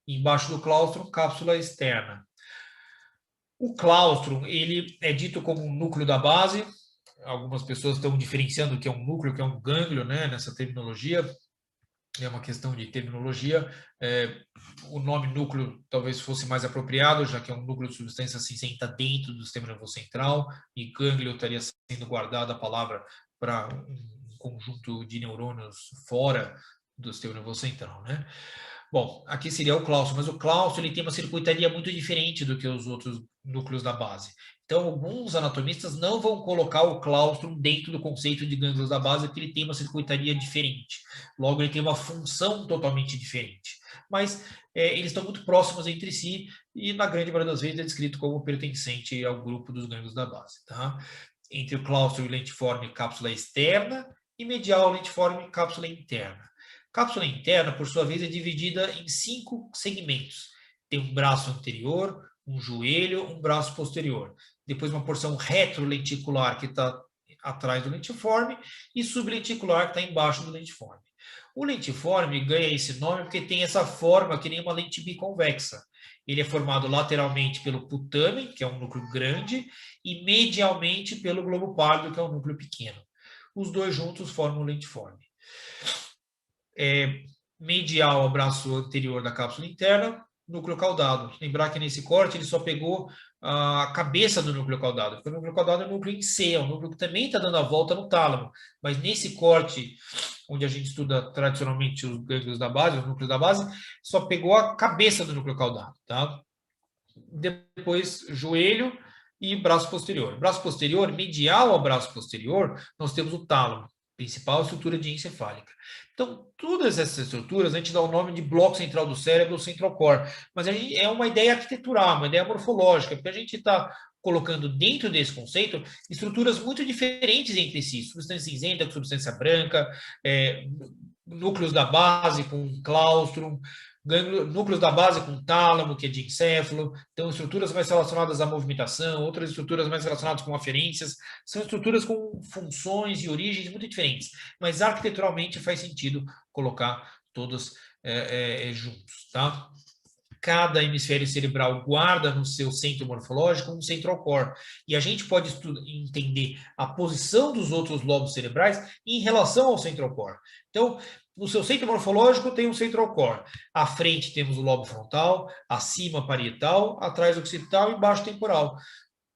Embaixo do claustro, cápsula externa. O claustro, ele é dito como um núcleo da base. Algumas pessoas estão diferenciando o que é um núcleo, o que é um gânglio, né, nessa terminologia. É uma questão de terminologia. O nome núcleo talvez fosse mais apropriado, já que é um núcleo de substância cinzenta dentro do sistema nervoso central, e gânglio estaria sendo guardada a palavra para um conjunto de neurônios fora do sistema nervoso central, né? Bom, aqui seria o claustro, mas o claustro ele tem uma circuitaria muito diferente do que os outros núcleos da base. Então, alguns anatomistas não vão colocar o claustro dentro do conceito de gânglios da base, porque ele tem uma circuitaria diferente. Logo, ele tem uma função totalmente diferente. Mas eles estão muito próximos entre si e, na grande maioria das vezes, é descrito como pertencente ao grupo dos gânglios da base. Tá? Entre o claustro e o lentiforme, cápsula externa, e medial, lentiforme, cápsula interna. Cápsula interna, por sua vez, é dividida em 5 segmentos. Tem um braço anterior, um joelho, um braço posterior. Depois uma porção retrolenticular que está atrás do lentiforme e sublenticular que está embaixo do lentiforme. O lentiforme ganha esse nome porque tem essa forma que nem uma lente biconvexa. Ele é formado lateralmente pelo putamen, que é um núcleo grande, e medialmente pelo globo pálido, que é um núcleo pequeno. Os dois juntos formam o lentiforme. Medial ao braço anterior da cápsula interna, núcleo caudado. Lembrar que nesse corte ele só pegou a cabeça do núcleo caudado, porque o núcleo caudado é um núcleo em C, é um núcleo que também está dando a volta no tálamo, mas nesse corte, onde a gente estuda tradicionalmente os gânglios da base, os núcleos da base, só pegou a cabeça do núcleo caudado, tá? Depois, joelho e braço posterior. Braço posterior, medial ao braço posterior, nós temos o tálamo, principal estrutura diencefálica. Então, todas essas estruturas, a gente dá o nome de bloco central do cérebro, ou central core, mas é uma ideia arquitetural, uma ideia morfológica, porque a gente está colocando dentro desse conceito estruturas muito diferentes entre si, substância cinzenta com substância branca, núcleos da base com claustro, núcleos da base com tálamo, que é diencéfalo, então estruturas mais relacionadas à movimentação, outras estruturas mais relacionadas com aferências, são estruturas com funções e origens muito diferentes, mas arquiteturalmente faz sentido colocar todas juntos, tá? Cada hemisfério cerebral guarda no seu centro morfológico um central core, e a gente pode entender a posição dos outros lobos cerebrais em relação ao central core. Então, no seu centro morfológico tem um central core. À frente temos o lobo frontal, acima parietal, atrás occipital e baixo temporal.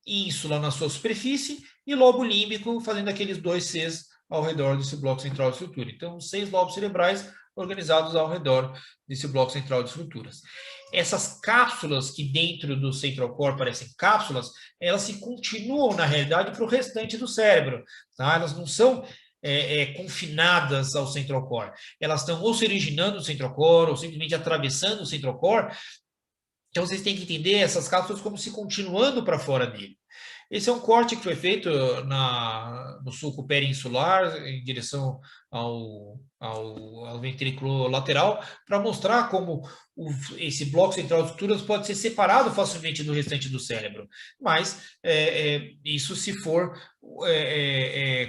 Ínsula na sua superfície e lobo límbico fazendo aqueles 2 Cs ao redor desse bloco central de estrutura. Então, 6 lobos cerebrais organizados ao redor desse bloco central de estruturas. Essas cápsulas que dentro do central core parecem cápsulas, elas se continuam, na realidade, para o restante do cérebro. Tá? Elas não são confinadas ao central core. Elas estão ou se originando no central core, ou simplesmente atravessando o central core. Então, vocês têm que entender essas cápsulas como se continuando para fora dele. Esse é um corte que foi feito no sulco perinsular, em direção ao ventrículo lateral, para mostrar como esse bloco central de estruturas pode ser separado facilmente do restante do cérebro. Mas isso se for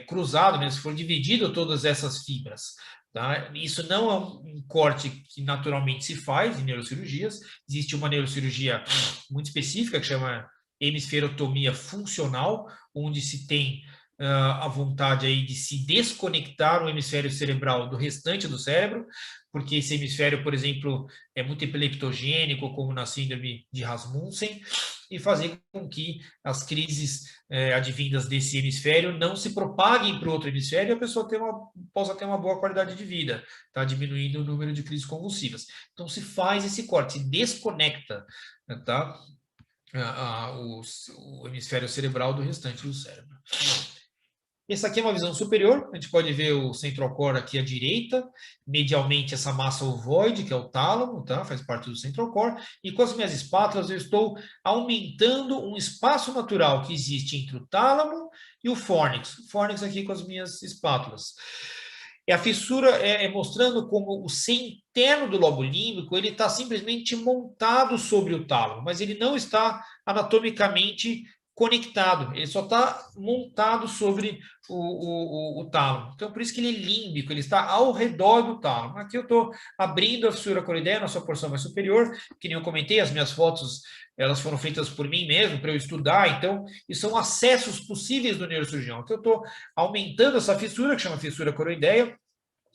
cruzado, né, se for dividido todas essas fibras. Tá? Isso não é um corte que naturalmente se faz em neurocirurgias. Existe uma neurocirurgia muito específica que chama hemisferotomia funcional, onde se tem a vontade aí de se desconectar o hemisfério cerebral do restante do cérebro, porque esse hemisfério, por exemplo, é muito epileptogênico, como na síndrome de Rasmussen, e fazer com que as crises advindas desse hemisfério não se propaguem para o outro hemisfério e a pessoa possa ter uma boa qualidade de vida, tá? Diminuindo o número de crises convulsivas. Então, se faz esse corte, se desconecta, tá? O hemisfério cerebral do restante do cérebro. Essa aqui é uma visão superior, a gente pode ver o central core aqui à direita, medialmente essa massa ovoide, que é o tálamo, tá? Faz parte do central core, e com as minhas espátulas eu estou aumentando um espaço natural que existe entre o tálamo e o fórnix. O fórnix aqui com as minhas espátulas. E a fissura mostrando como o seio interno do lobo límbico ele está simplesmente montado sobre o tálamo, mas ele não está anatomicamente conectado, ele só está montado sobre o tálamo. Então, por isso que ele é límbico, ele está ao redor do tálamo. Aqui eu estou abrindo a fissura coroideia na sua porção mais superior, que nem eu comentei, as minhas fotos elas foram feitas por mim mesmo, para eu estudar, então, e são acessos possíveis do neurocirurgião. Então, eu estou aumentando essa fissura, que chama fissura coroideia,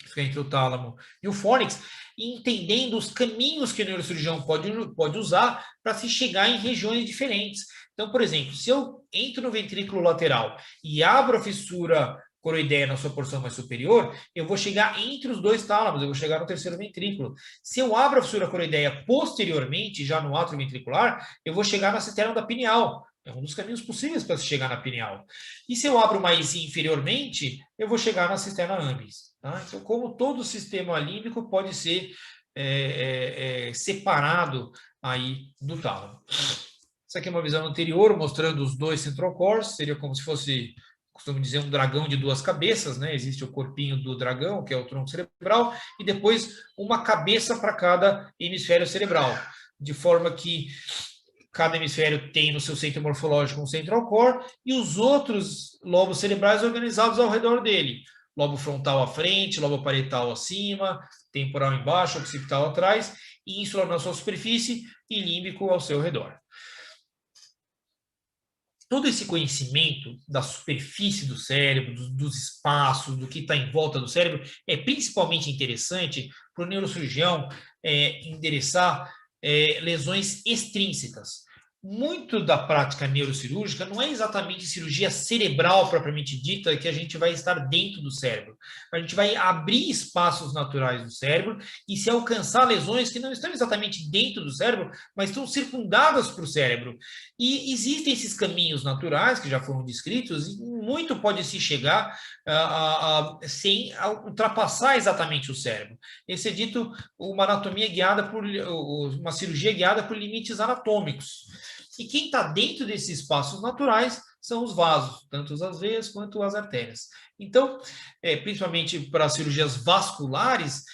fica entre o tálamo e o fônix, e entendendo os caminhos que o neurocirurgião pode usar para se chegar em regiões diferentes. Então, por exemplo, se eu entro no ventrículo lateral e abro a fissura coroideia na sua porção mais superior, eu vou chegar entre os dois tálamos, eu vou chegar no terceiro ventrículo. Se eu abro a fissura coroideia posteriormente, já no átrio ventricular, eu vou chegar na cisterna da pineal. É um dos caminhos possíveis para se chegar na pineal. E se eu abro mais inferiormente, eu vou chegar na cisterna ambis. Tá? Então, como todo sistema límbico pode ser separado aí do tálamo. Essa aqui é uma visão anterior, mostrando os dois central cores, seria como se fosse, costumo dizer, um dragão de duas cabeças, né? Existe o corpinho do dragão, que é o tronco cerebral, e depois uma cabeça para cada hemisfério cerebral, de forma que cada hemisfério tem no seu centro morfológico um central core e os outros lobos cerebrais organizados ao redor dele. Lobo frontal à frente, lobo parietal acima, temporal embaixo, occipital atrás, ínsula na sua superfície e límbico ao seu redor. Todo esse conhecimento da superfície do cérebro, dos espaços, do que está em volta do cérebro, é principalmente interessante para o neurocirurgião endereçar lesões extrínsecas. Muito da prática neurocirúrgica não é exatamente cirurgia cerebral propriamente dita, que a gente vai estar dentro do cérebro. A gente vai abrir espaços naturais do cérebro e se alcançar lesões que não estão exatamente dentro do cérebro, mas estão circundadas para o cérebro. E existem esses caminhos naturais que já foram descritos e muito pode se chegar sem ultrapassar exatamente o cérebro. Esse é dito uma anatomia guiada por uma cirurgia guiada por limites anatômicos. E quem está dentro desses espaços naturais são os vasos, tanto as veias quanto as artérias. Então, principalmente para cirurgias vasculares,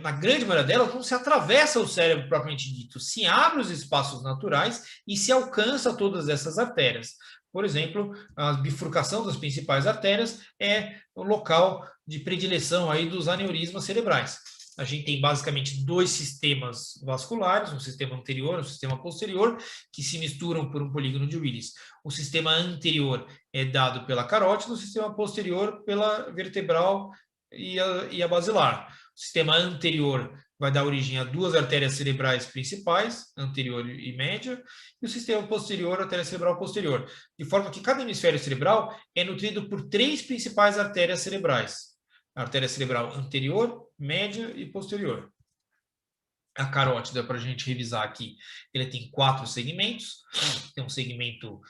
na grande maioria delas, não se atravessa o cérebro propriamente dito, se abre os espaços naturais e se alcança todas essas artérias. Por exemplo, a bifurcação das principais artérias é o local de predileção aí dos aneurismas cerebrais. A gente tem basicamente dois sistemas vasculares, um sistema anterior e um sistema posterior, que se misturam por um polígono de Willis. O sistema anterior é dado pela carótida, o sistema posterior pela vertebral e a basilar. O sistema anterior vai dar origem a duas artérias cerebrais principais, anterior e média, e o sistema posterior, artéria cerebral posterior. De forma que cada hemisfério cerebral é nutrido por três principais artérias cerebrais. A artéria cerebral anterior, média e posterior. A carótida, para a gente revisar aqui, ele tem 4 segmentos. Tem um segmento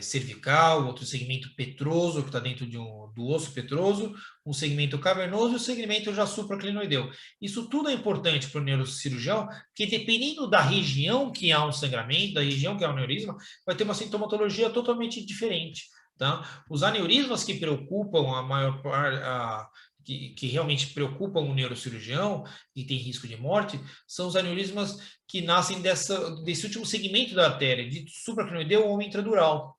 cervical, outro segmento petroso, que está dentro do osso petroso, um segmento cavernoso e o segmento já supraclinoideu. Isso tudo é importante para o neurocirurgião, porque dependendo da região que há um sangramento, da região que há um aneurisma, vai ter uma sintomatologia totalmente diferente. Tá? Os aneurismas que preocupam a maior parte, que realmente preocupam o neurocirurgião e tem risco de morte, são os aneurismas que nascem desse último segmento da artéria, dito supraclinoideu ou intradural.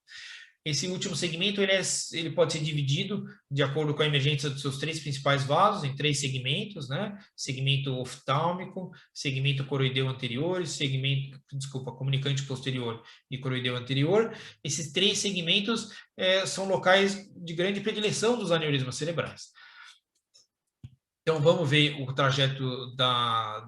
Esse último segmento ele pode ser dividido de acordo com a emergência dos seus 3 principais vasos, em 3 segmentos, né? Segmento oftálmico, segmento coroideu anterior, comunicante posterior e coroideu anterior. Esses 3 segmentos são locais de grande predileção dos aneurismas cerebrais. Então, vamos ver o trajeto da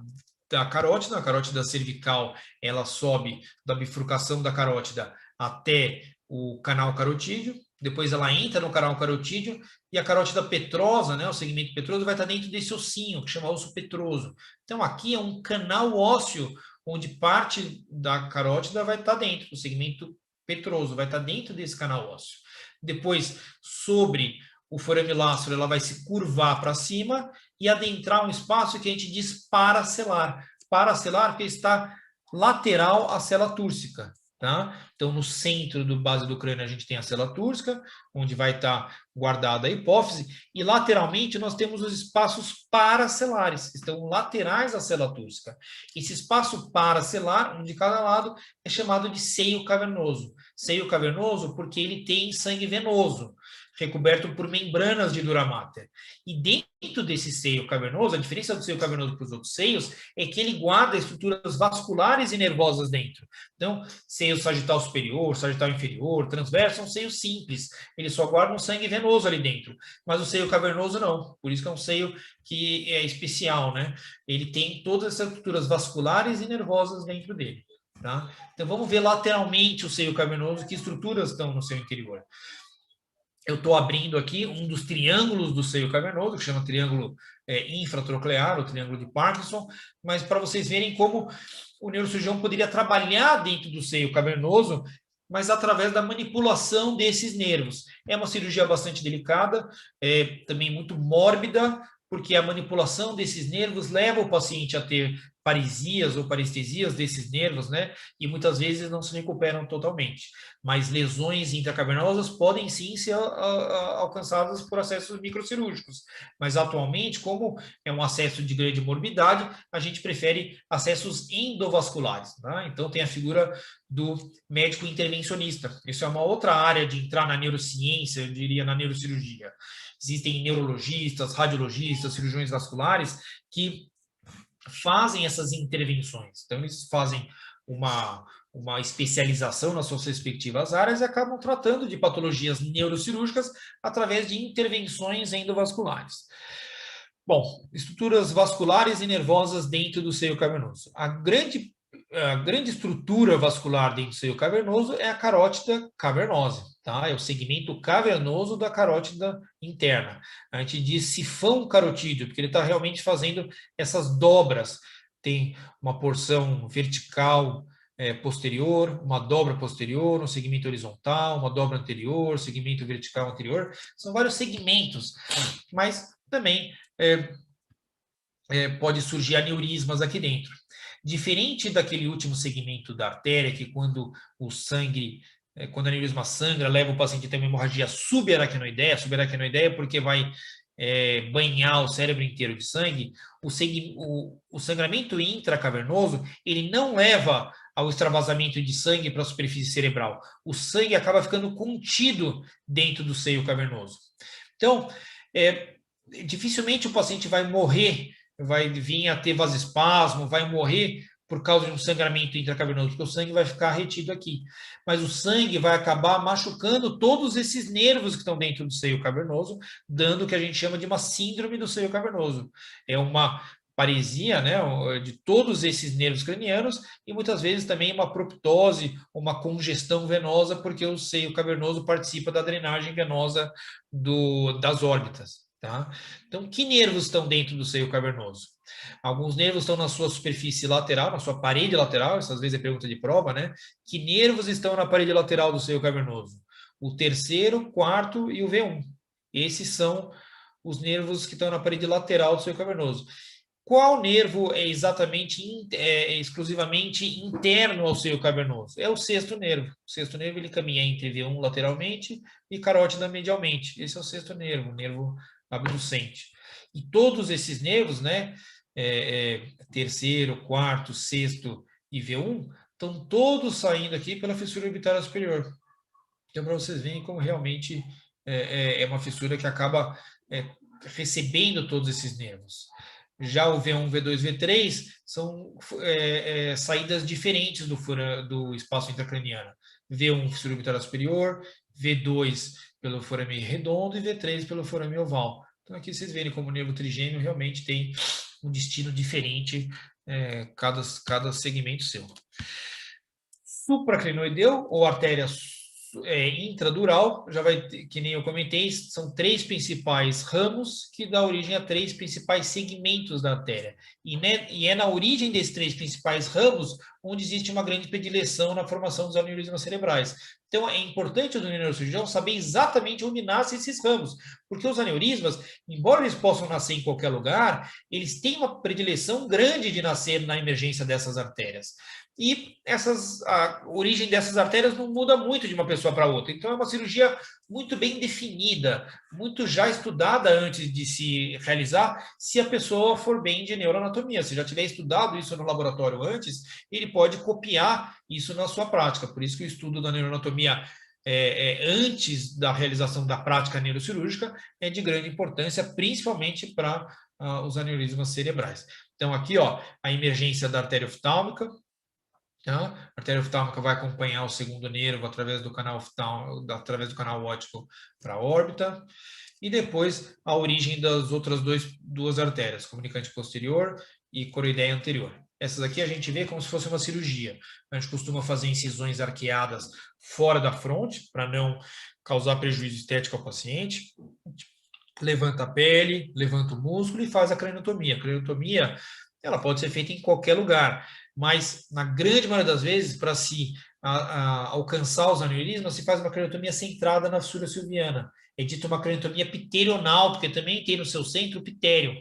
carótida. A carótida cervical, ela sobe da bifurcação da carótida até o canal carotídeo. Depois ela entra no canal carotídeo e a carótida petrosa, né, o segmento petroso, vai estar dentro desse ossinho, que chama osso petroso. Então, aqui é um canal ósseo, onde parte da carótida vai estar dentro, o segmento petroso vai estar dentro desse canal ósseo. Depois, sobre o forame láceo, ela vai se curvar para cima e adentrar um espaço que a gente diz paracelar. Paracelar porque está lateral à célula túrcica. Tá? Então, no centro do base do crânio, a gente tem a célula túrcica, onde vai estar guardada a hipófise, e lateralmente nós temos os espaços paracelares, que estão laterais à célula túrcica. Esse espaço paracelar, um de cada lado, é chamado de seio cavernoso. Seio cavernoso porque ele tem sangue venoso, recoberto por membranas de dura mater. E dentro desse seio cavernoso, a diferença do seio cavernoso para os outros seios é que ele guarda estruturas vasculares e nervosas dentro. Então, seio sagital superior, sagital inferior, transverso, são seios simples. Eles só guardam sangue venoso ali dentro. Mas o seio cavernoso não. Por isso que é um seio que é especial, né? Ele tem todas essas estruturas vasculares e nervosas dentro dele. Tá? Então, vamos ver lateralmente o seio cavernoso, que estruturas estão no seu interior. Eu estou abrindo aqui um dos triângulos do seio cavernoso, que chama triângulo infratroclear, ou triângulo de Parkinson, mas para vocês verem como o neurocirurgião poderia trabalhar dentro do seio cavernoso, mas através da manipulação desses nervos. É uma cirurgia bastante delicada, também muito mórbida, porque a manipulação desses nervos leva o paciente a ter paresias ou parestesias desses nervos, né? E muitas vezes não se recuperam totalmente. Mas lesões intracavernosas podem sim ser alcançadas por acessos microcirúrgicos. Mas atualmente, como é um acesso de grande morbidade, a gente prefere acessos endovasculares, tá? Então tem a figura do médico intervencionista. Isso é uma outra área de entrar na neurociência, eu diria, na neurocirurgia. Existem neurologistas, radiologistas, cirurgiões vasculares que fazem essas intervenções. Então, eles fazem uma especialização nas suas respectivas áreas e acabam tratando de patologias neurocirúrgicas através de intervenções endovasculares. Bom, estruturas vasculares e nervosas dentro do seio cavernoso. A grande estrutura vascular dentro do seio cavernoso é a carótida cavernosa, tá? É o segmento cavernoso da carótida interna. A gente diz sifão carotídeo, porque ele está realmente fazendo essas dobras. Tem uma porção vertical posterior, uma dobra posterior, um segmento horizontal, uma dobra anterior, segmento vertical anterior. São vários segmentos, mas também pode surgir aneurismas aqui dentro. Diferente daquele último segmento da artéria, que quando o sangue, quando o aneurisma sangra, leva o paciente a ter uma hemorragia subaracnoideia porque vai banhar o cérebro inteiro de sangue, o sangramento intracavernoso, ele não leva ao extravasamento de sangue para a superfície cerebral. O sangue acaba ficando contido dentro do seio cavernoso. Então, dificilmente o paciente vai morrer, vai vir a ter vasoespasmo, vai morrer por causa de um sangramento intracavernoso, porque o sangue vai ficar retido aqui. Mas o sangue vai acabar machucando todos esses nervos que estão dentro do seio cavernoso, dando o que a gente chama de uma síndrome do seio cavernoso. É uma paresia, né, de todos esses nervos cranianos e muitas vezes também uma proptose, uma congestão venosa, porque o seio cavernoso participa da drenagem venosa das órbitas. Tá? Então, que nervos estão dentro do seio cavernoso? Alguns nervos estão na sua superfície lateral, na sua parede lateral, isso às vezes é pergunta de prova, né? Que nervos estão na parede lateral do seio cavernoso? O terceiro, quarto e o V1. Esses são os nervos que estão na parede lateral do seio cavernoso. Qual nervo é exatamente, exclusivamente interno ao seio cavernoso? É o sexto nervo. O sexto nervo ele caminha entre V1 lateralmente e carótida medialmente. Esse é o sexto nervo, o nervo abducente. E todos esses nervos, né, terceiro, quarto, sexto e V1, estão todos saindo aqui pela fissura orbitária superior. Então, para vocês verem como realmente é uma fissura que acaba recebendo todos esses nervos. Já o V1, V2, V3 são saídas diferentes do espaço intracraniano. V1, fissura orbitária superior, V2 pelo forame redondo e V3 pelo forame oval. Então aqui vocês verem como o nervo trigêmeo realmente tem um destino diferente cada segmento seu. Supracrinoideu ou artéria intradural, já vai ter, que nem eu comentei, são 3 principais ramos que dão origem a 3 principais segmentos da artéria. E é na origem desses 3 principais ramos onde existe uma grande predileção na formação dos aneurismas cerebrais. Então, é importante o neurocirurgião saber exatamente onde nascem esses ramos, porque os aneurismas, embora eles possam nascer em qualquer lugar, eles têm uma predileção grande de nascer na emergência dessas artérias. e a origem dessas artérias não muda muito de uma pessoa para outra. Então, é uma cirurgia muito bem definida, muito já estudada antes de se realizar, se a pessoa for bem de neuroanatomia. Se já tiver estudado isso no laboratório antes, ele pode copiar isso na sua prática. Por isso que o estudo da neuroanatomia antes da realização da prática neurocirúrgica é de grande importância, principalmente para os aneurismas cerebrais. Então, aqui, ó, a emergência da artéria oftálmica. Tá? A artéria oftálmica vai acompanhar o segundo nervo através do canal óptico para a órbita. E depois a origem das outras duas artérias, comunicante posterior e coroideia anterior. Essas aqui a gente vê como se fosse uma cirurgia. A gente costuma fazer incisões arqueadas fora da fronte, para não causar prejuízo estético ao paciente. Levanta a pele, levanta o músculo e faz a craniotomia. A craniotomia, ela pode ser feita em qualquer lugar, mas na grande maioria das vezes, para se alcançar os aneurismas, se faz uma craniotomia centrada na fissura silviana. É dito uma craniotomia pterional, porque também tem no seu centro o ptério.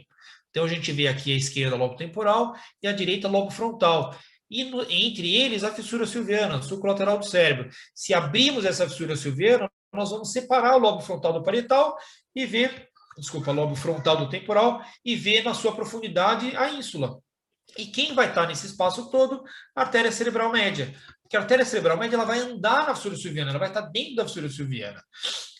Então a gente vê aqui à esquerda lobo temporal e à direita lobo frontal. E entre eles a fissura silviana, sulco lateral do cérebro. Se abrirmos essa fissura silviana, nós vamos separar o lobo frontal do parietal e ver, lobo frontal do temporal, e ver na sua profundidade a ínsula. E quem vai estar nesse espaço todo? A artéria cerebral média. Porque a artéria cerebral média ela vai andar na fissura silviana, ela vai estar dentro da fissura silviana.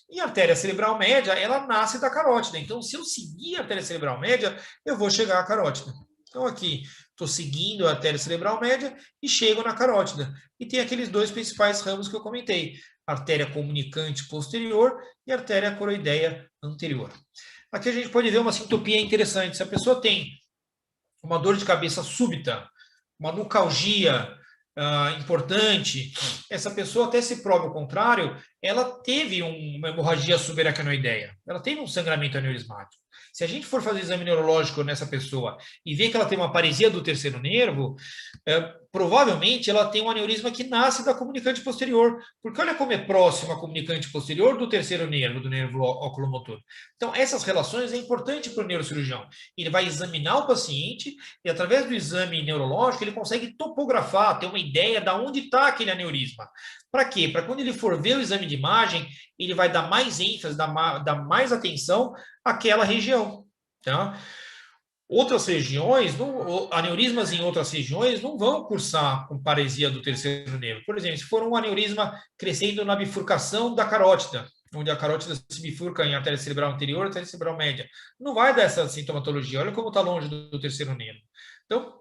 E a artéria cerebral média, ela nasce da carótida. Então, se eu seguir a artéria cerebral média, eu vou chegar à carótida. Então, aqui, estou seguindo a artéria cerebral média e chego na carótida. E tem aqueles dois principais ramos que eu comentei. Artéria comunicante posterior e artéria coroideia anterior. Aqui a gente pode ver uma sintopia interessante. Se a pessoa tem uma dor de cabeça súbita, uma nucalgia importante, essa pessoa, até se prova o contrário, ela teve uma hemorragia subaracnoideia, ela teve um sangramento aneurismático. Se a gente for fazer exame neurológico nessa pessoa e ver que ela tem uma paresia do terceiro nervo, provavelmente ela tem um aneurisma que nasce da comunicante posterior, porque olha como é próximo a comunicante posterior do terceiro nervo, do nervo oculomotor. Então, essas relações é importante para o neurocirurgião. Ele vai examinar o paciente e, através do exame neurológico, ele consegue topografar, ter uma ideia de onde está aquele aneurisma. Para quê? Para quando ele for ver o exame de imagem, ele vai dar mais ênfase, dar mais atenção àquela região. Tá? Outras regiões, aneurismas em outras regiões não vão cursar com paresia do terceiro nervo. Por exemplo, se for um aneurisma crescendo na bifurcação da carótida, onde a carótida se bifurca em artéria cerebral anterior e artéria cerebral média, não vai dar essa sintomatologia. Olha como está longe do terceiro nervo. Então,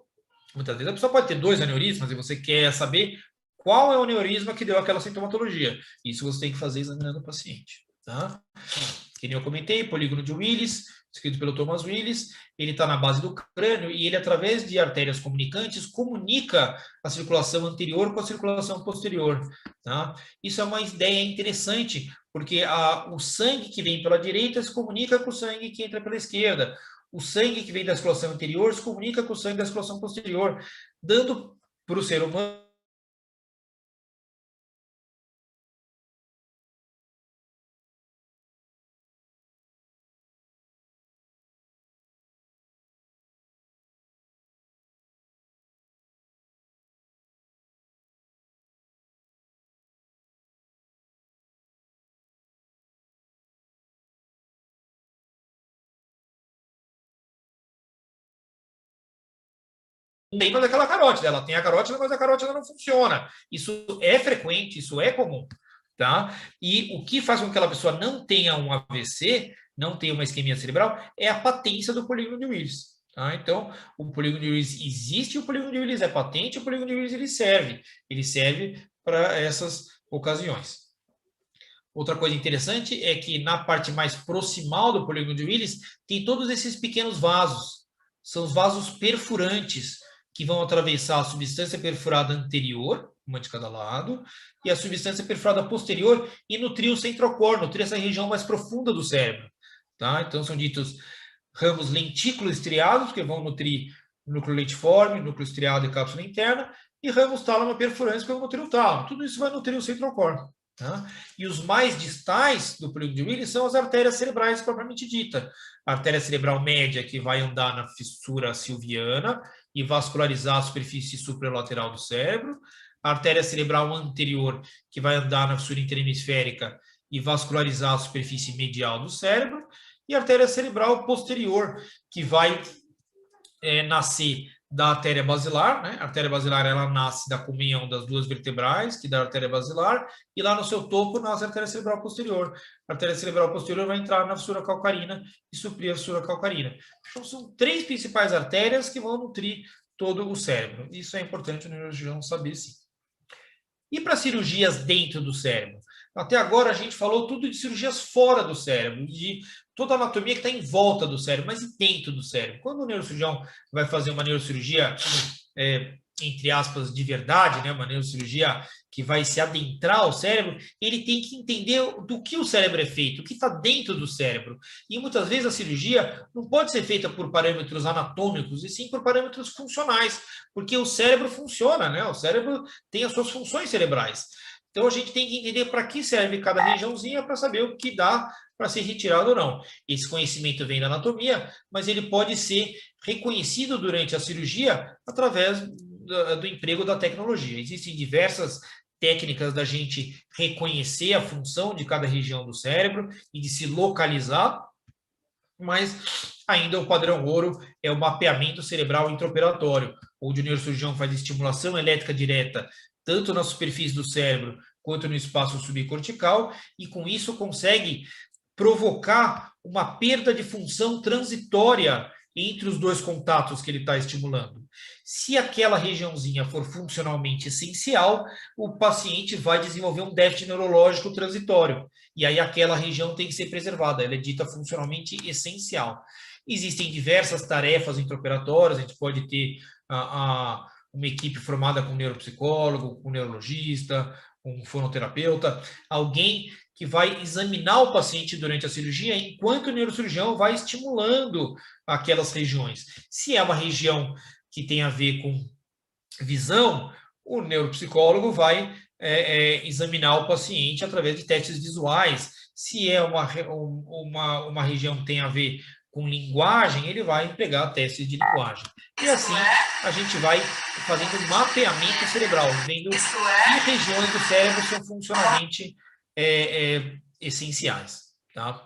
muitas vezes a pessoa pode ter dois aneurismas e você quer saber qual é o aneurisma que deu aquela sintomatologia. Isso você tem que fazer examinando o paciente. Tá? Que nem eu comentei, polígono de Willis, escrito pelo Thomas Willis, ele está na base do crânio e ele, através de artérias comunicantes, comunica a circulação anterior com a circulação posterior. Tá? Isso é uma ideia interessante, porque o sangue que vem pela direita se comunica com o sangue que entra pela esquerda. O sangue que vem da circulação anterior se comunica com o sangue da circulação posterior, dando para o ser humano dentro daquela carótida. Ela tem a carótida, mas a carótida não funciona. Isso é frequente, isso é comum. Tá? E o que faz com que aquela pessoa não tenha um AVC, não tenha uma isquemia cerebral, é a patência do polígono de Willis. Tá? Então, o polígono de Willis existe, o polígono de Willis é patente, o polígono de Willis ele serve para essas ocasiões. Outra coisa interessante é que na parte mais proximal do polígono de Willis tem todos esses pequenos vasos. São os vasos perfurantes que vão atravessar a substância perfurada anterior, uma de cada lado, e a substância perfurada posterior e nutrir o centrocor, nutrir essa região mais profunda do cérebro. Tá? Então, são ditos ramos lentículo-estriados, que vão nutrir o núcleo leitiforme, núcleo estriado e cápsula interna, e ramos tálamo perfurantes, que vão nutrir o tálamo. Tudo isso vai nutrir o centrocor. Tá? E os mais distais do polígono de Willis são as artérias cerebrais propriamente dita. A artéria cerebral média, que vai andar na fissura silviana e vascularizar a superfície supralateral do cérebro. A artéria cerebral anterior, que vai andar na fissura interhemisférica e vascularizar a superfície medial do cérebro. E a artéria cerebral posterior, que vai nascer da artéria basilar, né? A artéria basilar, ela nasce da comunhão das duas vertebrais, que dá a artéria basilar, e lá no seu topo nasce a artéria cerebral posterior. A artéria cerebral posterior vai entrar na fissura calcarina e suprir a fissura calcarina. Então, são 3 principais artérias que vão nutrir todo o cérebro. Isso é importante o neurocirurgião saber, sim. E para cirurgias dentro do cérebro? Até agora a gente falou tudo de cirurgias fora do cérebro, de toda a anatomia que está em volta do cérebro, mas e dentro do cérebro? Quando o neurocirurgião vai fazer uma neurocirurgia, entre aspas, de verdade, né, uma neurocirurgia que vai se adentrar ao cérebro, ele tem que entender do que o cérebro é feito, o que está dentro do cérebro. E muitas vezes a cirurgia não pode ser feita por parâmetros anatômicos, e sim por parâmetros funcionais, porque o cérebro funciona, né? O cérebro tem as suas funções cerebrais. Então a gente tem que entender para que serve cada regiãozinha para saber o que dá para ser retirado ou não. Esse conhecimento vem da anatomia, mas ele pode ser reconhecido durante a cirurgia através do emprego da tecnologia. Existem diversas técnicas da gente reconhecer a função de cada região do cérebro e de se localizar, mas ainda o padrão ouro é o mapeamento cerebral intraoperatório, onde o neurocirurgião faz estimulação elétrica direta tanto na superfície do cérebro quanto no espaço subcortical, e com isso consegue provocar uma perda de função transitória entre os dois contatos que ele está estimulando. Se aquela regiãozinha for funcionalmente essencial, o paciente vai desenvolver um déficit neurológico transitório, e aí aquela região tem que ser preservada, ela é dita funcionalmente essencial. Existem diversas tarefas intraoperatórias, a gente pode ter uma equipe formada com um neuropsicólogo, com um neurologista, um fonoterapeuta, alguém que vai examinar o paciente durante a cirurgia, enquanto o neurocirurgião vai estimulando aquelas regiões. Se é uma região que tem a ver com visão, o neuropsicólogo vai examinar o paciente através de testes visuais. Se é uma região que tem a ver com linguagem, ele vai empregar testes de linguagem. E assim a gente vai fazendo um mapeamento cerebral, vendo que regiões do cérebro são funcionalmente essenciais. Tá?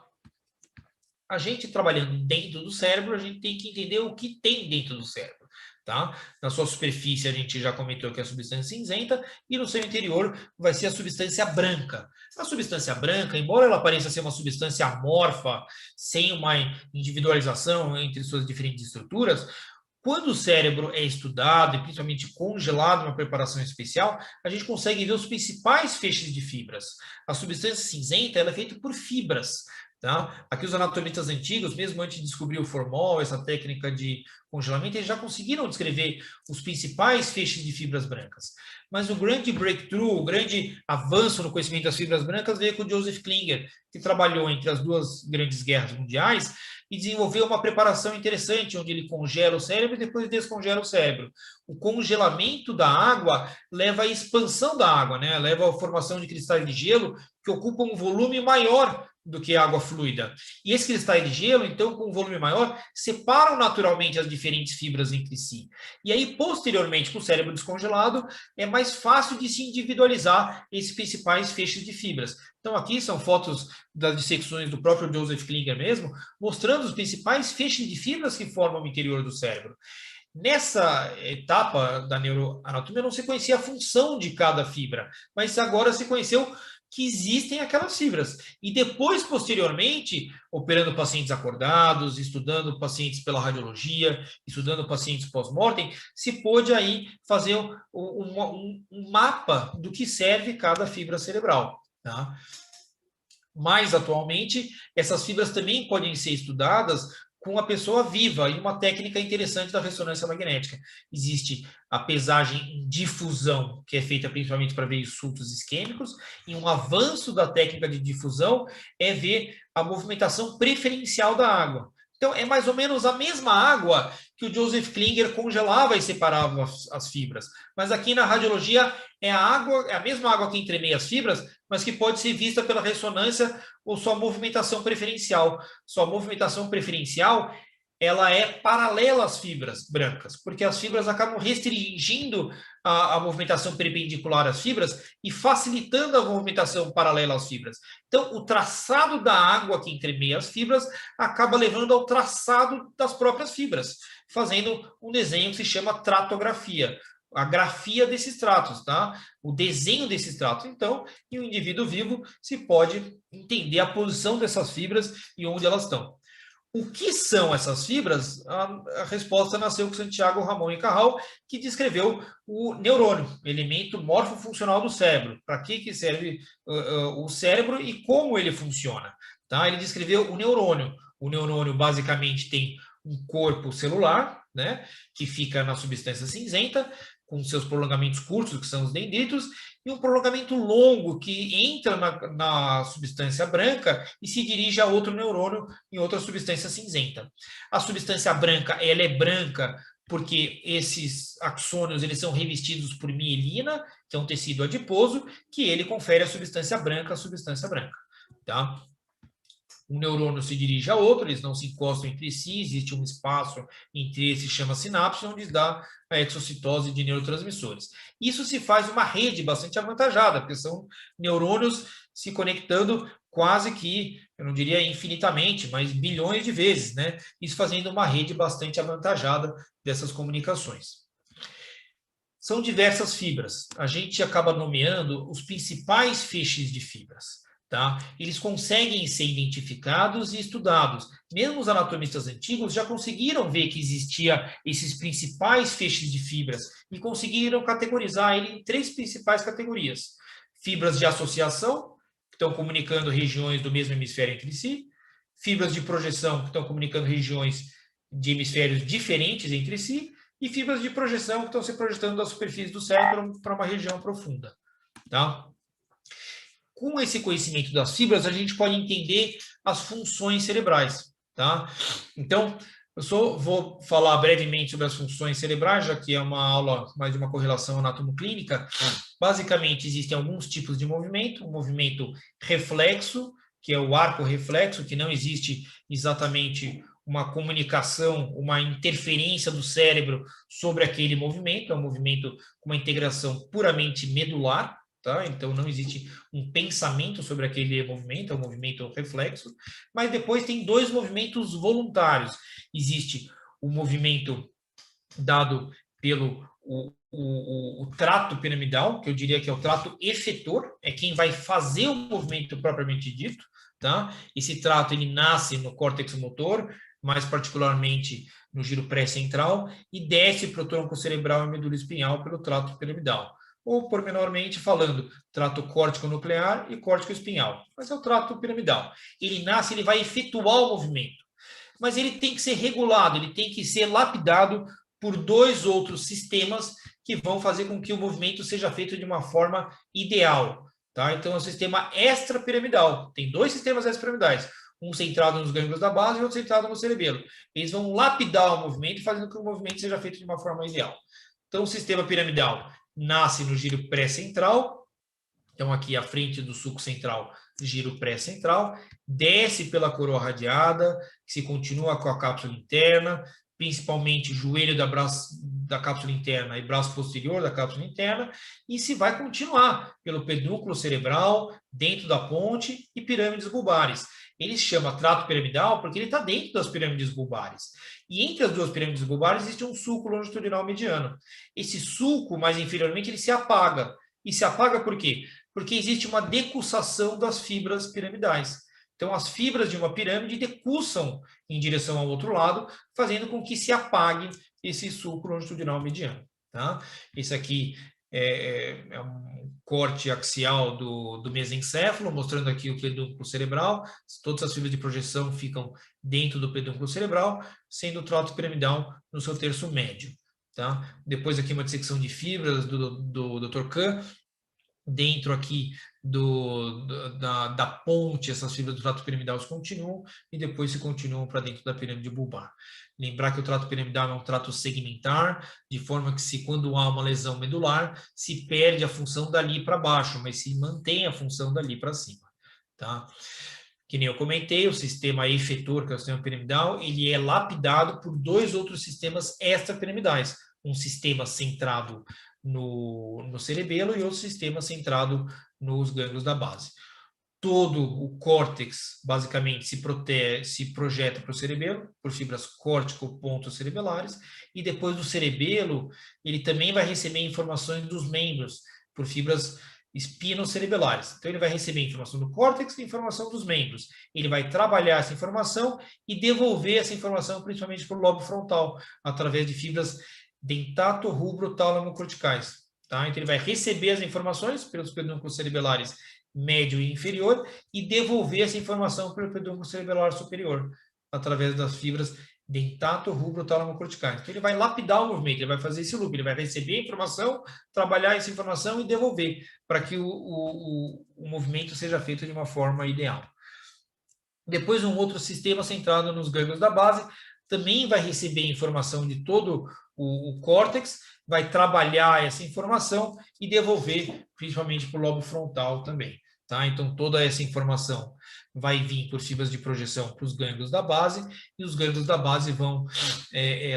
A gente trabalhando dentro do cérebro, a gente tem que entender o que tem dentro do cérebro. Tá? Na sua superfície, a gente já comentou que é a substância cinzenta, e no seu interior vai ser a substância branca. A substância branca, embora ela pareça ser uma substância amorfa, sem uma individualização entre suas diferentes estruturas, quando o cérebro é estudado e principalmente congelado numa preparação especial, a gente consegue ver os principais feixes de fibras. A substância cinzenta ela é feita por fibras. Tá? Aqui os anatomistas antigos, mesmo antes de descobrir o formol, essa técnica de congelamento, eles já conseguiram descrever os principais feixes de fibras brancas. Mas o grande breakthrough, o grande avanço no conhecimento das fibras brancas veio com Joseph Klinger, que trabalhou entre as duas grandes guerras mundiais e desenvolveu uma preparação interessante, onde ele congela o cérebro e depois descongela o cérebro. O congelamento da água leva à expansão da água, né? Leva à formação de cristais de gelo que ocupam um volume maior do que água fluida. E esses cristais de gelo, então, com um volume maior, separam naturalmente as diferentes fibras entre si. E aí, posteriormente, com o cérebro descongelado, é mais fácil de se individualizar esses principais feixes de fibras. Então, aqui são fotos das dissecções do próprio Joseph Klinger mesmo, mostrando os principais feixes de fibras que formam o interior do cérebro. Nessa etapa da neuroanatomia, não se conhecia a função de cada fibra, mas agora se conheceu que existem aquelas fibras. E depois, posteriormente, operando pacientes acordados, estudando pacientes pela radiologia, estudando pacientes pós-mortem, se pôde aí fazer um mapa do que serve cada fibra cerebral. Tá? Mas, atualmente, essas fibras também podem ser estudadas com a pessoa viva, e uma técnica interessante da ressonância magnética. Existe a pesagem em difusão, que é feita principalmente para ver insultos isquêmicos, e um avanço da técnica de difusão é ver a movimentação preferencial da água. Então, é mais ou menos a mesma água que o Joseph Klinger congelava e separava as fibras. Mas aqui na radiologia é a mesma água que entremeia as fibras, mas que pode ser vista pela ressonância ou sua movimentação preferencial. Sua movimentação preferencial, ela é paralela às fibras brancas, porque as fibras acabam restringindo a movimentação perpendicular às fibras e facilitando a movimentação paralela às fibras. Então, o traçado da água que entremeia as fibras acaba levando ao traçado das próprias fibras, fazendo um desenho que se chama tratografia, a grafia desses tratos, tá? O desenho desses tratos. Então, em um indivíduo vivo, se pode entender a posição dessas fibras e onde elas estão. O que são essas fibras? A resposta nasceu com Santiago Ramón y Cajal, que descreveu o neurônio, elemento morfofuncional do cérebro. Para que serve o cérebro e como ele funciona. Tá? Ele descreveu o neurônio. O neurônio basicamente tem um corpo celular, né, que fica na substância cinzenta, com seus prolongamentos curtos, que são os dendritos, e um prolongamento longo que entra na substância branca e se dirige a outro neurônio em outra substância cinzenta. A substância branca, ela é branca porque esses axônios eles são revestidos por mielina, que é um tecido adiposo, que ele confere a substância branca. Tá? Um neurônio se dirige a outro, eles não se encostam entre si, existe um espaço entre esses, chama sinapse, onde dá a exocitose de neurotransmissores. Isso se faz uma rede bastante avantajada, porque são neurônios se conectando quase que, eu não diria infinitamente, mas bilhões de vezes, né? Isso fazendo uma rede bastante avantajada dessas comunicações. São diversas fibras. A gente acaba nomeando os principais feixes de fibras. Tá? Eles conseguem ser identificados e estudados. Mesmo os anatomistas antigos já conseguiram ver que existia esses principais feixes de fibras e conseguiram categorizar ele em 3 principais categorias. Fibras de associação, que estão comunicando regiões do mesmo hemisfério entre si. Fibras de projeção, que estão comunicando regiões de hemisférios diferentes entre si. E fibras de projeção, que estão se projetando da superfície do cérebro para uma região profunda. Tá? Com esse conhecimento das fibras, a gente pode entender as funções cerebrais, tá? Então, vou falar brevemente sobre as funções cerebrais, já que é uma aula mais de uma correlação anatomoclínica. Basicamente, existem alguns tipos de movimento, um movimento reflexo, que é o arco reflexo, que não existe exatamente uma comunicação, uma interferência do cérebro sobre aquele movimento, é um movimento com uma integração puramente medular. Tá? Então, não existe um pensamento sobre aquele movimento, é um movimento reflexo. Mas depois tem 2 movimentos voluntários. Existe o movimento dado pelo o trato piramidal, que eu diria que é o trato efetor, é quem vai fazer o movimento propriamente dito. Tá? Esse trato ele nasce no córtex motor, mais particularmente no giro pré-central, e desce para o tronco cerebral e medula espinhal pelo trato piramidal. Ou, pormenormente falando, trato córtico-nuclear e córtico-espinhal. Mas é o trato piramidal. Ele nasce, ele vai efetuar o movimento. Mas ele tem que ser regulado, ele tem que ser lapidado por 2 outros sistemas que vão fazer com que o movimento seja feito de uma forma ideal. Tá? Então, é um sistema extrapiramidal. Tem 2 sistemas extrapiramidais. Um centrado nos gânglios da base e outro centrado no cerebelo. Eles vão lapidar o movimento, fazendo com que o movimento seja feito de uma forma ideal. Então, o sistema piramidal nasce no giro pré-central, então aqui à frente do sulco central, giro pré-central, desce pela coroa radiada, que se continua com a cápsula interna, principalmente joelho da cápsula interna e braço posterior da cápsula interna, e se vai continuar pelo pedúnculo cerebral, dentro da ponte e pirâmides bulbares. Ele se chama trato piramidal porque ele está dentro das pirâmides bulbares. E entre as 2 pirâmides bulbares existe um sulco longitudinal mediano. Esse sulco, mais inferiormente, ele se apaga. E se apaga por quê? Porque existe uma decussação das fibras piramidais. Então, as fibras de uma pirâmide decussam em direção ao outro lado, fazendo com que se apague esse sulco longitudinal mediano. Tá? Esse aqui é um corte axial do mesencéfalo, mostrando aqui o pedúnculo cerebral. Todas as fibras de projeção ficam dentro do pedúnculo cerebral, sendo o trato piramidal no seu terço médio. Tá? Depois aqui uma dissecção de fibras do Dr. Kahn, dentro aqui da ponte, essas fibras do trato piramidal se continuam e depois se continuam para dentro da pirâmide bulbar. Lembrar que o trato piramidal é um trato segmentar, de forma que quando há uma lesão medular, se perde a função dali para baixo, mas se mantém a função dali para cima, tá? Que nem eu comentei, o sistema efetor, que é o sistema piramidal, ele é lapidado por 2 outros sistemas extrapiramidais. Um sistema centrado no cerebelo e outro sistema centrado nos gânglios da base. Todo o córtex, basicamente, se projeta para o cerebelo, por fibras córtico-pontocerebelares, e depois do cerebelo, ele também vai receber informações dos membros, por fibras espinocerebelares. Então, ele vai receber informação do córtex e informação dos membros. Ele vai trabalhar essa informação e devolver essa informação, principalmente para o lobo frontal, através de fibras dentato-rubro-tálamo-corticais. Tá? Então, ele vai receber as informações pelos pedúnculos cerebelares médio e inferior e devolver essa informação pelo pedúnculo cerebelar superior, através das fibras dentato-rubro-tálamo-corticais. Então, ele vai lapidar o movimento, ele vai fazer esse loop, ele vai receber a informação, trabalhar essa informação e devolver, para que o movimento seja feito de uma forma ideal. Depois, um outro sistema centrado nos gânglios da base também vai receber informação de todo o córtex, vai trabalhar essa informação e devolver, principalmente para o lobo frontal também. Tá? Então, toda essa informação vai vir por fibras de projeção para os gânglios da base, e os gânglios da base vão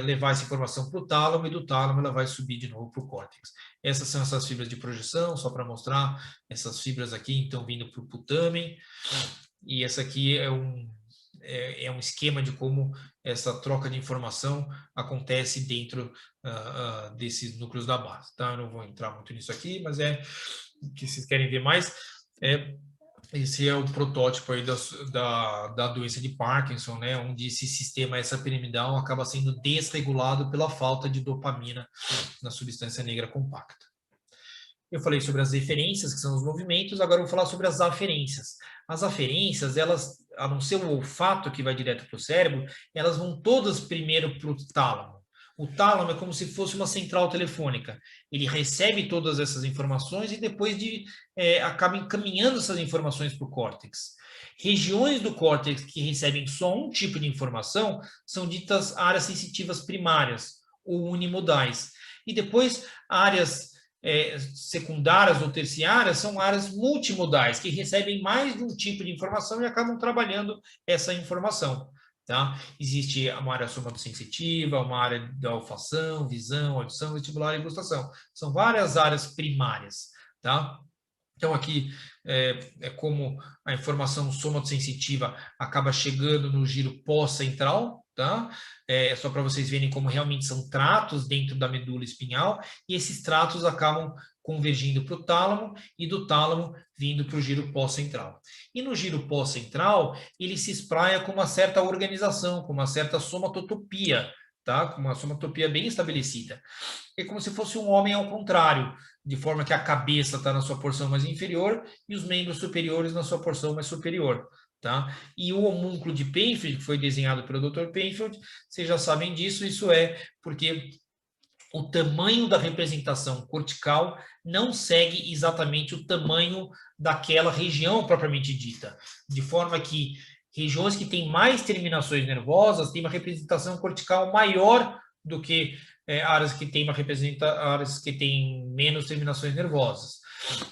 levar essa informação para o tálamo, e do tálamo ela vai subir de novo para o córtex. Essas são essas fibras de projeção, só para mostrar, essas fibras aqui, então, vindo para o putamen, e essa aqui é um esquema de como essa troca de informação acontece dentro desses núcleos da base. Tá? Eu não vou entrar muito nisso aqui, mas que vocês querem ver mais, esse é o protótipo aí da doença de Parkinson, né, onde esse sistema extrapiramidal acaba sendo desregulado pela falta de dopamina na substância negra compacta. Eu falei sobre as eferências, que são os movimentos, agora eu vou falar sobre as aferências. As aferências, elas, a não ser o olfato que vai direto para o cérebro, elas vão todas primeiro para o tálamo. O tálamo é como se fosse uma central telefônica. Ele recebe todas essas informações e depois acaba encaminhando essas informações para o córtex. Regiões do córtex que recebem só um tipo de informação são ditas áreas sensitivas primárias ou unimodais. E depois, áreas secundárias ou terciárias são áreas multimodais, que recebem mais de um tipo de informação e acabam trabalhando essa informação. Tá? Existe uma área somatosensitiva, uma área da olfação, visão, audição, vestibular e gustação. São várias áreas primárias. Tá? Então, aqui é como a informação somatosensitiva acaba chegando no giro pós-central, tá? Só para vocês verem como realmente são tratos dentro da medula espinhal, e esses tratos acabam convergindo para o tálamo, e do tálamo vindo para o giro pós-central. E no giro pós-central, ele se espraia com uma certa organização, com uma certa somatotopia, tá? Com uma somatopia bem estabelecida. É como se fosse um homem ao contrário, de forma que a cabeça está na sua porção mais inferior e os membros superiores na sua porção mais superior. Tá? E o homúnculo de Penfield, que foi desenhado pelo Dr. Penfield, vocês já sabem disso, isso é porque o tamanho da representação cortical não segue exatamente o tamanho daquela região propriamente dita, de forma que regiões que têm mais terminações nervosas têm uma representação cortical maior do que áreas que têm menos terminações nervosas.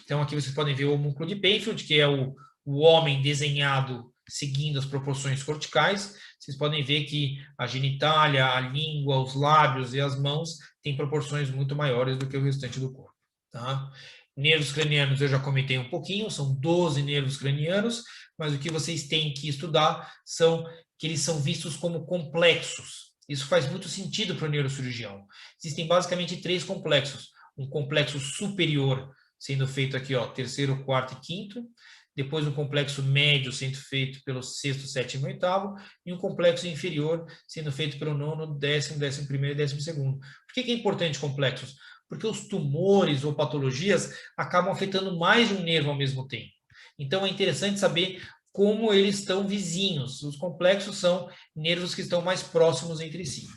Então, aqui vocês podem ver o homúnculo de Penfield, que é o homem desenhado seguindo as proporções corticais. Vocês podem ver que a genitália, a língua, os lábios e as mãos têm proporções muito maiores do que o restante do corpo. Tá? Nervos cranianos eu já comentei um pouquinho, são 12 nervos cranianos, mas o que vocês têm que estudar são que eles são vistos como complexos. Isso faz muito sentido para o neurocirurgião. Existem basicamente 3 complexos. Um complexo superior, sendo feito aqui, ó, terceiro, quarto e quinto. Depois um complexo médio, sendo feito pelo sexto, sétimo e oitavo. E um complexo inferior, sendo feito pelo nono, 10º, 11º e 12º. Por que é importante complexos? Porque os tumores ou patologias acabam afetando mais de um nervo ao mesmo tempo. Então, é interessante saber como eles estão vizinhos. Os complexos são nervos que estão mais próximos entre si.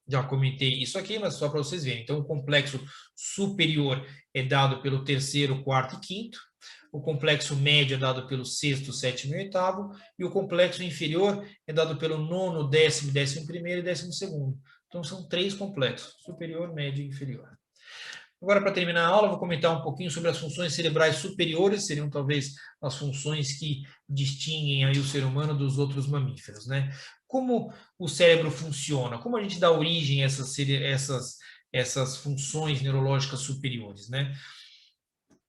Já comentei isso aqui, mas só para vocês verem. Então, o complexo superior é dado pelo terceiro, quarto e quinto. O complexo médio é dado pelo sexto, sétimo e oitavo. E o complexo inferior é dado pelo nono, décimo, 11º e 12º. Então, são 3 complexos, superior, médio e inferior. Agora, para terminar a aula, vou comentar um pouquinho sobre as funções cerebrais superiores, seriam talvez as funções que distinguem aí o ser humano dos outros mamíferos, né? Como o cérebro funciona, como a gente dá origem a essas funções neurológicas superiores, né?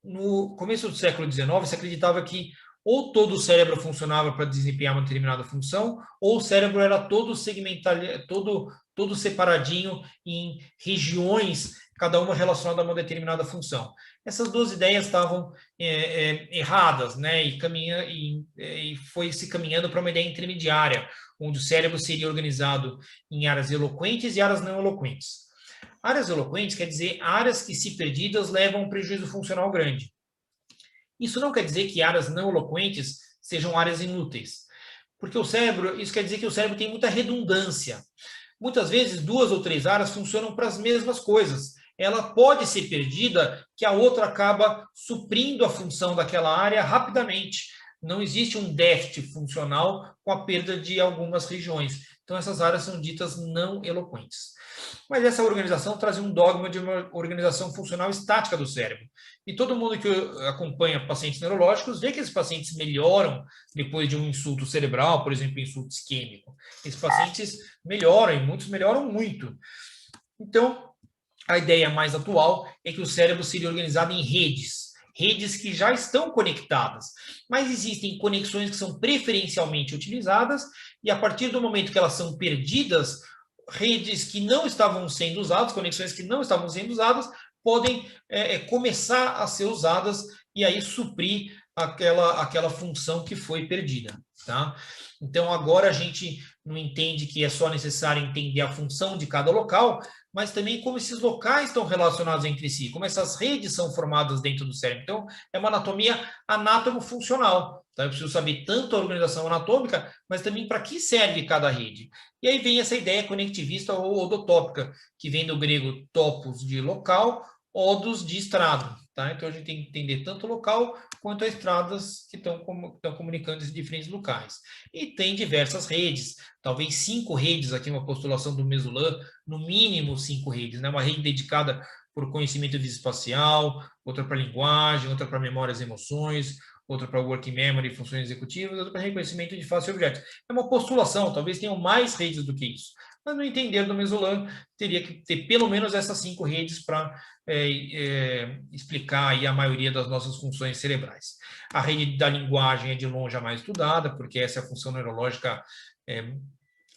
No começo do século XIX, se acreditava que ou todo o cérebro funcionava para desempenhar uma determinada função, ou o cérebro era todo segmentado, todo separadinho em regiões, cada uma relacionada a uma determinada função. Essas duas ideias estavam erradas, né? E foi se caminhando para uma ideia intermediária, onde o cérebro seria organizado em áreas eloquentes e áreas não eloquentes. Áreas eloquentes quer dizer áreas que, se perdidas, levam a um prejuízo funcional grande. Isso não quer dizer que áreas não eloquentes sejam áreas inúteis, porque o cérebro, isso quer dizer que o cérebro tem muita redundância. Muitas vezes, 2 ou 3 áreas funcionam para as mesmas coisas. Ela pode ser perdida, que a outra acaba suprindo a função daquela área rapidamente. Não existe um déficit funcional com a perda de algumas regiões. Então, essas áreas são ditas não eloquentes. Mas essa organização trazia um dogma de uma organização funcional estática do cérebro. E todo mundo que acompanha pacientes neurológicos vê que esses pacientes melhoram depois de um insulto cerebral, por exemplo, insulto isquêmico. Esses pacientes melhoram, e muitos melhoram muito. Então, a ideia mais atual é que o cérebro seria organizado em redes que já estão conectadas, mas existem conexões que são preferencialmente utilizadas, e a partir do momento que elas são perdidas, redes que não estavam sendo usadas, conexões que não estavam sendo usadas, podem começar a ser usadas e aí suprir aquela função que foi perdida, tá? Então, agora a gente não entende que é só necessário entender a função de cada local, mas também como esses locais estão relacionados entre si, como essas redes são formadas dentro do cérebro. Então, é uma anatomia anátomo-funcional. Tá? Eu preciso saber tanto a organização anatômica, mas também para que serve cada rede. E aí vem essa ideia conectivista ou odotópica, que vem do grego topos, de local, odos, de estrado. Tá? Então, a gente tem que entender tanto o local quanto as estradas que estão comunicando esses diferentes locais. E tem diversas redes, talvez 5 redes, aqui uma postulação do Mesulan, no mínimo 5 redes, né? Uma rede dedicada por conhecimento visoespacial, outra para linguagem, outra para memórias e emoções, outra para working memory, funções executivas, outra para reconhecimento de face e objetos. É uma postulação, talvez tenham mais redes do que isso. Mas no entender do Mesulan, teria que ter pelo menos essas 5 redes para explicar aí a maioria das nossas funções cerebrais. A rede da linguagem é de longe a mais estudada, porque essa é a função neurológica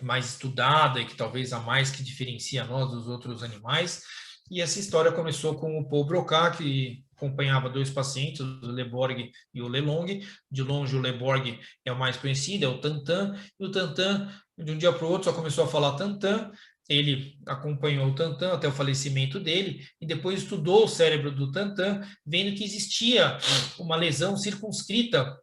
mais estudada e que talvez a mais que diferencia nós dos outros animais. E essa história começou com o Paul Broca, que acompanhava 2 pacientes, o Le Borg e o Le Long. De longe, o Le Borg é o mais conhecido, é o Tantan, e o Tantan, de um dia para o outro, só começou a falar Tantan. Ele acompanhou o Tantan até o falecimento dele e depois estudou o cérebro do Tantan, vendo que existia uma lesão circunscrita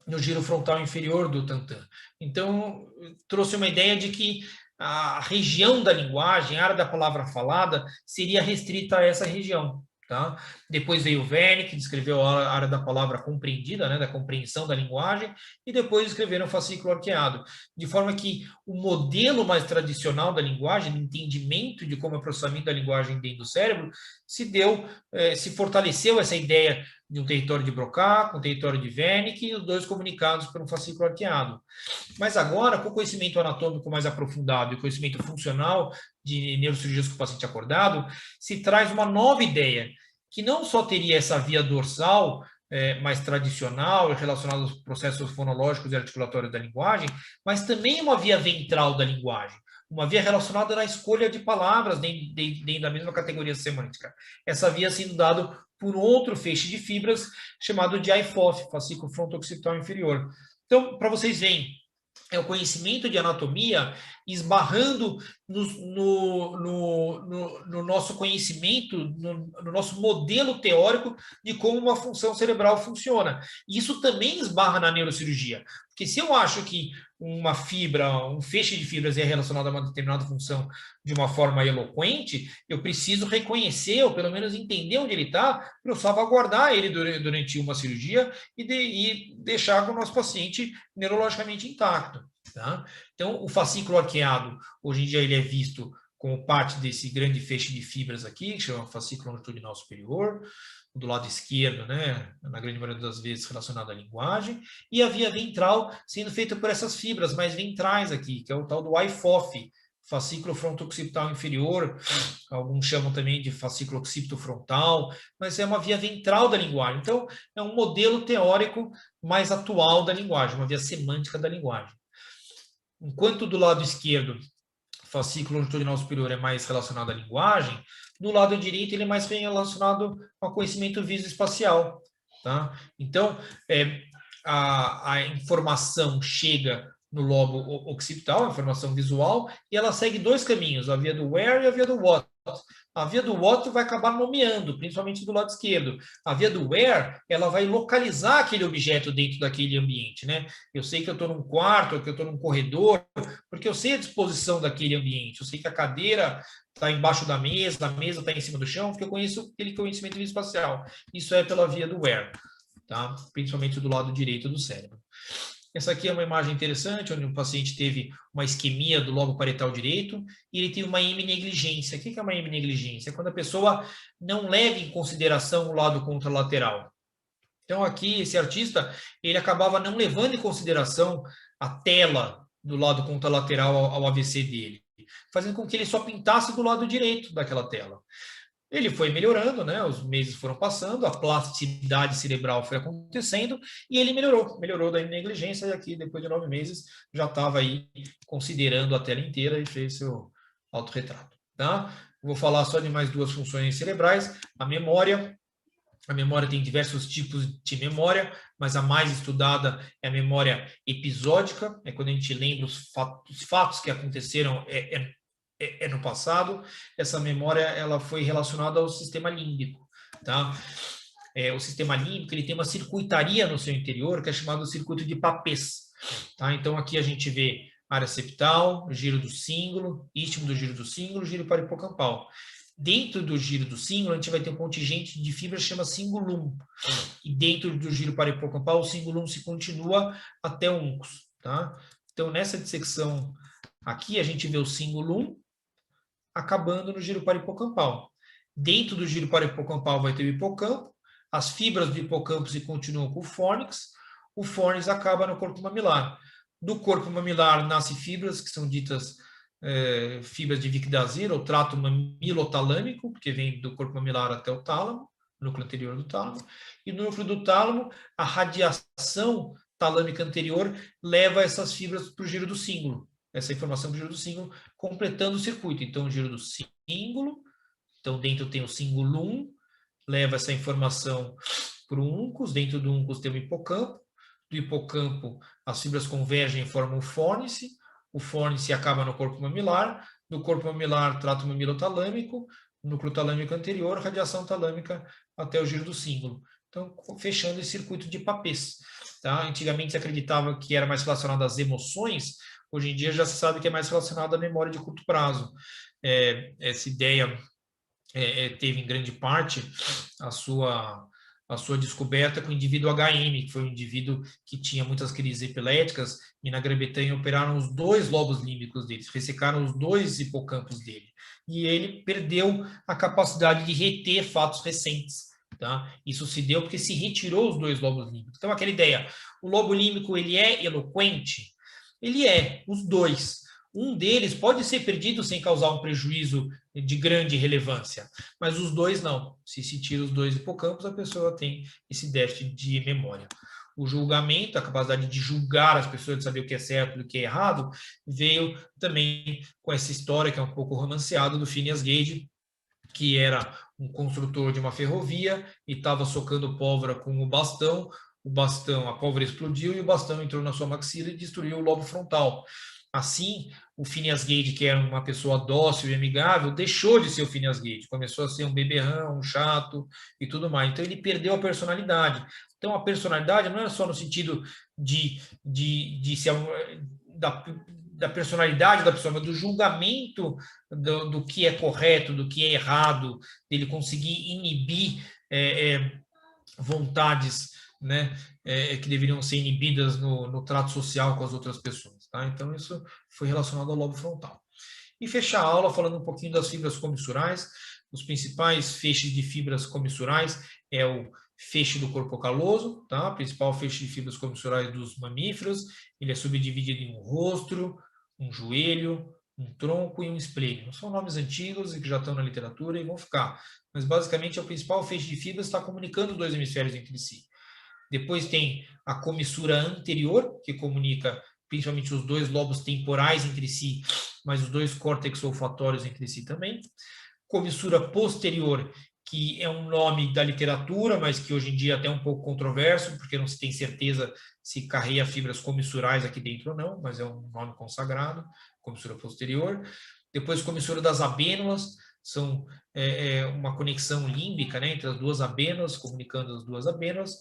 no giro frontal inferior do Tantan. Então, trouxe uma ideia de que a região da linguagem, a área da palavra falada, seria restrita a essa região. Tá? Depois veio o Wernicke, que descreveu a área da palavra compreendida, né, da compreensão da linguagem, e depois escreveram o fascículo arqueado, de forma que o modelo mais tradicional da linguagem, do entendimento de como é o processamento da linguagem dentro do cérebro, se fortaleceu essa ideia de um território de Broca, com um território de Wernicke, e os 2 comunicados por um fascículo arqueado. Mas agora, com o conhecimento anatômico mais aprofundado e conhecimento funcional de neurocirurgias com o paciente acordado, se traz uma nova ideia, que não só teria essa via dorsal mais tradicional, relacionada aos processos fonológicos e articulatórios da linguagem, mas também uma via ventral da linguagem, uma via relacionada na escolha de palavras dentro da mesma categoria semântica. Essa via sendo dada por outro feixe de fibras chamado de IFOF, fascículo fronto-occipital inferior. Então, para vocês verem, é o conhecimento de anatomia esbarrando no nosso conhecimento, no nosso modelo teórico de como uma função cerebral funciona. E isso também esbarra na neurocirurgia, porque se eu acho que uma fibra, um feixe de fibras é relacionado a uma determinada função de uma forma eloquente, eu preciso reconhecer, ou pelo menos entender onde ele está, para eu salvaguardar ele durante uma cirurgia e deixar com o nosso paciente neurologicamente intacto. Tá? Então, o fascículo arqueado, hoje em dia, ele é visto como parte desse grande feixe de fibras aqui, que chama fascículo longitudinal superior, do lado esquerdo, né, na grande maioria das vezes relacionado à linguagem, e a via ventral sendo feita por essas fibras mais ventrais aqui, que é o tal do IFOF, fascículo fronto-occipital inferior, alguns chamam também de fascículo occipitofrontal, mas é uma via ventral da linguagem. Então, é um modelo teórico mais atual da linguagem, uma via semântica da linguagem. Enquanto do lado esquerdo, o fascículo longitudinal superior é mais relacionado à linguagem, do lado direito ele é mais relacionado ao conhecimento visoespacial. Tá? Então, a informação chega no lobo occipital, a informação visual, e ela segue dois caminhos, a via do where e a via do what. A via do what vai acabar nomeando, principalmente do lado esquerdo. A via do where, ela vai localizar aquele objeto dentro daquele ambiente, né? Eu sei que eu estou num quarto, que eu estou num corredor, porque eu sei a disposição daquele ambiente. Eu sei que a cadeira está embaixo da mesa, a mesa está em cima do chão, porque eu conheço aquele conhecimento espacial. Isso é pela via do where, tá? Principalmente do lado direito do cérebro. Essa aqui é uma imagem interessante, onde o paciente teve uma isquemia do lobo parietal direito e ele teve uma heminegligência. O que é uma heminegligência? É quando a pessoa não leva em consideração o lado contralateral. Então, aqui, esse artista, ele acabava não levando em consideração a tela do lado contralateral ao AVC dele, fazendo com que ele só pintasse do lado direito daquela tela. Ele foi melhorando, né? Os meses foram passando, a plasticidade cerebral foi acontecendo e ele melhorou da negligência e aqui, depois de 9 meses, já estava aí considerando a tela inteira e fez seu autorretrato. Tá? Vou falar só de mais duas funções cerebrais. A memória tem diversos tipos de memória, mas a mais estudada é a memória episódica, é quando a gente lembra os fatos que aconteceram no passado. Essa memória ela foi relacionada ao sistema límbico, tá? O sistema límbico ele tem uma circuitaria no seu interior que é chamado circuito de Papez, tá? Então aqui a gente vê área septal, giro do cíngulo, istmo do giro do cíngulo, giro parahipocampal. Dentro do giro do cíngulo, a gente vai ter um contingente de fibras que chama cingulum. E dentro do giro parahipocampal, o cingulum se continua até o uncus, tá? Então nessa dissecção aqui a gente vê o cingulum acabando no giro parahipocampal. Dentro do giro parahipocampal vai ter o hipocampo, as fibras do hipocampo se continuam com o fórnix acaba no corpo mamilar. Do corpo mamilar nascem fibras que são ditas fibras de Wick-Dazyr, ou trato mamilotalâmico, porque vem do corpo mamilar até o tálamo, núcleo anterior do tálamo, e no núcleo do tálamo, a radiação talâmica anterior leva essas fibras para o giro do cíngulo. Essa informação do giro do cíngulo, completando o circuito. Então, o giro do cíngulo, então dentro tem o cingulum, leva essa informação para o uncus, dentro do uncus tem o hipocampo, do hipocampo as fibras convergem e formam o fórnix acaba no corpo mamilar, do corpo mamilar trato mamilotalâmico, núcleo talâmico anterior, radiação talâmica até o giro do cíngulo. Então, fechando esse circuito de Papez. Tá? Antigamente se acreditava que era mais relacionado às emoções, hoje em dia já se sabe que é mais relacionado à memória de curto prazo. Essa ideia teve em grande parte a sua descoberta com o indivíduo HM, que foi um indivíduo que tinha muitas crises epiléticas, e na Grã-Bretanha operaram os 2 lobos límbicos dele, ressecaram os 2 hipocampos dele, e ele perdeu a capacidade de reter fatos recentes. Tá? Isso se deu porque se retirou os 2 lobos límbicos. Então, aquela ideia, o lobo límbico ele é eloquente? Ele é, os 2. Um deles pode ser perdido sem causar um prejuízo de grande relevância, mas os 2 não. Se tira os 2 hipocampos, a pessoa tem esse déficit de memória. O julgamento, a capacidade de julgar as pessoas, de saber o que é certo e o que é errado, veio também com essa história que é um pouco romanceada do Phineas Gage, que era um construtor de uma ferrovia e estava socando pólvora com o bastão, a pólvora explodiu e o bastão entrou na sua maxila e destruiu o lobo frontal. Assim, o Phineas Gage, que era uma pessoa dócil e amigável, deixou de ser o Phineas Gage, começou a ser um beberrão, um chato e tudo mais. Então, ele perdeu a personalidade. Então, a personalidade não era só no sentido de ser da personalidade da pessoa, mas do julgamento do que é correto, do que é errado, dele conseguir inibir vontades, né, que deveriam ser inibidas no trato social com as outras pessoas. Tá? Então, isso foi relacionado ao lobo frontal. E fechar a aula falando um pouquinho das fibras comissurais. Os principais feixes de fibras comissurais é o feixe do corpo caloso, tá? O principal feixe de fibras comissurais dos mamíferos. Ele é subdividido em um rostro, um joelho, um tronco e um esplênio. São nomes antigos e que já estão na literatura e vão ficar. Mas, basicamente, é o principal feixe de fibras, está comunicando os dois hemisférios entre si. Depois tem a comissura anterior, que comunica principalmente os dois lobos temporais entre si, mas os dois córtex olfatórios entre si também. Comissura posterior, que é um nome da literatura, mas que hoje em dia é até um pouco controverso, porque não se tem certeza se carrega fibras comissurais aqui dentro ou não, mas é um nome consagrado, comissura posterior. Depois, comissura das abênulas, são uma conexão límbica, né, entre as duas abênulas, comunicando as duas abênulas.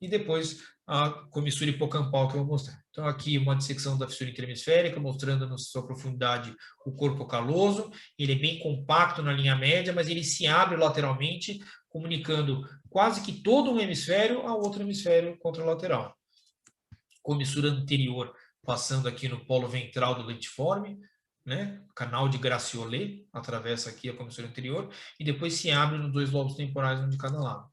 E depois a comissura hipocampal que eu vou mostrar. Então, aqui uma dissecção da fissura interhemisférica, mostrando na sua profundidade o corpo caloso. Ele é bem compacto na linha média, mas ele se abre lateralmente, comunicando quase que todo um hemisfério ao outro hemisfério contralateral. Comissura anterior, passando aqui no polo ventral do lentiforme, né? Canal de Gratiolet, atravessa aqui a comissura anterior, e depois se abre nos dois lobos temporais, um de cada lado.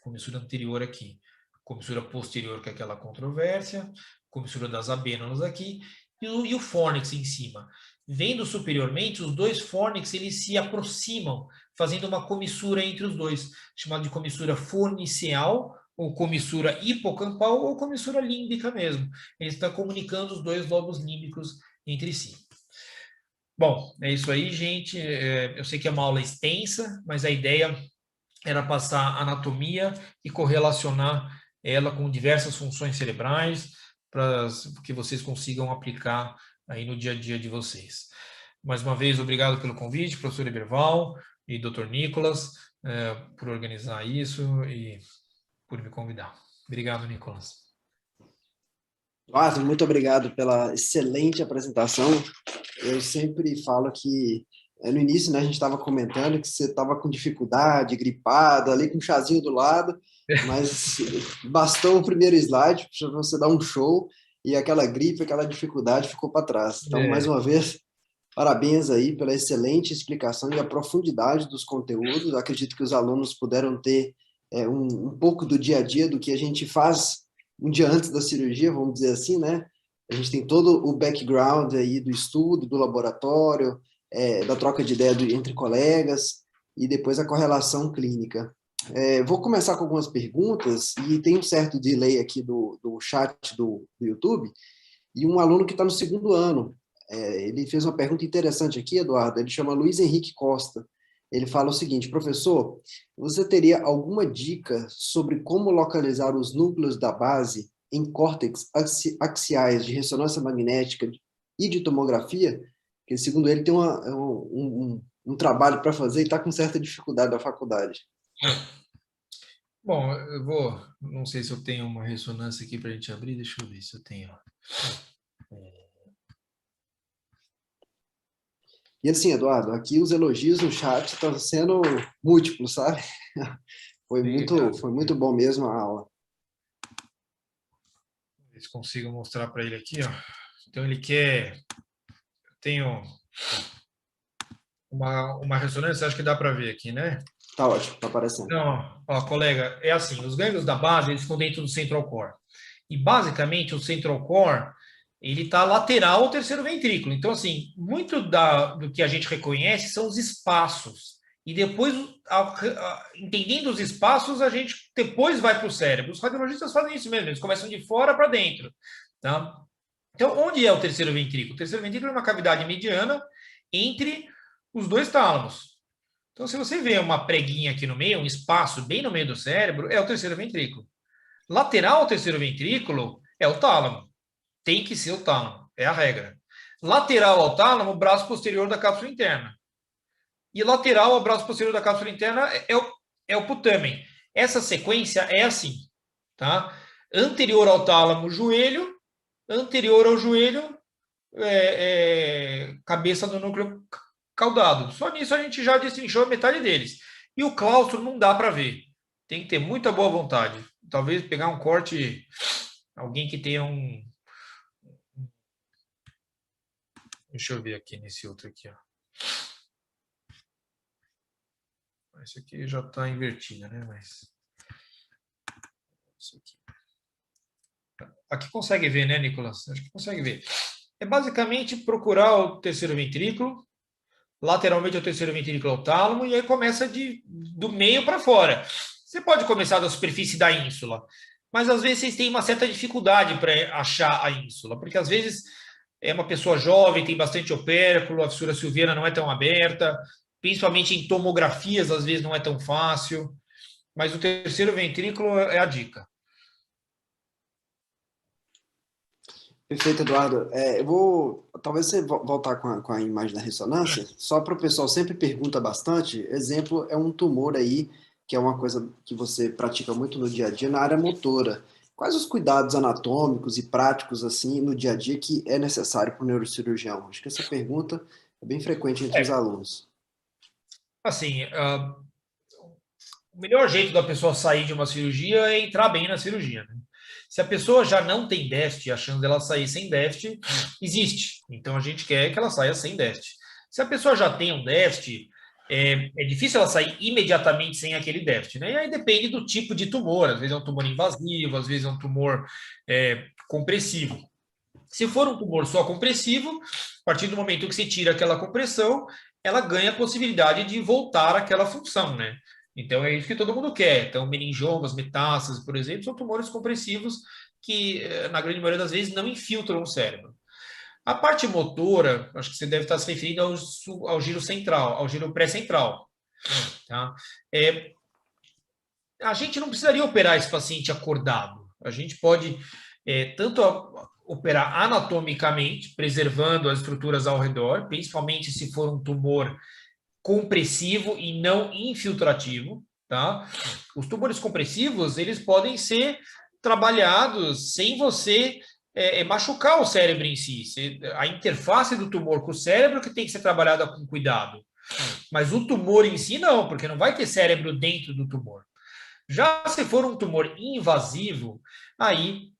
Comissura anterior aqui. Comissura posterior, que é aquela controvérsia, comissura das abênulas aqui, e o fórnix em cima. Vendo superiormente, os dois fórnix eles se aproximam, fazendo uma comissura entre os dois, chamada de comissura forniceal, ou comissura hipocampal, ou comissura límbica mesmo. Ele está comunicando os dois lobos límbicos entre si. Bom, é isso aí, gente. Eu sei que é uma aula extensa, mas a ideia era passar anatomia e correlacionar ela com diversas funções cerebrais para que vocês consigam aplicar aí no dia a dia de vocês. Mais uma vez, obrigado pelo convite, professor Eberval e Dr. Nicolas, por organizar isso e por me convidar. Obrigado, Nicolas. Eduardo, muito obrigado pela excelente apresentação. Eu sempre falo que no início, né, a gente estava comentando que você estava com dificuldade, gripado, ali com um chazinho do lado, mas bastou o primeiro slide para você dar um show e aquela gripe, aquela dificuldade ficou para trás. Então, mais uma vez, parabéns aí pela excelente explicação e a profundidade dos conteúdos. Acredito que os alunos puderam ter um pouco do dia a dia do que a gente faz um dia antes da cirurgia, vamos dizer assim, né? A gente tem todo o background aí do estudo, do laboratório, da troca de ideia entre colegas e depois a correlação clínica. Vou começar com algumas perguntas e tem um certo delay aqui do chat do YouTube e um aluno que está no segundo ano. Ele fez uma pergunta interessante aqui, Eduardo, ele chama Luiz Henrique Costa. Ele fala o seguinte: professor, você teria alguma dica sobre como localizar os núcleos da base em córtex axiais de ressonância magnética e de tomografia? Porque, segundo ele, tem um trabalho para fazer e está com certa dificuldade da faculdade. Bom, não sei se eu tenho uma ressonância aqui para a gente abrir, deixa eu ver se eu tenho. E assim, Eduardo, aqui os elogios no chat estão sendo múltiplos, sabe? Foi muito bom mesmo a aula. Se consigo mostrar para ele aqui, ó. Então ele quer. Eu tenho uma ressonância, acho que dá para ver aqui, né? Tá ótimo, tá aparecendo. Não, ó, colega, é assim, os gânglios da base, eles estão dentro do central core. E basicamente o central core, ele está lateral ao terceiro ventrículo. Então, assim, muito do que a gente reconhece são os espaços. E depois, entendendo os espaços, a gente depois vai para o cérebro. Os radiologistas fazem isso mesmo, eles começam de fora para dentro. Tá? Então, onde é o terceiro ventrículo? O terceiro ventrículo é uma cavidade mediana entre os dois tálamos. Então, se você vê uma preguinha aqui no meio, um espaço bem no meio do cérebro, é o terceiro ventrículo. Lateral ao terceiro ventrículo é o tálamo. Tem que ser o tálamo, é a regra. Lateral ao tálamo, o braço posterior da cápsula interna. E lateral ao braço posterior da cápsula interna é o putamen. Essa sequência é assim, tá? Anterior ao tálamo, joelho. Anterior ao joelho, cabeça do núcleo caudado. Só nisso a gente já destrinchou metade deles. E o claustro não dá para ver. Tem que ter muita boa vontade. Talvez pegar um corte, alguém que tenha um... Deixa eu ver aqui nesse outro aqui, ó. Esse aqui já está invertido, né? Mas... Isso aqui. Aqui consegue ver, né, Nicolas? Acho que consegue ver. É basicamente procurar o terceiro ventrículo, lateralmente ao terceiro ventrículo ao tálamo, e aí começa do meio para fora. Você pode começar da superfície da ínsula, mas às vezes vocês têm uma certa dificuldade para achar a ínsula, porque às vezes é uma pessoa jovem, tem bastante opérculo, a fissura silviana não é tão aberta, principalmente em tomografias, às vezes não é tão fácil, mas o terceiro ventrículo é a dica. Perfeito, Eduardo. Eu vou, talvez você voltar com a imagem da ressonância, só para o pessoal sempre pergunta bastante. Exemplo é um tumor aí, que é uma coisa que você pratica muito no dia a dia, na área motora. Quais os cuidados anatômicos e práticos, assim, no dia a dia que é necessário para o neurocirurgião? Acho que essa pergunta é bem frequente entre os alunos. Assim, o melhor jeito da pessoa sair de uma cirurgia é entrar bem na cirurgia, né? Se a pessoa já não tem déficit, a chance dela sair sem déficit existe. Então, a gente quer que ela saia sem déficit. Se a pessoa já tem um déficit, é difícil ela sair imediatamente sem aquele déficit, né? E aí depende do tipo de tumor. Às vezes é um tumor invasivo, às vezes é um tumor compressivo. Se for um tumor só compressivo, a partir do momento que você tira aquela compressão, ela ganha a possibilidade de voltar àquela função, né? Então, é isso que todo mundo quer. Então, meningiomas, metástases, por exemplo, são tumores compressivos que, na grande maioria das vezes, não infiltram o cérebro. A parte motora, acho que você deve estar se referindo ao giro central, ao giro pré-central. Tá? A gente não precisaria operar esse paciente acordado. A gente pode tanto operar anatomicamente, preservando as estruturas ao redor, principalmente se for um tumor compressivo e não infiltrativo, tá? Os tumores compressivos, eles podem ser trabalhados sem você machucar o cérebro em si. A interface do tumor com o cérebro que tem que ser trabalhada com cuidado. Mas o tumor em si não, porque não vai ter cérebro dentro do tumor. Já se for um tumor invasivo, aí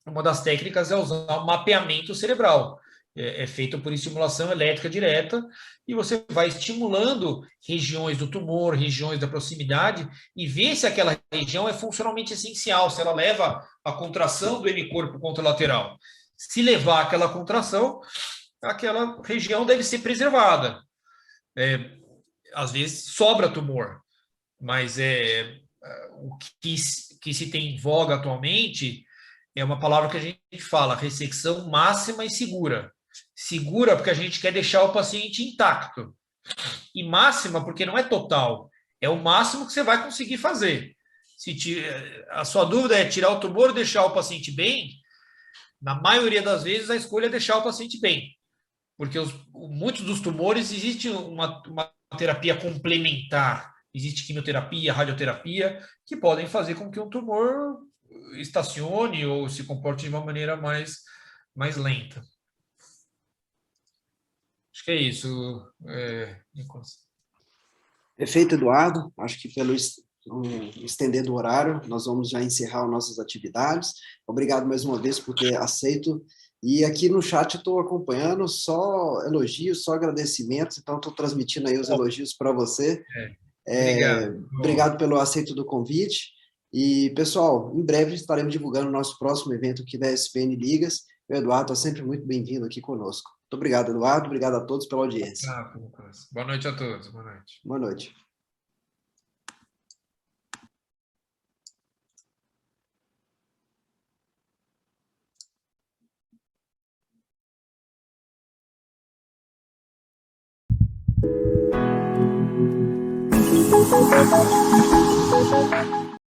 uma das técnicas é usar o mapeamento cerebral. É feito por estimulação elétrica direta e você vai estimulando regiões do tumor, regiões da proximidade e ver se aquela região é funcionalmente essencial, se ela leva a contração do hemicorpo contralateral. Se levar aquela contração, aquela região deve ser preservada. Às vezes sobra tumor, mas o que se tem em voga atualmente é uma palavra que a gente fala, ressecção máxima e segura. Segura porque a gente quer deixar o paciente intacto. E máxima porque não é total. É o máximo que você vai conseguir fazer. A sua dúvida é tirar o tumor ou deixar o paciente bem, na maioria das vezes a escolha é deixar o paciente bem. Porque muitos dos tumores existe uma terapia complementar. Existe quimioterapia, radioterapia, que podem fazer com que um tumor estacione ou se comporte de uma maneira mais lenta. Acho que é isso, Nicolas. Perfeito, Eduardo. Acho que pelo estender do horário, nós vamos já encerrar nossas atividades. Obrigado mais uma vez por ter aceito. E aqui no chat eu estou acompanhando só elogios, só agradecimentos, então estou transmitindo aí os elogios para você. Obrigado. Obrigado pelo aceito do convite. E, pessoal, em breve estaremos divulgando o nosso próximo evento aqui da SPN Ligas. O Eduardo está sempre muito bem-vindo aqui conosco. Muito obrigado, Eduardo. Obrigado a todos pela audiência. Boa noite a todos. Boa noite. Boa noite. Thank you.